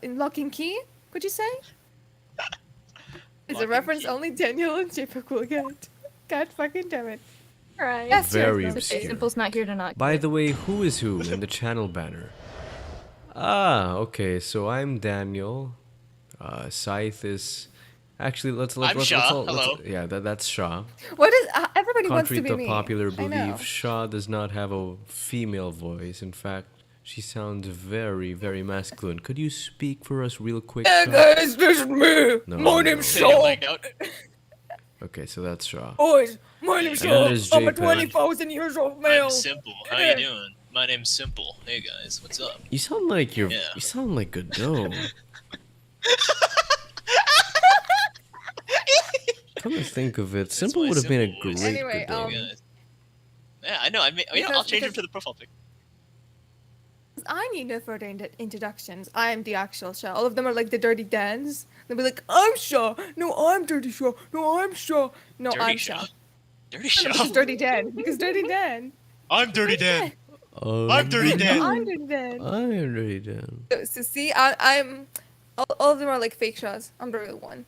in key? Could you say? It's a reference only Daniel and J-Pop will get. God fucking damn it. Right. Yes, Very yes, obscure. Simple's not here to not. By the way, who is who in the channel banner? Ah, okay. So I'm Daniel. Sythe is actually I'm Shaw. Hello. yeah, that's Shaw. What is everybody wants Contrary to be to me. popular I know. belief, Shaw does not have a female voice. In fact, she sounds very, very masculine. Could you speak for us real quick? Hey Shaw? guys, this is me. No, My no. name's Did I get Shaw. lagged out? Okay, so that's Shaw. Boys, my name's And then Shaw. there's I'm a JPEG. 20,000 years old male. I'm Simple. How you doing? My name's Simple. Hey guys, what's up? You sound like Yeah. You sound like Godot. Come to think of it, Simple why would have been a Simple great was- Anyway, Godot. Hey guys. Yeah, I know. I'll change him to the profile pic. I need no further introductions. I am the actual Shaw. All of them are like the Dirty Dans. They'll be like, I'm Shaw. No, I'm Dirty Shaw. No, I'm Shaw. No, Dirty I'm Shaw. Shaw. Dirty No, Shaw. because Dirty Dan. Because Dirty Dan. I'm Dirty Dan. Oh, I'm Dirty Dan. I'm Dirty Dan. I'm Dirty Dan. So see, I'm. All of them are like fake Shaws. I'm the real one.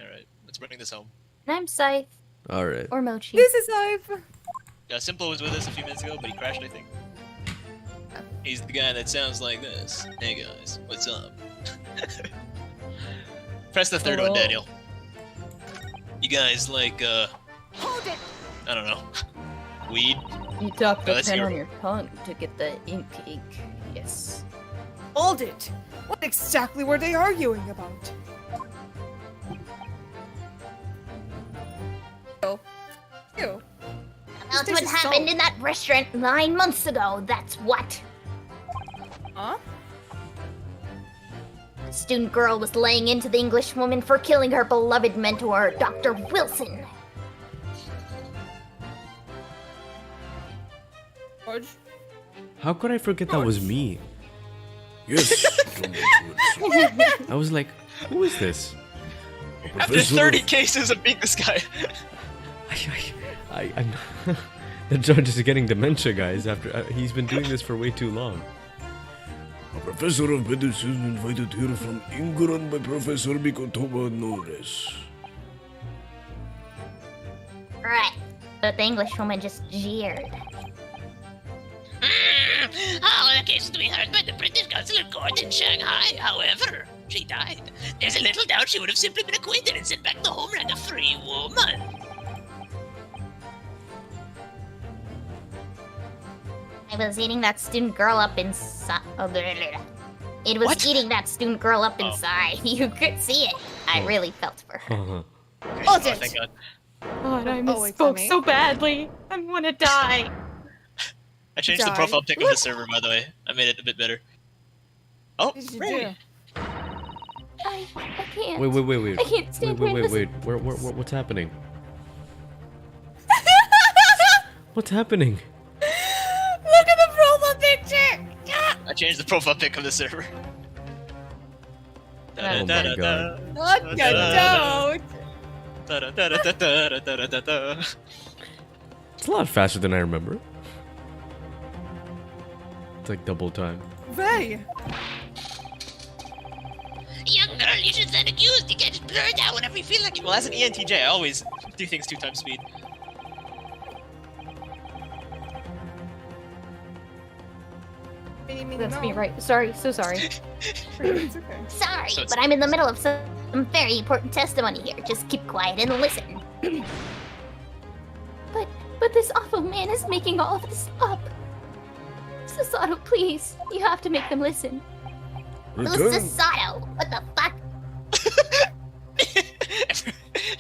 Alright, let's bring this home. And I'm Sythe All right. or Mochi. This is Ive. Simple was with us a few minutes ago, but he crashed, I think. He's the guy that sounds like this. Hey guys, what's up? Press the third one, Daniel. You guys like, Hold it. I don't know, weed? You tap the that's pen your- on your tongue to get the ink. Yes. Hold it. What exactly were they arguing about? Ew. About This what is happened so- in that restaurant 9 months ago, that's what. Huh? The student girl was laying into the English woman for killing her beloved mentor, Dr. Wilson. George? How could I forget that was me? Yes, I was like, who is this? After 30 cases of beating this guy. I'm the judge is getting dementia, guys. After he's been doing this for way too long. A professor of medicine invited here from England by Professor Mikotoba Norris. Right. But the English woman just jeered. All the cases to be heard by the British Consular Court in Shanghai. However, she died. There's a little doubt she would have simply been acquitted and sent back to homeland a free woman. I was eating that student girl up inside. Oh, blah, blah, blah. It was What? eating that student girl up inside. You could see it. I really felt for her. Oh, Bullshit. thank God. God, I Oh, wait, misspoke Sammy. so badly. I'm gonna die. I changed the Die. profile pic of the server, by the way. I made it a bit better. Oh, What did you Ray. do? I can't. Wait. I can't stand here. Wait. What's happening? What's happening? Look at the profile picture! I changed the profile pic of the server. Oh my God. What you don't? Da-da-da-da-da-da-da-da-da. It's a lot faster than I remember. It's like double time. Ray! Young girl, you should stand accused. You can't just blur it out whenever you feel like it. Well, as an ENTJ, I always do things 2 times speed. That's me, right? Sorry, so sorry. It's okay. Sorry, So it's- but I'm in the middle of some very important testimony here. Just keep quiet and listen. but this awful man is making all of this up. Sasato, please. You have to make them listen. Return. Sasato, what the fuck?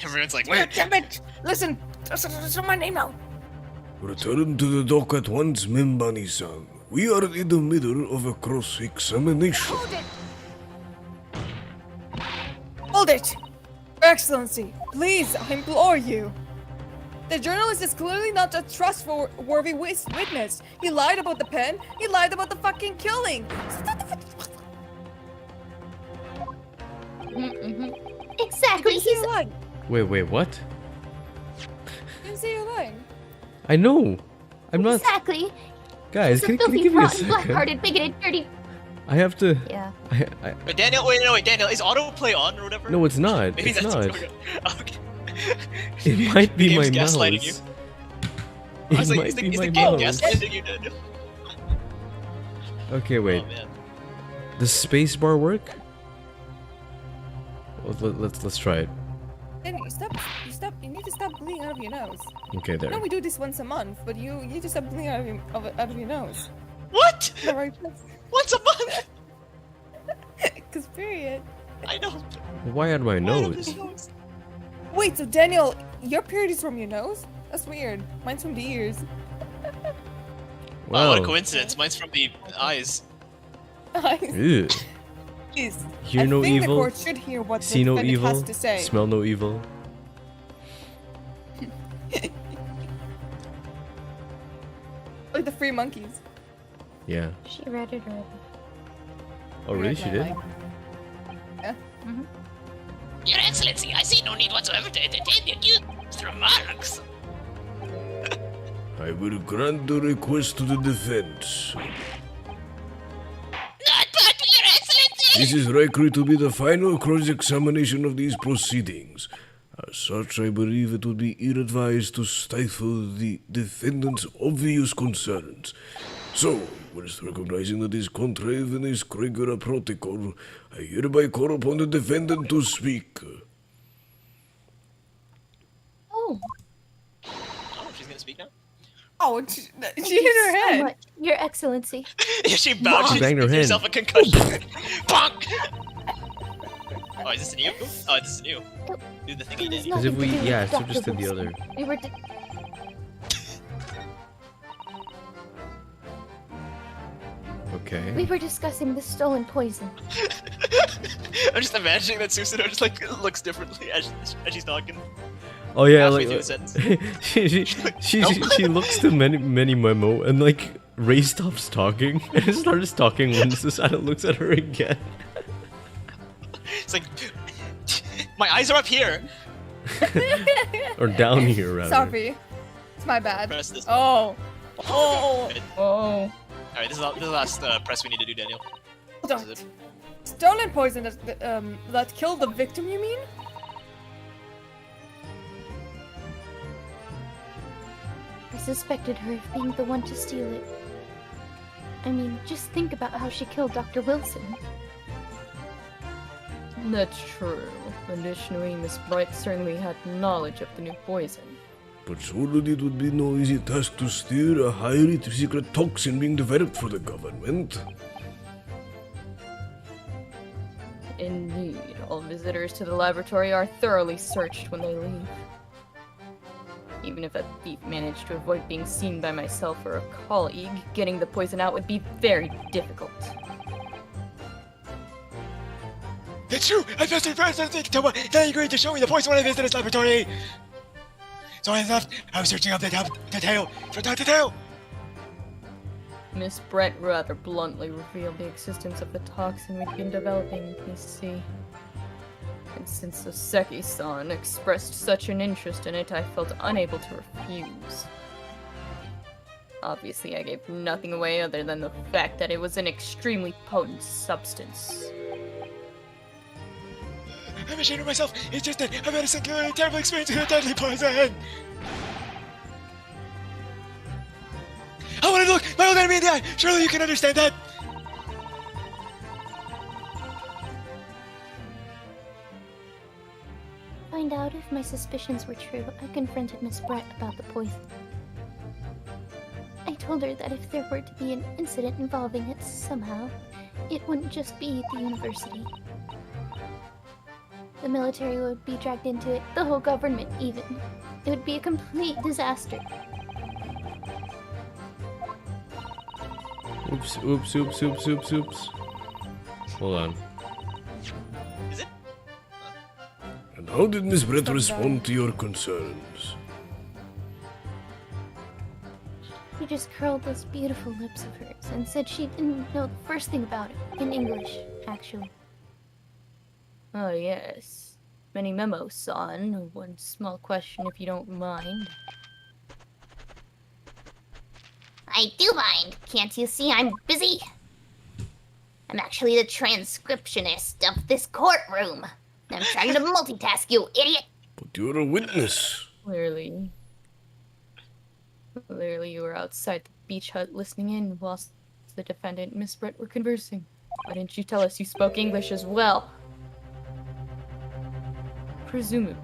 Everyone's like, God wait. damn it! Listen, that's my name now. Return to the dock at once, Mimbani-san. We are in the middle of a cross-examination. Hold it! Your Excellency, please, I implore you. The journalist is clearly not a trustworthy witness. He lied about the pen. He lied about the fucking killing. Exactly. Couldn't say you're lying. Wait, what? Couldn't say you're lying. I know. I'm not. Exactly. Guys, He's a can you filthy, give me a rotten, second? black-hearted, bigoted, dirty. I have to. Yeah. Wait, Daniel, Daniel, is autoplay on or whatever? No, it's not. Maybe It's that's not. Okay. It might be The my game's gaslighting mouse. I It was like, might is be the my game mouse. gaslighting you, Daniel? Okay, wait. Oh, man. Does spacebar work? Well, let's try it. Then you you need to stop bleeding out of your nose. Okay, I there. know we do this once a month, but you need to stop bleeding out of your nose. What? The right place. Once a month? Cause period. I know. Why out of my Why don't nose? you notice? Wait, so Daniel, your period is from your nose? That's weird. Mine's from the ears. Wow, what a Wow. coincidence. Mine's from the eyes. Ew. Please. Hear I no think the evil. court should hear what See the no defendant evil. has to say. Smell no evil. Like the free monkeys. Yeah. She read it already. Oh, really? She did? Your Excellency, I see no need whatsoever to entertain the accused's remarks. I will grant the request to the defense. Not part, Your Excellency! This is likely to be the final cross-examination of these proceedings. As such, I believe it would be ill-advised to stifle the defendant's obvious concerns. So, whilst recognizing that is contrary to this regular protocol, I hereby call upon the defendant to speak. Oh, Oh, she's gonna speak now? Oh, she hit her so head. much, Your Excellency. Yeah, she bowed. She She banged her gave head. herself a concussion. Bonk! Oh, is this new? Oh, this is new. Do the thing you did. Because if we, Nothing to do yeah, with so just Dr. did the other. We were. Okay. We were discussing the stolen poison. I'm just imagining that Susanoo just like looks differently as she's talking. Oh yeah, Halfway like through the sentence. she looks to many memo and like Ray stops talking and starts talking when Susanoo looks at her again. It's like my eyes are up here. Or down here rather. Sorry. It's my bad. Press this. Oh. Oh. Oh. All right, this is the last press we need to do, Daniel. Hold This is on. it. Stolen poison that killed the victim, you mean? I suspected her of being the one to steal it. I mean, just think about how she killed Dr. Wilson. That's true. Additionally, Miss Bright certainly had knowledge of the new poison. But surely it would be no easy task to steer a highly secret toxin being developed for the government. Indeed, all visitors to the laboratory are thoroughly searched when they leave. Even if a thief managed to avoid being seen by myself or a colleague, getting the poison out would be very difficult. It's true! I visited first and someone they agreed to show me the poison when I visited his laboratory! So I left, I was searching up the tail, from top to tail! Miss Brett rather bluntly revealed the existence of the toxin we'd been developing, you see. And since the Sythe-san expressed such an interest in it, I felt unable to refuse. Obviously, I gave nothing away other than the fact that it was an extremely potent substance. I'm ashamed of myself, it's just that I've had a singularly terrible experience with a deadly poison! I want to look my old enemy in the eye! Surely you can understand that! Find out if my suspicions were true, I confronted Miss Brett about the poison. I told her that if there were to be an incident involving it somehow, it wouldn't just be at the university. The military would be dragged into it, the whole government even. It would be a complete disaster. Oops, oops, oops, oops, oops, oops. Hold on. Is it? And how did Miss Brett respond to your concerns? She just curled those beautiful lips of hers and said she didn't know the first thing about it. In English, actually. Oh yes. Many memos, son. One small question if you don't mind. I do mind. Can't you see I'm busy? I'm actually the transcriptionist of this courtroom. I'm trying to multitask, you idiot! But you're a witness. Clearly you were outside the beach hut listening in whilst the defendant and Miss Brett were conversing. Why didn't you tell us you spoke English as well? Presumably,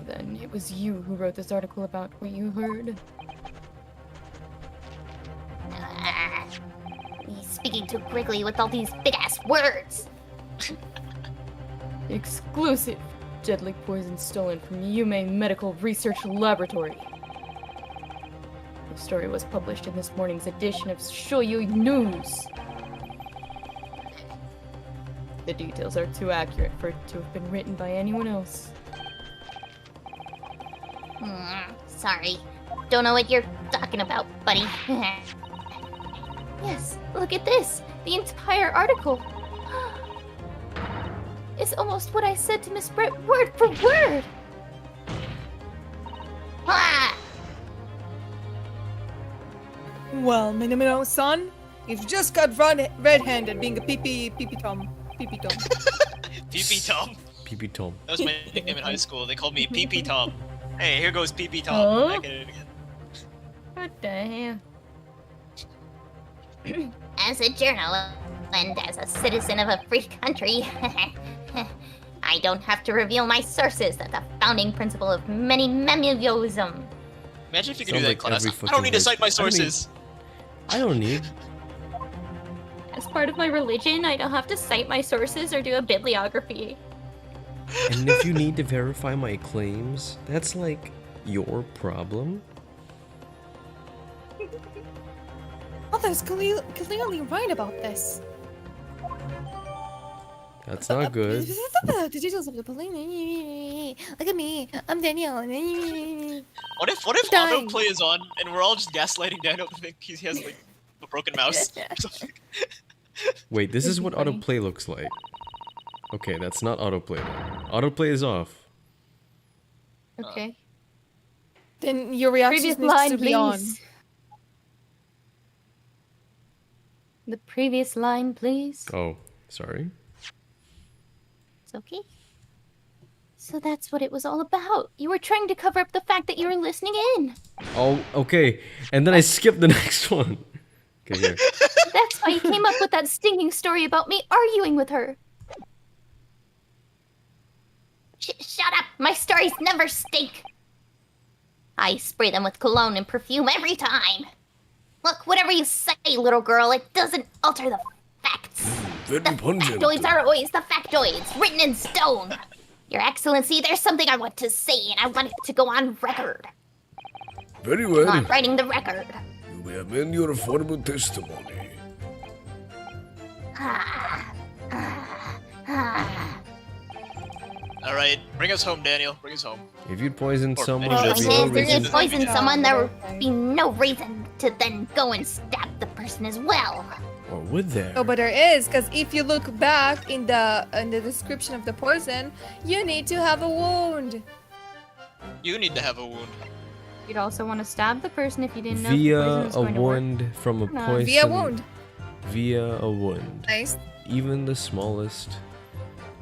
then, it was you who wrote this article about what you heard. He's speaking too quickly with all these big-ass words. Exclusive! Deadly poison stolen from Yume Medical Research Laboratory. The story was published in this morning's edition of Shoyu News. The details are too accurate for it to have been written by anyone else. Sorry. Don't know what you're talking about, buddy. Yes, look at this! The entire article! It's almost what I said to Miss Brett, word for word! Ah! Well, Minamino-san, you've just got red-handed being a pee-pee Tom. Pee-pee Tom. Pee-pee Tom. Pee-pee Tom. That was my nickname in high school. They called me Pee-pee Tom. Hey, here goes Pee-pee Tom. Oh? Back at it again. What the hell? As a journalist and as a citizen of a free country, I don't have to reveal my sources. That's a founding principle of many memuism. Imagine if you could Sounds do that like class. every I don't need to fucking cite my high- I don't need- sources. I don't need. As part of my religion, I don't have to cite my sources or do a bibliography. And if you need to verify my claims, that's like your problem. Mother's clearly right about this. That's not good. The details of the police. Look at me. I'm Danielle. What if Dying. autoplay is on and we're all just gaslighting Daniel to think he has like a broken mouse or something? Wait, this is what funny. autoplay looks like. Okay, that's not autoplay. Autoplay is off. Okay. Then your reaction Previous needs line, to be on. please. The previous line, please. Oh, sorry. It's okay. So that's what it was all about. You were trying to cover up the fact that you were listening in. Oh, okay. And then I skipped the next one. Okay, here. That's why you came up with that stinking story about me arguing with her. Shut up! My stories never stink! I spray them with cologne and perfume every time. Look, whatever you say, little girl, it doesn't alter the facts. Very The pungent. factoids are always the factoids, written in stone. Your Excellency, there's something I want to say, and I want it to go on record. Very well. I'm writing the record. You may amend your formal testimony. Alright, bring us home, Daniel. Bring us home. If you'd poisoned Or someone, maybe there'd If be no you reason. poison someone, there would be no reason to then go and stab the person as well. Or would there? Oh, but there is, because if you look back in the description of the poison, you need to have a wound. You need to have a wound. You'd also want to stab the person if you didn't know if the Via poison was a going to work. wound from a No, poison. Via wound. Via a wound. Nice. Even the smallest.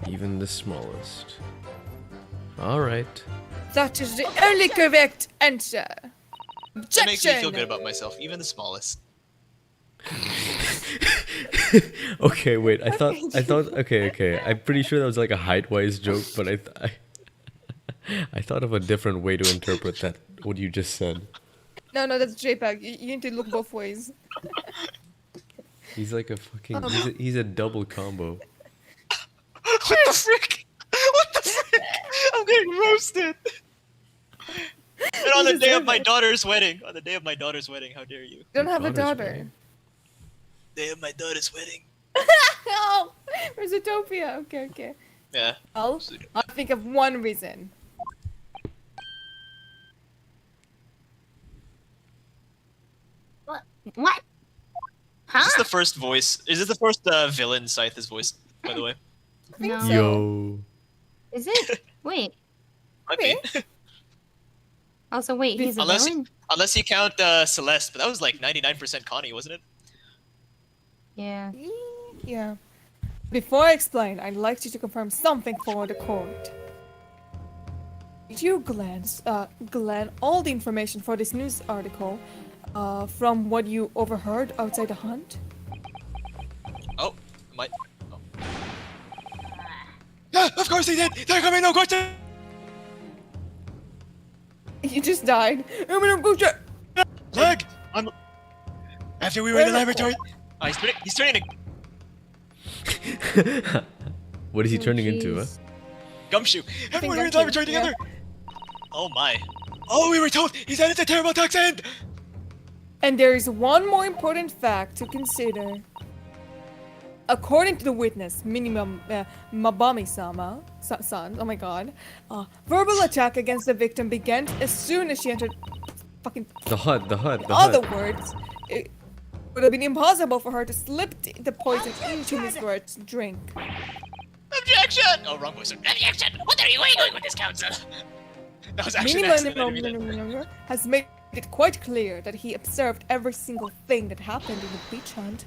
Even the smallest. Alright. That is the only correct answer. That makes me feel Objection! good about myself, even the smallest. Okay, wait. I thought. Okay. I'm pretty sure that was like a height-wise joke, but I thought of a different way to interpret that. What you just said. No, that's JPEG. You need to look both ways. He's like a fucking. He's a double combo. What the frick? What the frick? I'm getting roasted. And on the day of my daughter's wedding. On the day of my daughter's wedding, how dare you? You don't have a Daughter's daughter. wedding. Day of my daughter's wedding. No! Where's Utopia? Okay. Yeah. I'll think of one reason. What? Huh? Is this the first voice? Is this the first villain Sythe has voiced, by the way? No. Yo. Is it? Wait. Might be. Also, wait, he's a Unless villain? unless you count Celeste, but that was like 99% Connie, wasn't it? Yeah. Yeah. Before I explain, I'd like you to confirm something for the court. Did you glean all the information for this news article from what you overheard outside the hunt? Oh, might. Oh. Yeah, of course he did. There can be no question. You just died. Leg. I'm. After we were in the laboratory. Oh, he's turning into What is he turning into, huh? jeez. Gumshoe. Everyone were in the Gumshoe, laboratory yeah. together. Oh my. Oh, we were told he said it's a terrible toxin. And there is one more important fact to consider. According to the witness, minimum Mabami-sama, son, oh my god, verbal attack against the victim began as soon as she entered fucking... The hut. In other words, it would have been impossible for her to slip the poison into Miss Rourke's drink. Objection. Oh, wrong voice. Objection. What are you doing with this counsel? That was actually an accident. I didn't mean that. Has made it quite clear that he observed every single thing that happened in the beach hunt.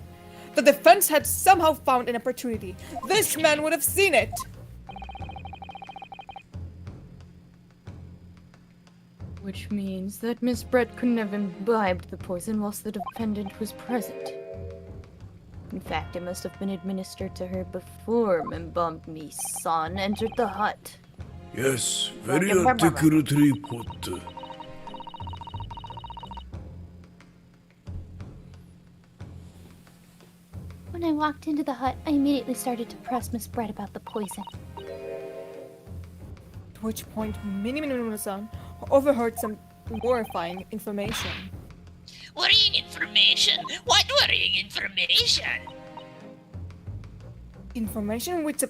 The defense had somehow found an opportunity. This man would have seen it! Which means that Miss Brett couldn't have imbibed the poison whilst the defendant was present. In fact, it must have been administered to her before Mbami-san entered the hut. Yes, very articulately put. When I walked into the hut, I immediately started to press Miss Brett about the poison. At which point, Minimum-san overheard some horrifying information. Worrying information? What worrying information? Information which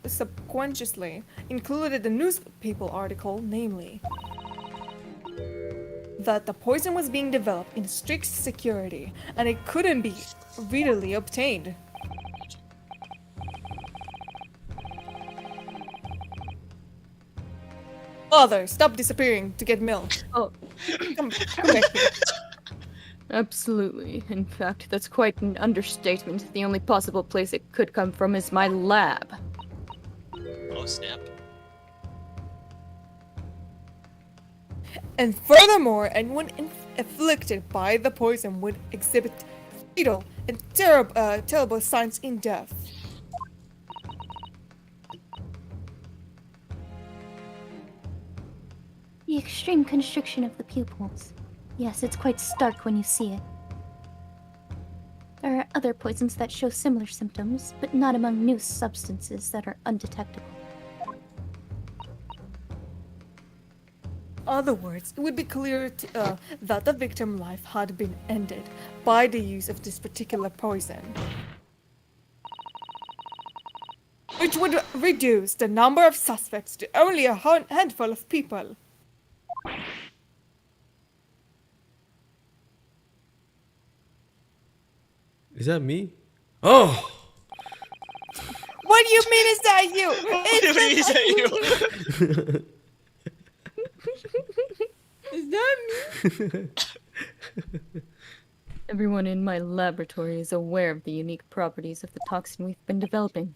subconsciously included the newspaper article, namely that the poison was being developed in strict security and it couldn't be readily obtained. Father, stop disappearing to get milk. Oh. Come back here. Absolutely. In fact, that's quite an understatement. The only possible place it could come from is my lab. Oh, snap. And furthermore, anyone afflicted by the poison would exhibit fatal and terrible signs in death. The extreme constriction of the pupils. Yes, it's quite stark when you see it. There are other poisons that show similar symptoms, but not among new substances that are undetectable. In other words, it would be clear that the victim's life had been ended by the use of this particular poison, which would reduce the number of suspects to only a handful of people. Is that me? Oh! What do you mean is that you? What do you mean is that you? Is that me? Everyone in my laboratory is aware of the unique properties of the toxin we've been developing.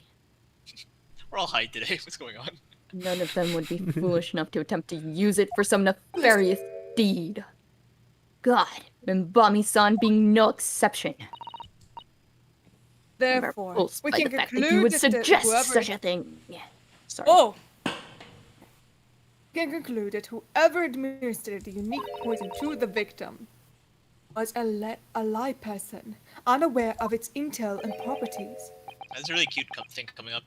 We're all high today. What's going on? None of them would be foolish enough to attempt to use it for some nefarious deed. God, Mbami-san being no exception. Therefore, we by can the fact that conclude you would that suggest whoever... such a thing. Yeah, sorry. Oh! We can conclude that whoever administered the unique poison to the victim was a lie person, unaware of its intel and properties. That's a really cute thing coming up.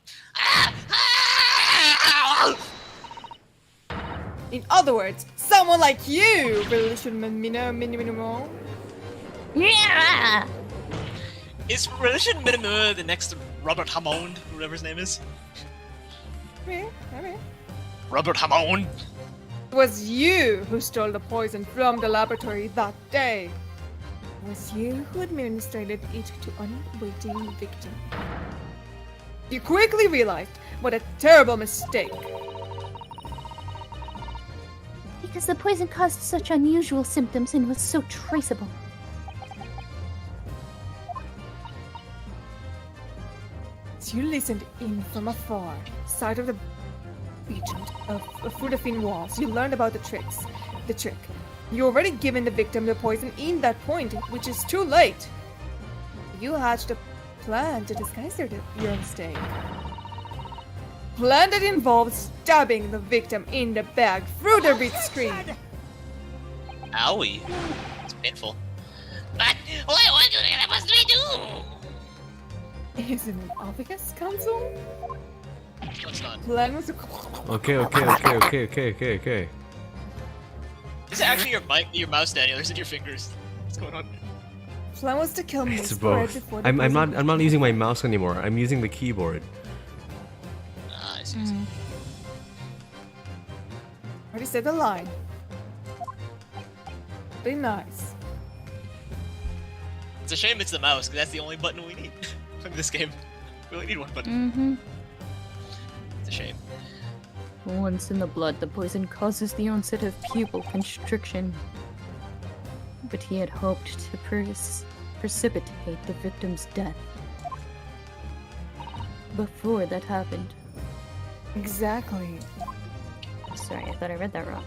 In other words, someone like you, Relation Minimo. Yeah! Is Relation Minimo the next Robert Hammond, whatever his name is? Robert Hammond! It was you who stole the poison from the laboratory that day. It was you who administered it to unwaiting victim. You quickly realized what a terrible mistake. Because the poison caused such unusual symptoms and was so traceable. So you listened in from afar, side of the region of through the thin walls. You learned about the trick. You already given the victim the poison in that point, which is too late. You hatched a plan to disguise your mistake. Plan that involves stabbing the victim in the back through the reed screen. Owie. It's painful. But what must we do? Is it an obvious, Council? Let's not. Plan was to... Okay. Is it actually your mouse, Daniel, or is it your fingers? What's going on? Plan was to kill me. It's both. I'm not using my mouse anymore. I'm using the keyboard. I see. Already said the line. Be nice. It's a shame it's the mouse, because that's the only button we need in this game. We only need one button. Mm-hmm. It's a shame. Once in the blood, the poison causes the onset of pupil constriction. But he had hoped to precipitate the victim's death. Before that happened. Exactly. Sorry, I thought I read that wrong.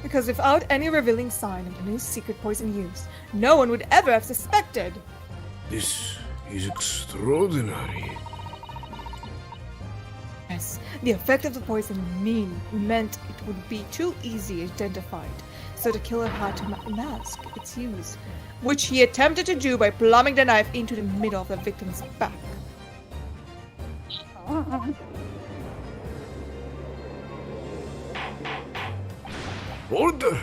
Because without any revealing sign of the new secret poison use, no one would ever have suspected. This is extraordinary. Yes, the effect of the poison meant it would be too easy identified, so the killer had to mask its use, which he attempted to do by plumbing the knife into the middle of the victim's back. Order!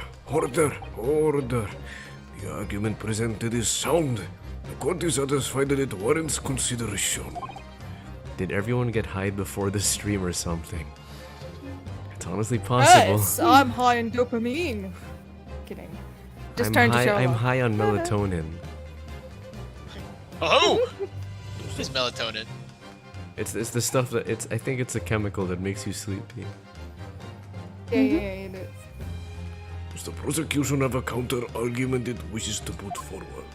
The argument presented is sound. The court is satisfied that it warrants consideration. Did everyone get high before the stream or something? It's honestly possible. Yes, I'm high on dopamine. Kidding. Just turn to show I'm off. high on melatonin. Oh! It's melatonin. It's the stuff that I think it's a chemical that makes you sleepy. Yeah, it is. Does the prosecution have a counter-argument it wishes to put forward?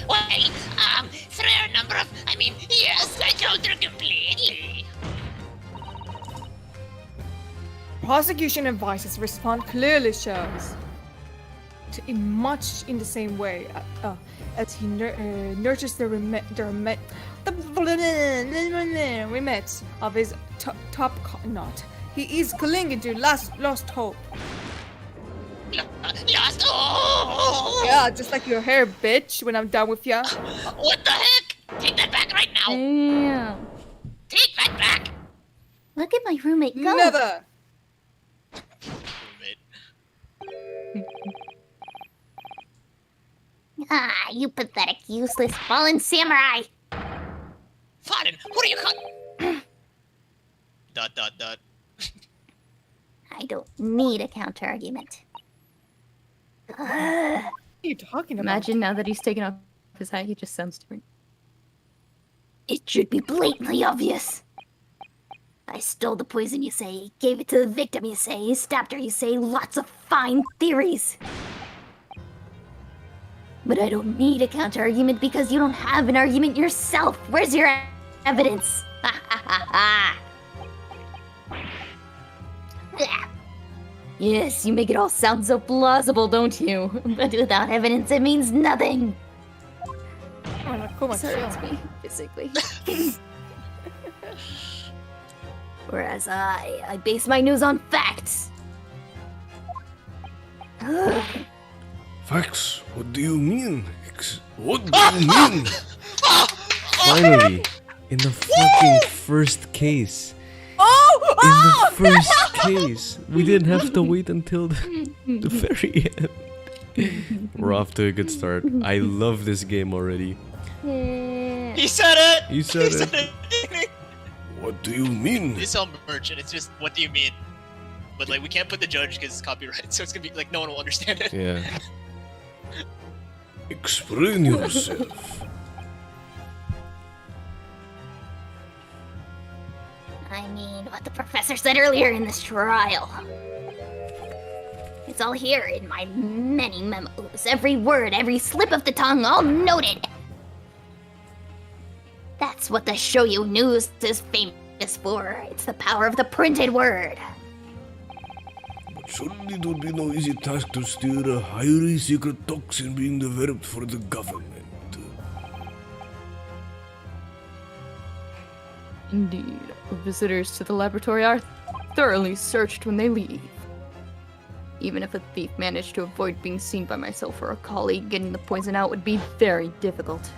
Wait, through a number of... yes, I counter completely. Prosecution advices respond clearly shows. act in much in the same way as he nurtures the remits of his top knot. He is clinging to lost hope. Lost hope! Yeah, just like your hair, bitch, when I'm done with ya. What the heck? Take that back right now! Damn. Take that back! Look at my roommate go. Never! Ah, you pathetic, useless, fallen samurai. Fallen, who are you ... I don't need a counter-argument. What are you talking about? Imagine now that he's taken off his hat, he just sounds different. It should be blatantly obvious. I stole the poison, you say. Gave it to the victim, you say. Stabbed her, you say. Lots of fine theories. But I don't need a counter-argument because you don't have an argument yourself. Where's your evidence? Ha ha ha ha. Yes, you make it all sound so plausible, don't you? But without evidence, it means nothing. This hurts me physically. Whereas I base my news on facts. Facts? What do you mean? What do you mean? Finally, in the fucking first case. In the first case, we didn't have to wait until the very end. We're off to a good start. I love this game already. He said it! You said it. it! What do you mean? It's on merch, and it's just, what do you mean? But, like, we can't put the judge because it's copyright, so it's gonna be, like, no one will understand it. Yeah. Explain yourself. I mean, what the professor said earlier in this trial. It's all here in my many memos. Every word, every slip of the tongue, all noted. That's what the Shoyu News is famous for. It's the power of the printed word. But surely it would be no easy task to steer a highly secret toxin being developed for the government. Indeed. Visitors to the laboratory are thoroughly searched when they leave. Even if a thief managed to avoid being seen by myself or a colleague, getting the poison out would be very difficult.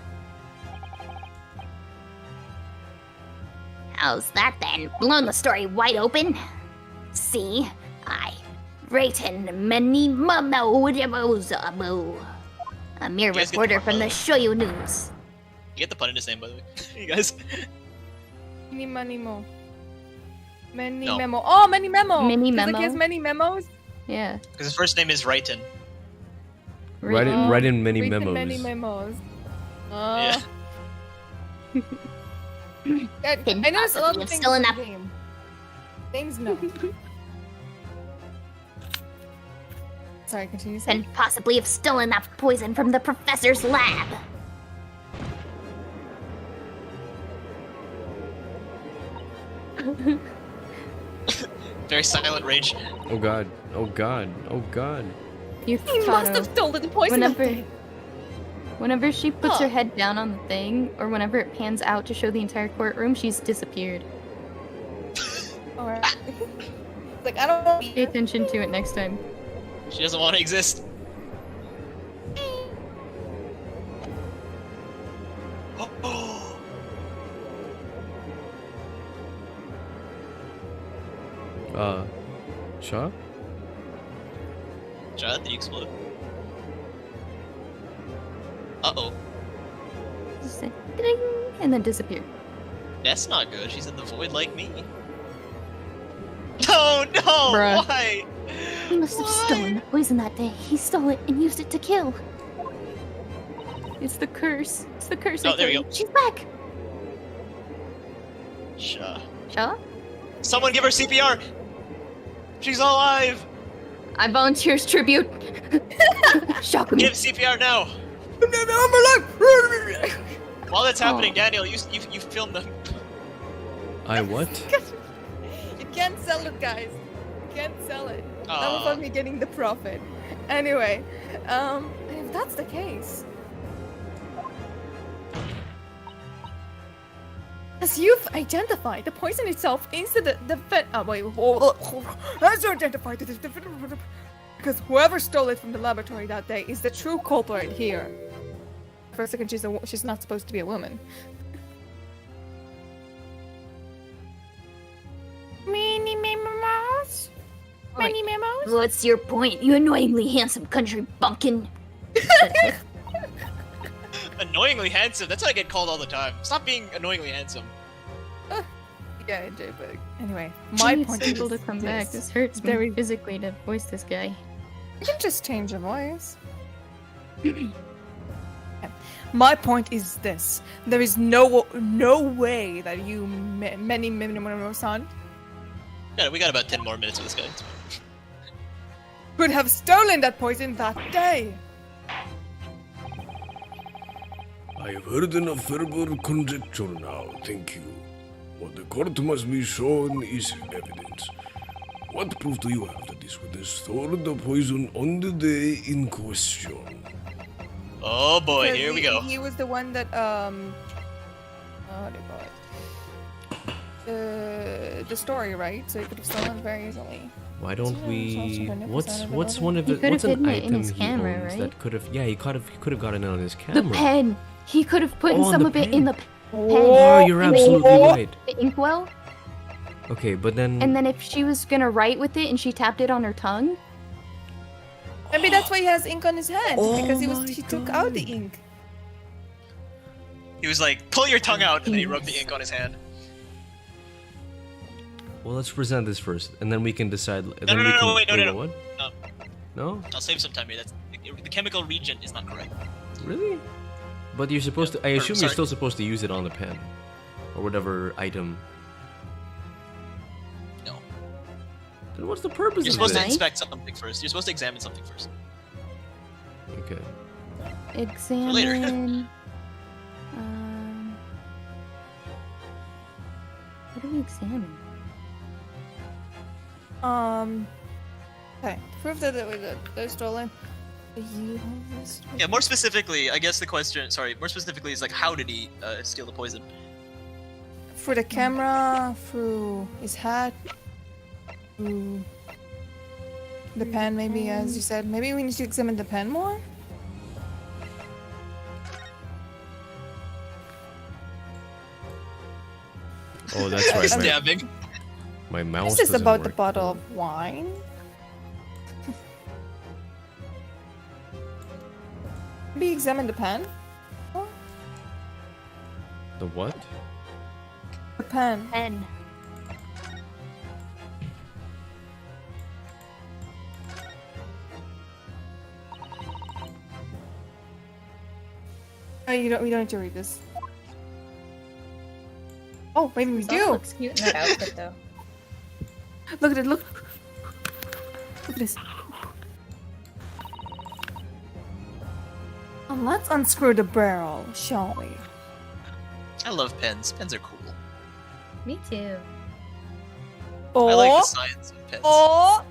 How's that then? Blown the story wide open? See? I written many memo. A mere You guys get reporter the- from the Shoyu News. You get the pun in his name, by the way. You guys. Many memo. Many No. memo. Oh, many memo. Many 'Cause, like, memo? he has many memos. Yeah. Because his first name is Raitin. Write in many Written memos. Many memos. Yeah. I noticed a lot possibly of things still in in the that- game. Things no. Sorry, continue. And possibly have stolen that poison from the professor's lab. Very silent rage. Oh god. Oh god. Oh god. You He must have stolen the poison. Whenever she puts Huh. her head down on the thing, or whenever it pans out to show the entire courtroom, she's disappeared. Alright. Like, I don't. Pay attention to it next time. She doesn't want to exist. Shaw? John, did you explode? Uh-oh. Just say, ding, and then disappear. That's not good. She's in the void like me. No, no! Bruh. Why? He must have stolen the poison that day. He stole it and used it to kill. It's the curse. It's the curse. Oh, there we go. She's back. Shaw. Shaw? Someone give her CPR! She's alive! I volunteer as tribute. Shock me. Give CPR now! While that's happening, Daniel, you filmed them. I what? You can't sell it, guys. You can't sell it. That was Aw. on me getting the profit. Anyway, if that's the case, as you've identified, the poison itself is as you identified it is because whoever stole it from the laboratory that day is the true culprit here. For a second, she's not supposed to be a woman. Mini memos. Mini memos. What's your point, you annoyingly handsome country bumpkin? Annoyingly handsome. That's what I get called all the time. Stop being annoyingly handsome. Yeah, I do, but anyway, my point is people to come back. This hurts me physically to voice this guy. You can just change your voice. My point is this: there is no way that you, son, Yeah, we got about 10 more minutes with this guy. could have stolen that poison that day. I have heard enough verbal conjecture now, thank you. What the court must be shown is evidence. What proof do you have that this would have stolen the poison on the day in question? Oh boy, Because here we go. He was the one that what do you call it? The story, right? So he could have stolen very easily. Why don't we? What's He one of the could what's have an hidden it in item his he camera, owns right? that could have? Yeah, he could have gotten it on his The camera. pen. He could have put Oh, some the of it pen. in the pen. Oh, you're absolutely right. The inkwell. Okay, but then And then if she was gonna write with it and she tapped it on her tongue. Maybe that's why he has ink on his hand because he took out the ink. He was like, pull your tongue out, and then he rubbed the ink on his hand. well, let's present this first, and then we can decide. No, then no, we no, can, no, wait, no, wait, no, no. What? No. No? I'll save some time here. That's the chemical region is not correct. Really? But you're supposed to. I assume you're sorry. still supposed to use it on the pen, or whatever item. No. Then what's the purpose You're of supposed to this? inspect something first. You're supposed to examine something first. Okay. Examine. What do we examine? Okay. Proof that they're stolen. You have this. Yeah, more specifically, I guess the question. Sorry, more specifically is like, how did he steal the poison? Through the camera, through his hat, through the pen, maybe, as you said. Maybe we need to examine the pen more? Oh, that's right. Stabbing. My mouse. This is doesn't about the work. bottle of wine. Maybe examine the pen? The what? The pen. Pen. Oh, we don't need to read this. Oh, maybe we Someone do. looks cute in that outfit, though. Look at it. Look at this. Let's unscrew the barrel, shall we? I love pens. Pens are cool. Me too. Oh, I like the science of pens. oh.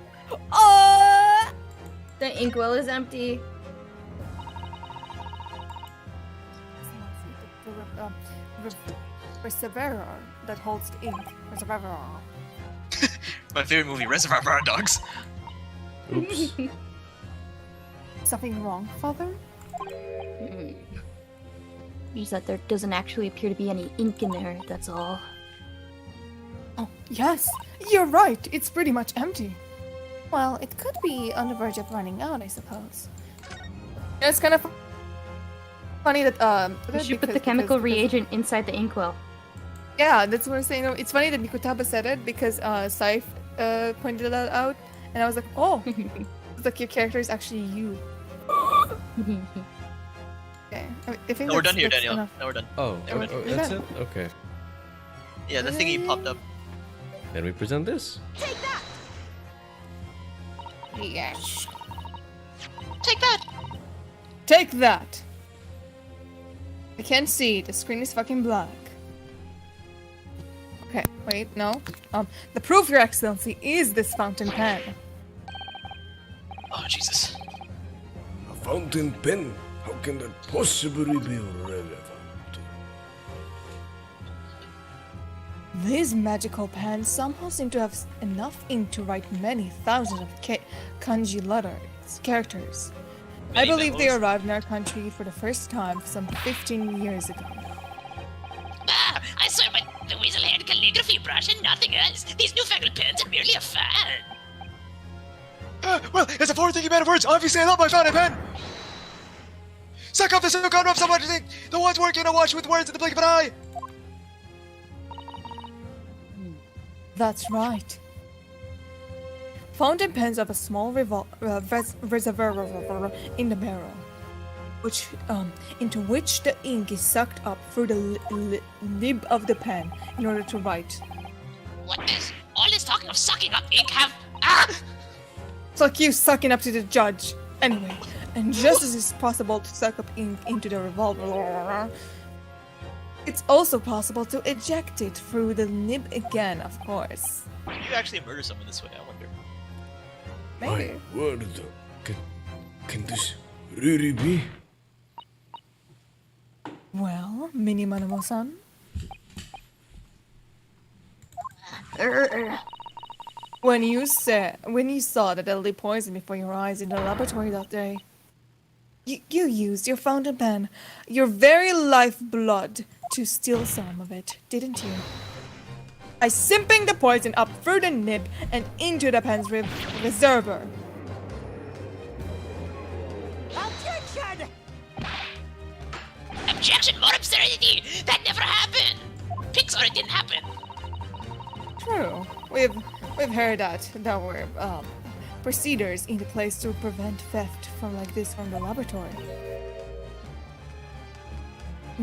The inkwell is empty. Perseverer that holds the ink. Perseverer. My favorite movie, Reservoir Dogs. Oops. Something wrong, Father? Means that there doesn't actually appear to be any ink in there, that's all. Oh, yes. You're right. It's pretty much empty. Well, it could be on the verge of running out, I suppose. It's kind of funny that We should put the chemical reagent inside the inkwell. Yeah, that's what I'm saying. It's funny that Mikutaba said it because Sythe pointed that out, and I was like, oh, it's like your character is actually you. Okay, I think No, we're done here, that's Daniel. enough. No, we're done. Oh, There we oh, go. that's it. Okay. Yeah, the thingy popped up. Then we present this. Yes. Take that! Take that! I can't see. The screen is fucking black. Okay, wait, no. The proof, Your Excellency, is this fountain pen. Oh, Jesus. fountain pen? How can that possibly be relevant? These magical pens somehow seem to have enough ink to write many thousands of kanji characters. I believe they arrived in our country for the first time some 15 years ago. Ah, I swear by the weasel-haired calligraphy brush and nothing else. These newfangled pens are merely a fad. Well, it's a forward-thinking man of words. Obviously, I love my fountain pen. Suck up the sukan of someone to think the ones working on watch with words in the blink of an eye. That's right. Fountain pens have a small reservoir in the barrel, into which the ink is sucked up through the nib of the pen in order to write. What does all this talking of sucking up ink have? Ah! It's like you sucking up to the judge. Anyway, and just as it's possible to suck up ink into the revolver, it's also possible to eject it through the nib again, of course. Can you actually murder someone this way, I wonder? Maybe. My word, can this really be? Well, Mini Manamo-san? When you saw the deadly poison before your eyes in the laboratory that day, you used your fountain pen, your very lifeblood, to steal some of it, didn't you? By simping the poison up through the nib and into the pen's reservoir. Objection! Objection! More absurdity! That never happened! Pixar, it didn't happen! True. We've heard that there were procedures in place to prevent theft from like this from the laboratory.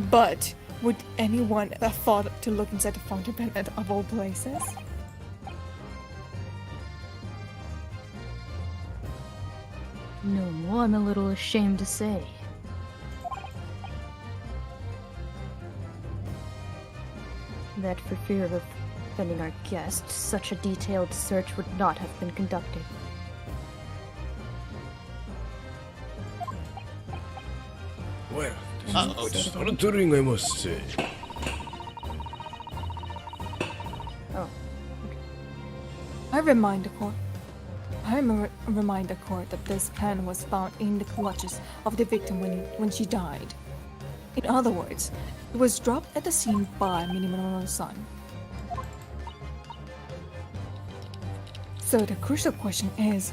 But would anyone have thought to look inside the fountain pen of all places? No, I'm a little ashamed to say. That for fear of offending our guests, such a detailed search would not have been conducted. Well, this is quite startling, I must say. Oh. I remind the court that this pen was found in the clutches of the victim when she died. In other words, it was dropped at the scene by Minimono-san. So the crucial question is,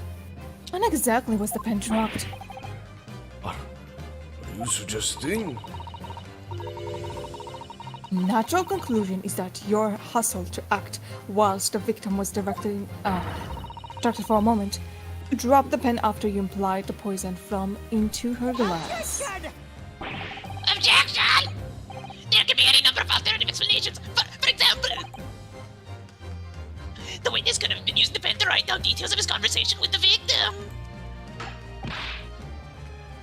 when exactly was the pen dropped? Are you suggesting? Natural conclusion is that your hustle to act whilst the victim was distracted for a moment. You dropped the pen after you applied the poison into her glass. Objection! There can be any number of alternative explanations. For example, the witness could have been using the pen to write down details of his conversation with the victim.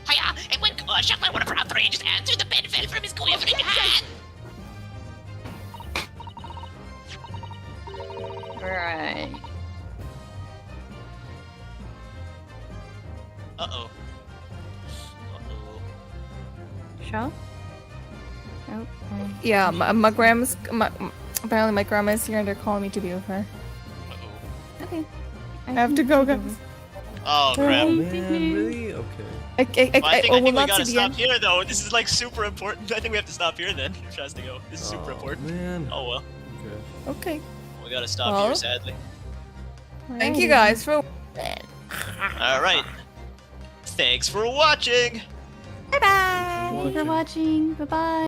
Hiya! And when shocked by one of her outrageous answers, the pen fell from his quivering hand. Right. Uh-oh. Shaw? Oh, Yeah, my grandma's. Apparently, my grandma is here and they're calling me to be with her. okay. I have to go, guys. Oh, crap. Man, really? Okay. I Well, I think will we not gotta see the stop end. here, though. This is, like, super important. I think we have to stop here, then, if she has to go. This is super important. Man. Oh, well. Okay. Okay. We gotta stop Well. here, sadly. Thank you guys for. Alright. Thanks for watching! Bye-bye! Thank you for watching. Bye-bye.